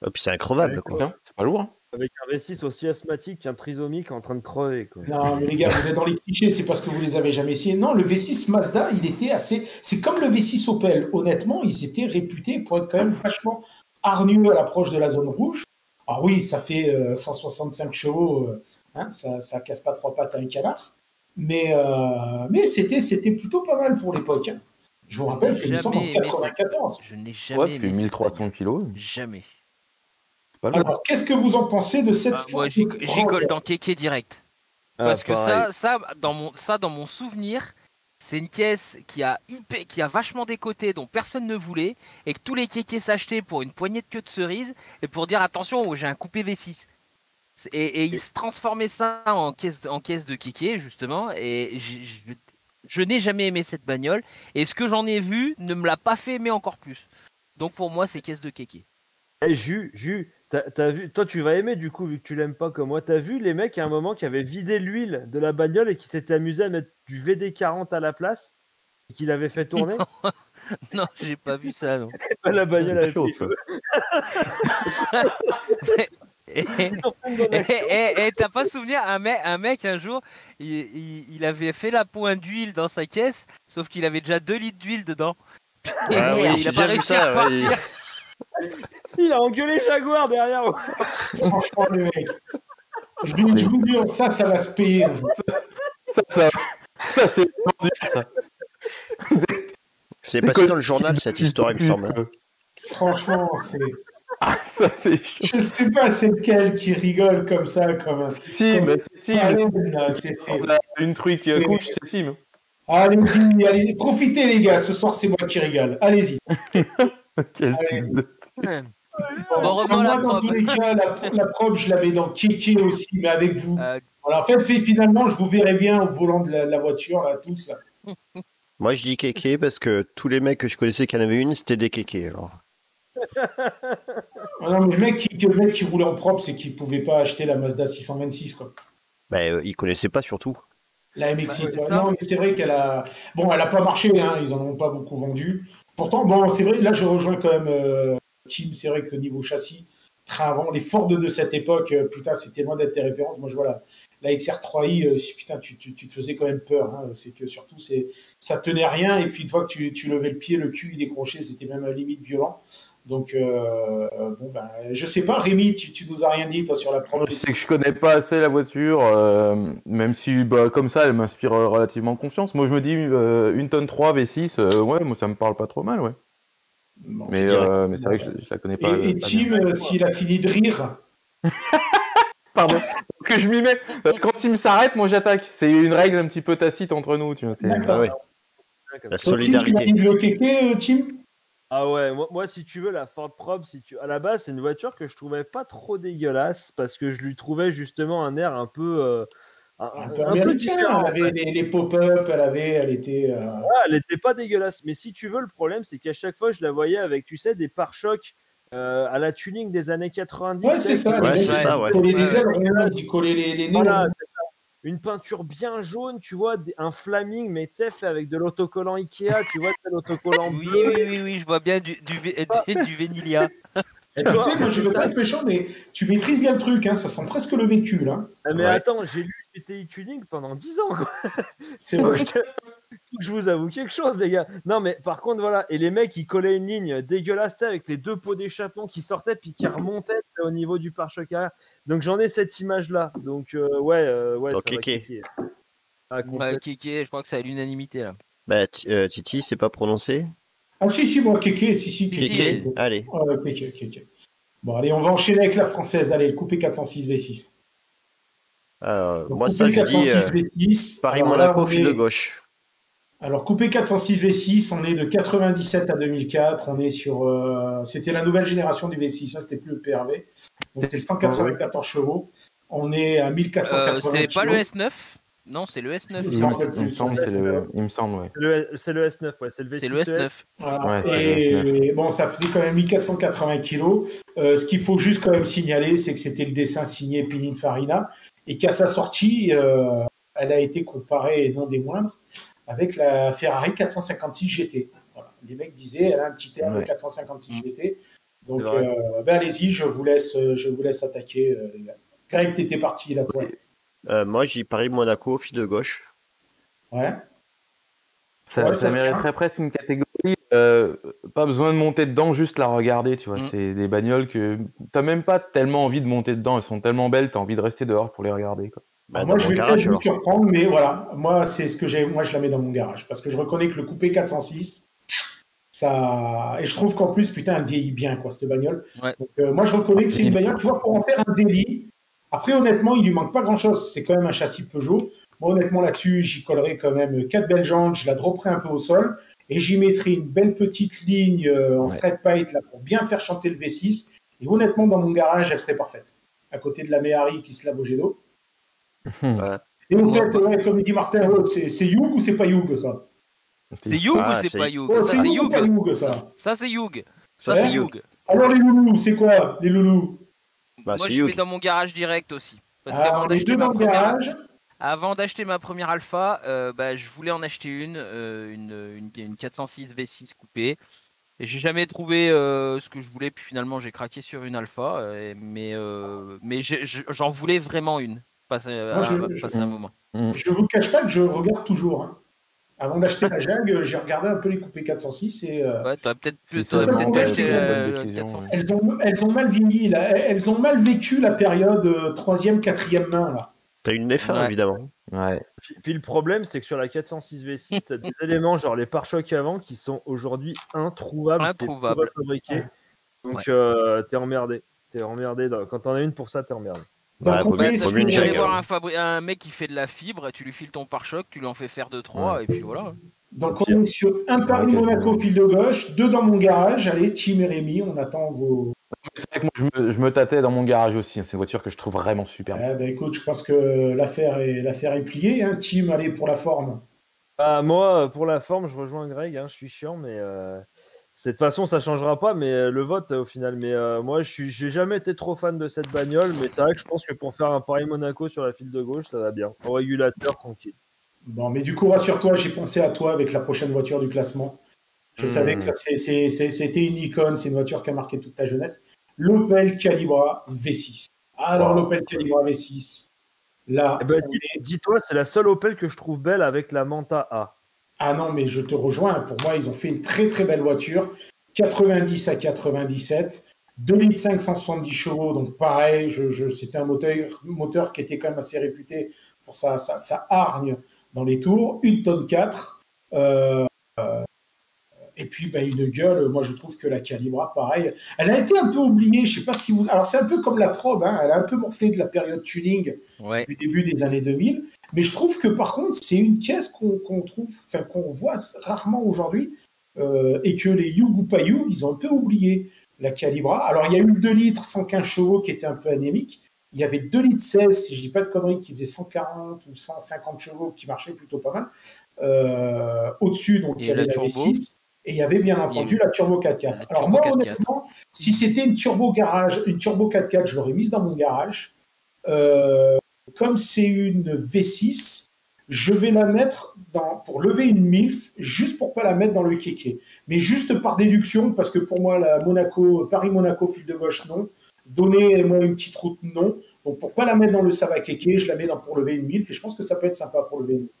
Speaker 1: Et puis c'est increvable, quoi.
Speaker 6: C'est pas lourd. Hein.
Speaker 5: Avec un V6 aussi asthmatique qu'un trisomique en train de crever, quoi.
Speaker 2: Non, mais les gars, vous êtes dans les clichés, c'est parce que vous les avez jamais essayés. Non, le V6 Mazda, il était assez. C'est comme le V6 Opel. Honnêtement, ils étaient réputés pour être quand même vachement hargneux à l'approche de la zone rouge. Alors oui, ça fait 165 chevaux, ça casse pas trois pattes à un canard. Mais c'était plutôt pas mal pour l'époque. Hein. Je vous rappelle que nous sommes en 94.
Speaker 3: Je n'ai jamais
Speaker 6: aimé 1300 kilos.
Speaker 3: Jamais.
Speaker 2: Alors, qu'est-ce que vous en pensez de cette
Speaker 3: moi, j'y colle dans Kéké direct. Parce que ça, dans mon souvenir, c'est une caisse qui a vachement des côtés dont personne ne voulait et que tous les kékés s'achetaient pour une poignée de queue de cerise et pour dire attention, j'ai un coupé V6. Et ils se transformaient ça en caisse de kéké, justement. Et je n'ai jamais aimé cette bagnole. Et ce que j'en ai vu ne me l'a pas fait aimer encore plus. Donc pour moi, c'est caisse de kéké.
Speaker 5: Jus, t'as vu, toi tu vas aimer du coup vu que tu l'aimes pas comme moi. T'as vu les mecs à un moment qui avaient vidé l'huile de la bagnole et qui s'étaient amusés à mettre du VD40 à la place qu'il avait fait tourner.
Speaker 3: Non, j'ai pas vu ça, non.
Speaker 5: La bagnole avait pris
Speaker 6: Chaud,
Speaker 5: feu.
Speaker 3: T'as pas souvenir, un mec un jour, il avait fait la pointe d'huile dans sa caisse, sauf qu'il avait déjà 2 litres d'huile dedans.
Speaker 1: Ah oui,
Speaker 3: il
Speaker 1: j'ai
Speaker 3: a pas
Speaker 1: déjà vu
Speaker 3: réussi
Speaker 1: ça,
Speaker 3: à repartir.
Speaker 1: ouais.
Speaker 5: Il a engueulé Jaguar derrière.
Speaker 2: Franchement, le mec. Je vous dis, ça va se payer. Un jour.
Speaker 6: Ça, c'est vendu, ça.
Speaker 1: C'est passé dans le journal cette histoire, il me semble.
Speaker 2: Franchement, c'est.
Speaker 6: Ça, c'est chaud.
Speaker 2: Je sais pas c'est lequel qui rigole comme ça, comme un.
Speaker 6: Tim, c'est Tim.
Speaker 2: Allez, là,
Speaker 6: Une truc qui
Speaker 2: c'est-
Speaker 6: couche, c'est Tim.
Speaker 2: Allez-y, allez, profitez les gars, ce soir c'est moi qui rigole. Allez-y.
Speaker 6: Quel
Speaker 2: Allez.
Speaker 6: fils de-
Speaker 3: Bon, revenons à la
Speaker 2: moi, dans
Speaker 3: probe.
Speaker 2: tous les cas, la probe, je la mets dans Kéké aussi, mais avec vous.
Speaker 3: Euh,
Speaker 2: Voilà, en fait, finalement, je vous verrai bien au volant de la voiture, là, tous. Là.
Speaker 1: Moi, je dis kéké parce que tous les mecs que je connaissais qui en avaient une, c'était des kékés. Alors.
Speaker 2: Ah non, mais le mec qui roulait en propre, c'est qu'il pouvait pas acheter la Mazda 626, quoi.
Speaker 1: Ils connaissaient pas surtout.
Speaker 2: La MX6.
Speaker 3: Ouais, c'est
Speaker 2: ouais.
Speaker 3: ça.
Speaker 2: Non, mais c'est vrai qu'elle a. Bon, elle a pas marché, hein, ils en ont pas beaucoup vendu. Pourtant, bon, c'est vrai, là, je rejoins quand même Tim, c'est vrai que niveau châssis, train avant, les Ford de cette époque, putain, c'était loin d'être tes références. Moi, je vois la XR3i, putain, tu te faisais quand même peur. Hein. C'est que surtout, ça tenait rien, et puis une fois que tu levais le pied, le cul, il décrochait, c'était même à la limite violent. Donc, bon, ben, je sais pas, Rémi, tu nous as rien dit, toi, sur la première.
Speaker 6: C'est que je connais pas assez la voiture, même si comme ça elle m'inspire relativement confiance. Moi je me dis 1 tonne 3 V6, ouais, moi ça me parle pas trop mal, ouais.
Speaker 2: Bon,
Speaker 6: Mais c'est vrai que je la connais pas.
Speaker 2: et
Speaker 6: pas
Speaker 2: Tim,
Speaker 6: bien.
Speaker 2: s'il a fini de rire,
Speaker 6: Pardon, parce que je m'y mets. Quand Tim s'arrête, moi j'attaque. C'est une règle un petit peu tacite entre nous, tu vois.
Speaker 2: D'accord.
Speaker 1: Ah ouais. La
Speaker 2: toi, Tim, tu m'as
Speaker 1: solidarité.
Speaker 2: dit de le kéké, Tim.
Speaker 5: Ah ouais, moi si tu veux la Ford Probe, à la base c'est une voiture que je trouvais pas trop dégueulasse parce que je lui trouvais justement un air un peu
Speaker 2: Un peu américain,
Speaker 5: différent.
Speaker 2: elle avait les pop-up, elle était.
Speaker 5: Elle était pas dégueulasse, mais si tu veux le problème c'est qu'à chaque fois je la voyais avec tu sais des pare-chocs à la tuning des années 90.
Speaker 2: Ouais, c'est ça,
Speaker 1: Ouais,
Speaker 2: les
Speaker 1: c'est
Speaker 2: mecs,
Speaker 1: ça,
Speaker 2: ils
Speaker 1: ouais.
Speaker 2: collaient les ailes rondes, ils collaient les nez.
Speaker 5: Voilà,
Speaker 2: ronds.
Speaker 5: c'est ça. Une peinture bien jaune, tu vois, un flaming, mais tu sais, fait avec de l'autocollant Ikea, tu vois, c'est l'autocollant
Speaker 3: Oui,
Speaker 5: bleu.
Speaker 3: oui, je vois bien du Vénilia.
Speaker 5: Et
Speaker 2: Tu
Speaker 5: toi,
Speaker 2: sais, moi je
Speaker 5: c'est
Speaker 2: veux
Speaker 5: ça.
Speaker 2: pas être méchant, mais tu maîtrises bien le truc, hein, ça sent presque le véhicule. Hein.
Speaker 5: Ah, mais
Speaker 1: Ouais.
Speaker 5: attends, j'ai lu GTI Tuning pendant 10 ans, quoi.
Speaker 2: C'est
Speaker 5: Faut
Speaker 2: vrai.
Speaker 5: que je vous avoue quelque chose, les gars. Non, mais par contre, voilà. Et les mecs, ils collaient une ligne dégueulasse, tu sais, avec les 2 pots d'échappement qui sortaient puis qui remontaient tu sais, au niveau du pare-choc arrière. Donc j'en ai cette image-là. Donc ouais,
Speaker 1: Donc,
Speaker 5: ça va
Speaker 1: Kéké.
Speaker 5: kicker. Ah,
Speaker 3: Ouais,
Speaker 5: complètement.
Speaker 3: Kéké, je crois que c'est à l'unanimité là.
Speaker 1: Titi, c'est pas prononcé.
Speaker 2: Ah si, moi, Kéké, si,
Speaker 1: Kéké, allez.
Speaker 2: Ouais, Kéké. Bon, allez, on va enchaîner avec la française. Allez, le coupé 406 V6. Donc,
Speaker 1: Moi,
Speaker 2: coupé
Speaker 1: ça, je
Speaker 2: 406
Speaker 1: dis
Speaker 2: V6.
Speaker 1: Paris-Monaco,
Speaker 2: Alors,
Speaker 1: fil de gauche.
Speaker 2: Alors, coupé 406 V6, on est de 97 à 2004. On est sur. C'était la nouvelle génération du V6, hein, c'était plus le PRV. Donc, c'est le 194 chevaux. On est à 1480
Speaker 3: C'est pas le
Speaker 2: kilos.
Speaker 3: S9. Non, c'est le S9.
Speaker 2: Je me rappelle
Speaker 6: Il me
Speaker 2: plus.
Speaker 6: semble, il me semble, ouais.
Speaker 5: C'est le S9, ouais. C'est le V6.
Speaker 3: C'est le S9.
Speaker 2: Voilà.
Speaker 6: Ouais, c'est
Speaker 2: et bon, ça faisait quand même 1480 kilos. Ce qu'il faut juste quand même signaler, c'est que c'était le dessin signé Pininfarina et qu'à sa sortie, elle a été comparée, et non des moindres, avec la Ferrari 456 GT. Voilà. Les mecs disaient, elle a un petit air de
Speaker 6: Ouais.
Speaker 2: 456 GT. Donc,
Speaker 5: C'est vrai.
Speaker 2: allez-y, je vous laisse attaquer. Les gars. Greg, t'étais parti là, toi.
Speaker 1: Moi, je dis Paris-Monaco, fil de gauche.
Speaker 2: Ouais.
Speaker 6: Ça,
Speaker 2: Ouais,
Speaker 6: ça
Speaker 2: ça se
Speaker 6: mériterait presque une catégorie. Pas besoin de monter dedans, juste la regarder, tu vois. C'est des bagnoles que t'as même pas tellement envie de monter dedans. Elles sont tellement belles, t'as envie de rester dehors pour les regarder, quoi.
Speaker 2: Alors
Speaker 1: Dans
Speaker 2: moi, je
Speaker 1: mon
Speaker 2: vais
Speaker 1: garage,
Speaker 2: peut-être vous
Speaker 1: alors.
Speaker 2: surprendre, mais voilà, moi, c'est ce que j'ai. Moi, je la mets dans mon garage parce que je reconnais que le coupé 406, ça. Et je trouve qu'en plus, putain, elle vieillit bien, quoi, cette bagnole.
Speaker 3: Ouais.
Speaker 2: Donc, moi, je reconnais que c'est une bagnole, tu vois, pour en faire un délit. Après, honnêtement, il lui manque pas grand-chose. C'est quand même un châssis Peugeot. Moi, honnêtement, là-dessus, j'y collerai quand même 4 belles jantes. Je la dropperai un peu au sol et j'y mettrai une belle petite ligne en straight pipe là pour bien faire chanter le V6. Et honnêtement, dans mon garage, elle serait parfaite. À côté de la Méhari qui se lave au jet d'eau.
Speaker 1: Voilà.
Speaker 2: Et en fait, ouais, comme dit Martin, c'est Hugh ou c'est pas Hugh, ça?
Speaker 3: C'est Hugh
Speaker 1: Ah,
Speaker 3: ou c'est
Speaker 1: c'est-
Speaker 3: pas Hugh?
Speaker 2: Oh,
Speaker 3: Ça,
Speaker 2: c'est
Speaker 3: c'est
Speaker 2: Hugh ou pas
Speaker 3: Hugh.
Speaker 2: Hugh, ça?
Speaker 3: Ça, c'est Hugh. Ça,
Speaker 2: Ouais.
Speaker 3: c'est Hugh.
Speaker 2: Alors, les loulous, c'est quoi, les loulous?
Speaker 1: Bah,
Speaker 3: Moi,
Speaker 1: c'est
Speaker 3: je mets
Speaker 1: Hugh.
Speaker 3: dans mon garage direct aussi. Parce
Speaker 2: Alors,
Speaker 3: qu'avant
Speaker 2: les
Speaker 3: d'acheter
Speaker 2: deux
Speaker 3: ma
Speaker 2: dans le
Speaker 3: première...
Speaker 2: garage.
Speaker 3: Avant d'acheter ma première Alpha, je voulais en acheter une 406 V6 coupée. Et j'ai jamais trouvé ce que je voulais, puis finalement j'ai craqué sur une Alpha. Mais j'en voulais vraiment une, passer un moment.
Speaker 2: Je vous cache pas que je regarde toujours. Hein. Avant d'acheter la Jag, j'ai regardé un peu les coupés 406 et.
Speaker 3: Ouais, t'aurais peut-être pu
Speaker 2: acheter
Speaker 3: la 406.
Speaker 2: Elles ont mal vieilli, là. Elles ont mal vécu la période 3e, 4e main, là.
Speaker 1: T'as une F1, évidemment.
Speaker 6: Ouais.
Speaker 5: Puis le problème, c'est que sur la 406 V6, t'as des éléments genre les pare-chocs avant qui sont aujourd'hui introuvables. C'est fabriqué. Donc t'es emmerdé. Quand t'en as une pour ça, t'es emmerdé.
Speaker 3: Tu aller voir un mec qui fait de la fibre, tu lui files ton pare-choc, tu lui en fais faire 2-3 et puis voilà.
Speaker 2: Donc on est sur un Paris-Monaco fil de gauche, 2 dans mon garage. Allez, Tim et Rémi, on attend vos...
Speaker 6: C'est vrai que moi, je me tâtais dans mon garage aussi. C'est une voiture que je trouve vraiment super.
Speaker 2: Écoute, je pense que l'affaire est pliée. Hein. Tim, allez, pour la forme.
Speaker 5: Moi, pour la forme, je rejoins Greg. Hein, je suis chiant, mais de toute façon, ça changera pas. Mais le vote, au final. Mais moi, j'ai jamais été trop fan de cette bagnole. Mais c'est vrai que je pense que pour faire un Paris-Monaco sur la file de gauche, ça va bien. Au régulateur, tranquille.
Speaker 2: Bon, mais du coup, rassure-toi, j'ai pensé à toi avec la prochaine voiture du classement. Je savais que ça, c'était une icône, c'est une voiture qui a marqué toute ta jeunesse. L'Opel Calibra V6. Alors, l'Opel Calibra V6, là...
Speaker 5: dis-toi, c'est la seule Opel que je trouve belle avec la Manta A.
Speaker 2: Ah non, mais je te rejoins. Pour moi, ils ont fait une très très belle voiture. 90 à 97, 2 litres 570 chevaux, donc pareil, c'était un moteur qui était quand même assez réputé pour sa hargne dans les tours, 1 tonne 4. Et puis, une gueule, moi je trouve que la Calibra, pareil, elle a été un peu oubliée, je sais pas si vous... Alors c'est un peu comme la Probe, hein, elle a un peu morflé de la période tuning du début des années 2000, mais je trouve que par contre, c'est une caisse qu'on voit rarement aujourd'hui, et que les Yug ou pas Yug, ils ont un peu oublié la Calibra. Alors il y a eu le 2 litres 115 chevaux qui était un peu anémique, il y avait 2 litres 16, si je dis pas de conneries, qui faisait 140 ou 150 chevaux, qui marchait plutôt pas mal. Au-dessus, donc il y avait la V6. Et il y avait bien entendu la Turbo 4x4. Alors moi, honnêtement, si c'était une Turbo 4x4, je l'aurais mise dans mon garage. Comme c'est une V6, je vais la mettre pour lever une MILF, juste pour pas la mettre dans le kéké. Mais juste par déduction, parce que pour moi, la Paris-Monaco fil de gauche, non. Donnez-moi une petite route, non. Donc pour pas la mettre dans le Sava kéké, je la mets pour lever une MILF. Et je pense que ça peut être sympa pour lever une MILF.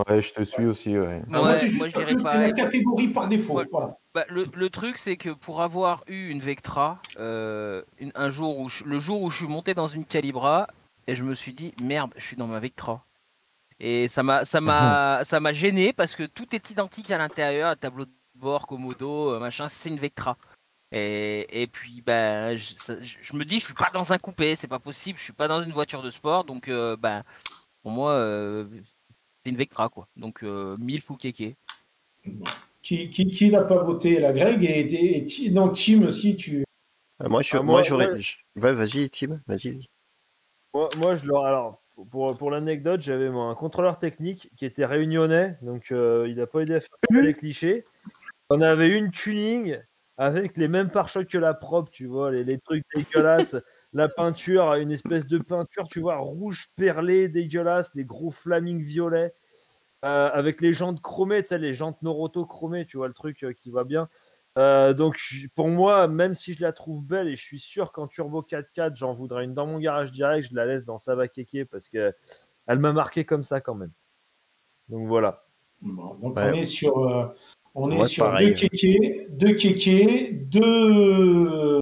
Speaker 6: Ouais, je te suis aussi. Ouais.
Speaker 2: Moi, je dirais pas. C'est la catégorie par défaut. Ouais. Voilà.
Speaker 3: Le truc, c'est que pour avoir eu une Vectra, le jour où je suis monté dans une Calibra, et je me suis dit merde, je suis dans ma Vectra. Et ça m'a gêné parce que tout est identique à l'intérieur, tableau de bord, commodo, machin, c'est une Vectra. Et puis je me dis je suis pas dans un coupé, c'est pas possible, je suis pas dans une voiture de sport, donc pour moi. C'est une Vectra, quoi. Donc, 1000 ou kéké.
Speaker 2: Qui n'a pas voté? La Greg et non, Tim aussi, tu...
Speaker 1: moi, j'aurais... Ouais, vas-y, Tim, vas-y.
Speaker 5: Moi, alors, pour l'anecdote, j'avais un contrôleur technique qui était réunionnais, donc il n'a pas aidé à faire les clichés. On avait une tuning avec les mêmes pare-chocs que la Probe, tu vois, les trucs dégueulasses. La peinture, une espèce de peinture, tu vois, rouge perlé, dégueulasse, des gros flamings violets, avec les jantes chromées, tu sais, les jantes Noroto chromées, tu vois, le truc qui va bien. Donc, pour moi, même si je la trouve belle, et je suis sûr qu'en Turbo 4x4, j'en voudrais une dans mon garage direct, je la laisse dans Sava kéké parce qu'elle m'a marqué comme ça quand même. Donc, voilà.
Speaker 2: Bon, donc, on est sur 2 kékés, 2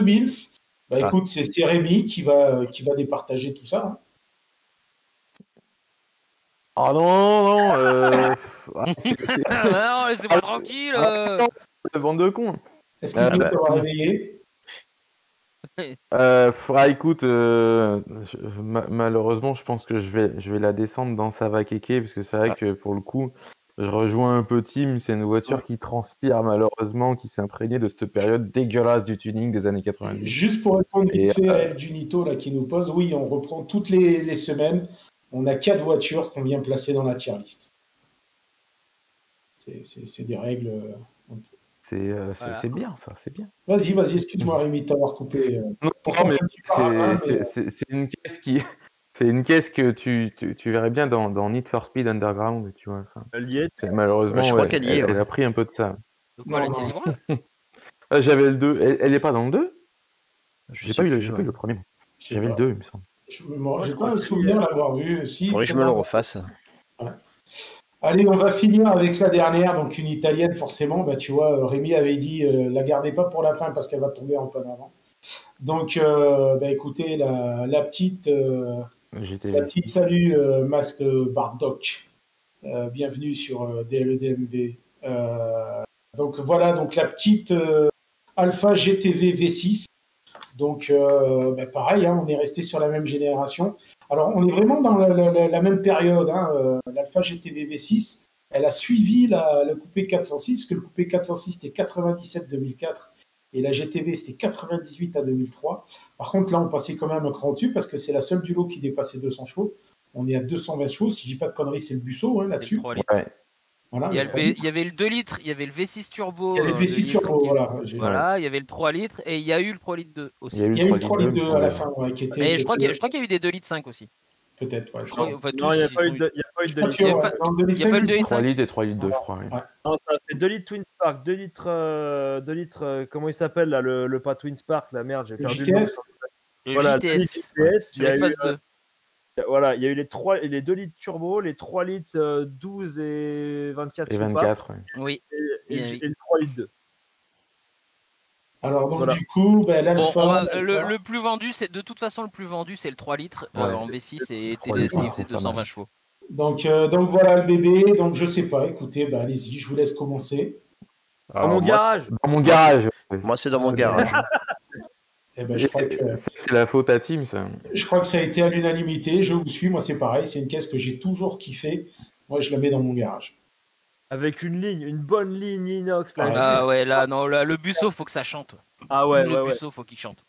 Speaker 2: MILF. Écoute, c'est Rémi qui va départager tout ça. Hein.
Speaker 6: Ah non.
Speaker 3: non, laissez-moi tranquille.
Speaker 6: Bande de cons.
Speaker 2: Est-ce qu'il veut t'avoir réveillé?
Speaker 6: Écoute, malheureusement, je pense que je vais la descendre dans Sava kéké, parce que c'est vrai que pour le coup, je rejoins un peu Tim, c'est une voiture qui transpire malheureusement, qui s'est imprégnée de cette période dégueulasse du tuning des années 90.
Speaker 2: Juste pour répondre vite fait à El Junito là, qui nous pose, oui, on reprend toutes les semaines, on a 4 voitures qu'on vient placer dans la tier list. C'est des règles...
Speaker 6: C'est bien, ça, c'est bien.
Speaker 2: Vas-y, excuse-moi Rémi de t'avoir coupé.
Speaker 6: Non, mais c'est une caisse C'est une caisse que tu verrais bien dans Need for Speed Underground, tu vois. Enfin,
Speaker 5: Elle y est.
Speaker 6: malheureusement,
Speaker 1: Je crois qu'elle y est,
Speaker 6: elle a pris un peu de ça.
Speaker 3: Donc voilà,
Speaker 2: Non,
Speaker 3: t'es
Speaker 2: non.
Speaker 3: libre.
Speaker 6: J'avais le 2. Elle est pas dans le 2? J'ai pas eu le premier.
Speaker 2: Je sais
Speaker 6: J'avais
Speaker 2: pas.
Speaker 6: le 2, il me semble.
Speaker 2: J'ai pas le souvenir d'avoir vu. Si,
Speaker 1: Faudrait que je me le refasse.
Speaker 2: Allez, on va finir avec la dernière, donc une italienne forcément. Bah, tu vois, Rémi avait dit la gardez pas pour la fin parce qu'elle va tomber en panne avant. Donc, bah, écoutez, la petite salut Max de Bardock. Bienvenue sur DLEDMV. Donc voilà, donc la petite Alpha GTV V6. Donc bah, pareil, hein, on est resté sur la même génération. Alors on est vraiment dans la même période. Hein, l'Alpha GTV V6, elle a suivi le coupé 406, parce que le coupé 406 c'était 97-2004 et la GTV c'était 98 à 2003. Par contre là on passait quand même un cran dessus parce que c'est la seule du lot qui dépassait 200 chevaux. On est à 220 chevaux, si je dis pas de conneries c'est le Busso hein, là-dessus.
Speaker 6: Ouais.
Speaker 2: Voilà,
Speaker 3: Il y avait le 2 litres, il y avait le V6 turbo.
Speaker 2: Il y avait le V6 turbo, voilà.
Speaker 3: Voilà, il y avait le 3 litres et il y a eu le 3 litres 2 aussi.
Speaker 2: Il y a eu le 3 litres 2 à la fin, ouais, qui était.
Speaker 3: Mais je crois qu'il y a eu des 2 litres 5 aussi.
Speaker 2: Peut-être, ouais.
Speaker 5: Non, il n'y a pas eu de 2 litres.
Speaker 3: Il y a pas eu le 2 litres
Speaker 6: 3
Speaker 3: 5.
Speaker 6: litres et 3 litres 2, je crois. Oui.
Speaker 2: Ouais.
Speaker 5: Non, ça fait 2 litres Twin Spark, 2 litres, comment il s'appelle là, le pas Twin Spark, la merde, j'ai perdu le nom.
Speaker 2: JTS.
Speaker 3: Le
Speaker 5: Voilà,
Speaker 3: JTS.
Speaker 5: JTS,
Speaker 3: Sur les phases 2.
Speaker 5: Voilà, il y a eu les 2 litres turbo, les 3 litres 12 et 24
Speaker 6: Et 24, ouais.
Speaker 3: Oui.
Speaker 5: et le 3 litres 2.
Speaker 2: Alors donc
Speaker 5: Voilà.
Speaker 2: du coup, ben, l'Alpha.
Speaker 3: Le plus vendu, c'est de toute façon le plus vendu, c'est le 3 litres en V6 et il faisait 220 chevaux.
Speaker 2: Donc voilà le bébé. Donc je sais pas. Écoutez, ben, allez-y, je vous laisse commencer.
Speaker 5: Dans mon garage.
Speaker 6: Dans mon garage.
Speaker 1: Moi, c'est dans mon garage.
Speaker 2: Eh ben, je crois que
Speaker 6: C'est la faute à Tim, ça.
Speaker 2: ça a été à l'unanimité. Je vous suis. Moi, c'est pareil. C'est une caisse que j'ai toujours kiffé. Moi, je la mets dans mon garage.
Speaker 5: Avec une bonne ligne inox. Là,
Speaker 3: Ah ouais, là, non, là, le Busso, faut que ça chante.
Speaker 5: Ah ouais,
Speaker 3: le Busso, faut qu'il chante.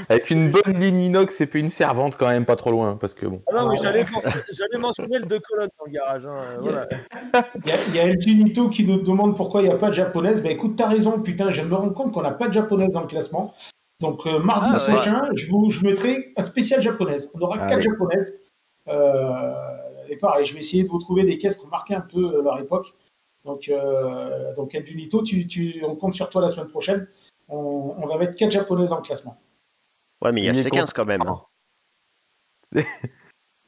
Speaker 6: Avec une bonne ligne inox et puis une servante quand même pas trop loin, parce que bon.
Speaker 5: Ah non, mais j'allais mentionner le 2 colonnes dans le garage. Hein, voilà.
Speaker 2: Il y a El Tunito qui nous demande pourquoi il n'y a pas de japonaise. Ben écoute, t'as raison, putain, je me rends compte qu'on n'a pas de japonaise dans le classement. Donc mardi prochain, je mettrai un spécial japonaise. On aura 4 japonaises. Et pareil, je vais essayer de vous trouver des caisses qui ont marqué un peu leur époque. Donc El Tunito, on compte sur toi la semaine prochaine. On va mettre 4 japonaises dans le classement.
Speaker 1: Ouais, mais il y a le C15 quand même. Hein.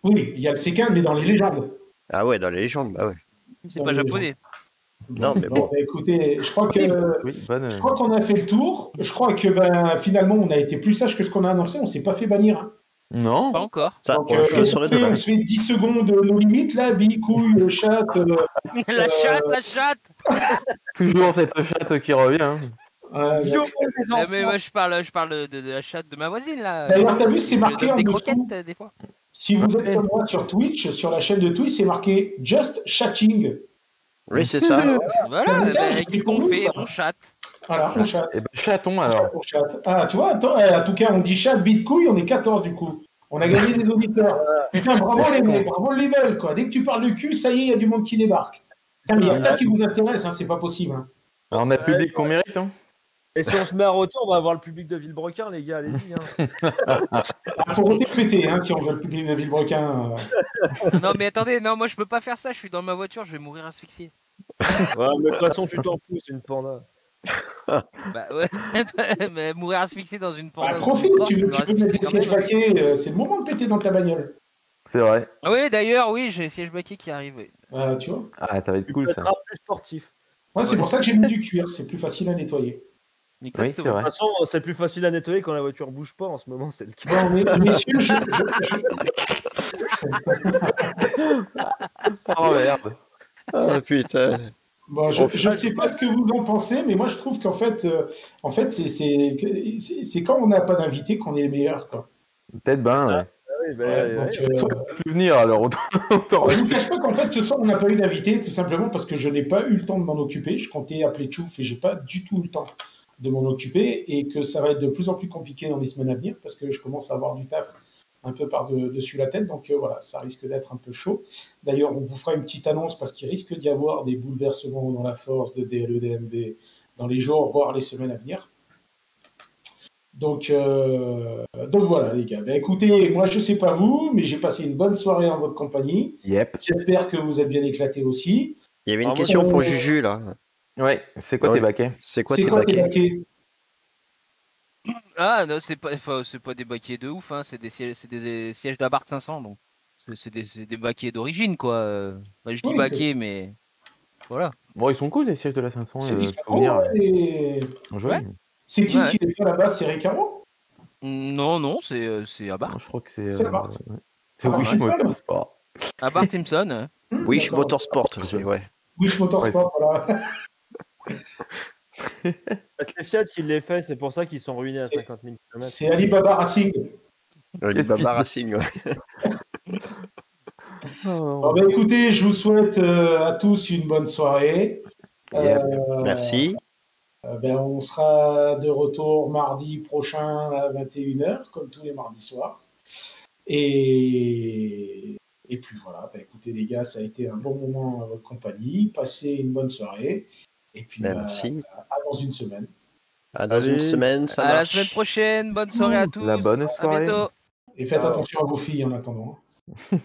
Speaker 2: Oui, il y a le C15, mais dans les légendes.
Speaker 1: Ah ouais, dans les légendes, bah ouais.
Speaker 3: C'est pas japonais.
Speaker 1: Non, mais bon.
Speaker 2: Bah, écoutez, je crois
Speaker 6: Oui,
Speaker 2: qu'on a fait le tour. Je crois que finalement, on a été plus sage que ce qu'on a annoncé. On ne s'est pas fait bannir. Hein.
Speaker 6: Non.
Speaker 3: Pas encore.
Speaker 1: Ça,
Speaker 2: Donc,
Speaker 1: je le saurais demain.
Speaker 2: on se fait 10 secondes de nos limites, là, billes, couilles, le chat.
Speaker 3: La chatte.
Speaker 6: Toujours cette chatte qui revient. Hein.
Speaker 3: Mais moi, je parle de la chatte de ma voisine, là.
Speaker 2: D'ailleurs, t'as vu, c'est marqué en
Speaker 3: des
Speaker 2: dessous.
Speaker 3: croquettes, des fois.
Speaker 2: Si vous êtes comme moi sur Twitch, sur la chaîne de Twitch, c'est marqué Just Chatting.
Speaker 1: Oui, c'est ça.
Speaker 3: Voilà,
Speaker 2: message,
Speaker 3: qu'est-ce qu'on fait?
Speaker 2: ça.
Speaker 3: On chatte.
Speaker 2: Voilà, on chatte.
Speaker 6: Et ben, chaton alors.
Speaker 2: On chatte. Ah, tu vois, attends, en tout cas, on dit chat, bite, couille, on est 14 du coup. On a gagné des auditeurs. Putain, bravo les mecs, bravo le level, quoi. Dès que tu parles de cul, ça y est, il y a du monde qui débarque. Putain, mais il y a ça qui vous intéresse, hein, c'est pas possible. Hein.
Speaker 6: Alors, on a le public qu'on mérite. Hein.
Speaker 5: Et si on se met à retour, on va avoir le public de Villebrequin, les gars, allez-y. Hein.
Speaker 2: Faut voter péter, hein, si on veut le public de Villebrequin.
Speaker 3: Non, mais attendez, non, moi je peux pas faire ça, je suis dans ma voiture, je vais mourir asphyxié.
Speaker 5: Ouais, mais de toute façon, tu t'en fous, c'est une panda.
Speaker 3: Bah ouais, mais mourir asphyxié dans une panda.
Speaker 2: Profite, tu veux mettre des sièges baquets, c'est le moment de péter dans ta bagnole.
Speaker 6: C'est vrai.
Speaker 3: Ah oui, d'ailleurs, oui, j'ai les sièges baquets qui arrivent. Oui.
Speaker 2: Tu vois.
Speaker 6: Ah, ça va être cool ça.
Speaker 5: Plus sportif.
Speaker 2: Moi, c'est pour ça que j'ai mis du cuir, c'est plus facile à nettoyer.
Speaker 3: Exactement.
Speaker 6: Oui, c'est
Speaker 5: De
Speaker 6: vrai.
Speaker 5: toute façon, c'est plus facile à nettoyer quand la voiture bouge pas en ce moment, c'est le cas.
Speaker 2: Bon, mais, messieurs,
Speaker 6: Oh merde.
Speaker 1: Ah putain.
Speaker 2: Bon, je ne sais pas ce que vous en pensez, mais moi je trouve qu'en fait, c'est quand on n'a pas d'invité qu'on est les meilleurs. Quoi.
Speaker 6: Peut-être ben. Ouais.
Speaker 5: Oui, ben,
Speaker 6: On peut plus venir alors autant.
Speaker 2: Je ne vous cache pas qu'en fait ce soir on n'a pas eu d'invité, tout simplement parce que je n'ai pas eu le temps de m'en occuper. Je comptais appeler Tchouf et j'ai pas du tout eu le temps de m'en occuper et que ça va être de plus en plus compliqué dans les semaines à venir parce que je commence à avoir du taf un peu par-dessus la tête, donc voilà, ça risque d'être un peu chaud. D'ailleurs, on vous fera une petite annonce parce qu'il risque d'y avoir des bouleversements dans la force de DLEDMV dans les jours, voire les semaines à venir. Donc voilà les gars. Ben, écoutez, moi je sais pas vous, mais j'ai passé une bonne soirée en votre compagnie.
Speaker 6: Yep.
Speaker 2: J'espère que vous êtes bien éclatés aussi.
Speaker 1: Il y avait une question pour Juju là.
Speaker 6: Ouais, c'est quoi tes baquets?
Speaker 1: C'est quoi tes baquets?
Speaker 3: Ah non, c'est pas des baquets de ouf, hein. C'est des sièges d'Abarth 500, donc c'est des baquets d'origine quoi. Bah, je dis baquets, mais voilà.
Speaker 6: Bon, ils sont cool les sièges de la 500.
Speaker 2: Ouais. C'est qui les fait à la base? C'est Recaro?
Speaker 3: Non, c'est Abarth.
Speaker 6: Je crois que c'est.
Speaker 2: C'est Abarth.
Speaker 6: C'est Wish Motorsport.
Speaker 3: Abarth Simpson.
Speaker 1: Wish Motorsport, c'est ouais.
Speaker 2: Wish Motorsport, voilà.
Speaker 5: Parce que Fiat qui les fait, c'est pour ça qu'ils sont ruinés à 50 000 km.
Speaker 2: C'est Alibaba Racing.
Speaker 1: Alibaba Racing, ouais.
Speaker 2: Bon, ben, écoutez, je vous souhaite à tous une bonne soirée.
Speaker 1: Merci.
Speaker 2: Ben, on sera de retour mardi prochain à 21h, comme tous les mardis soirs. Et puis voilà, ben, écoutez les gars, ça a été un bon moment à votre compagnie. Passez une bonne soirée. Et puis
Speaker 1: merci.
Speaker 2: À dans une semaine.
Speaker 1: À dans une semaine, ça marche.
Speaker 3: À la semaine prochaine, bonne soirée à tous.
Speaker 6: La bonne soirée.
Speaker 3: À bientôt.
Speaker 2: Et faites attention à vos filles en attendant.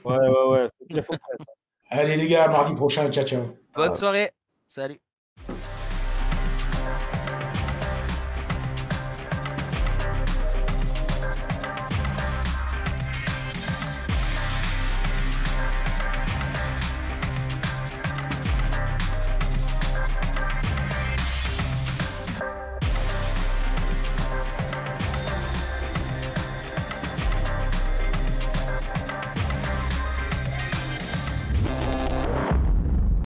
Speaker 5: Ouais.
Speaker 2: Allez les gars, mardi prochain, ciao.
Speaker 3: Bonne soirée. Salut.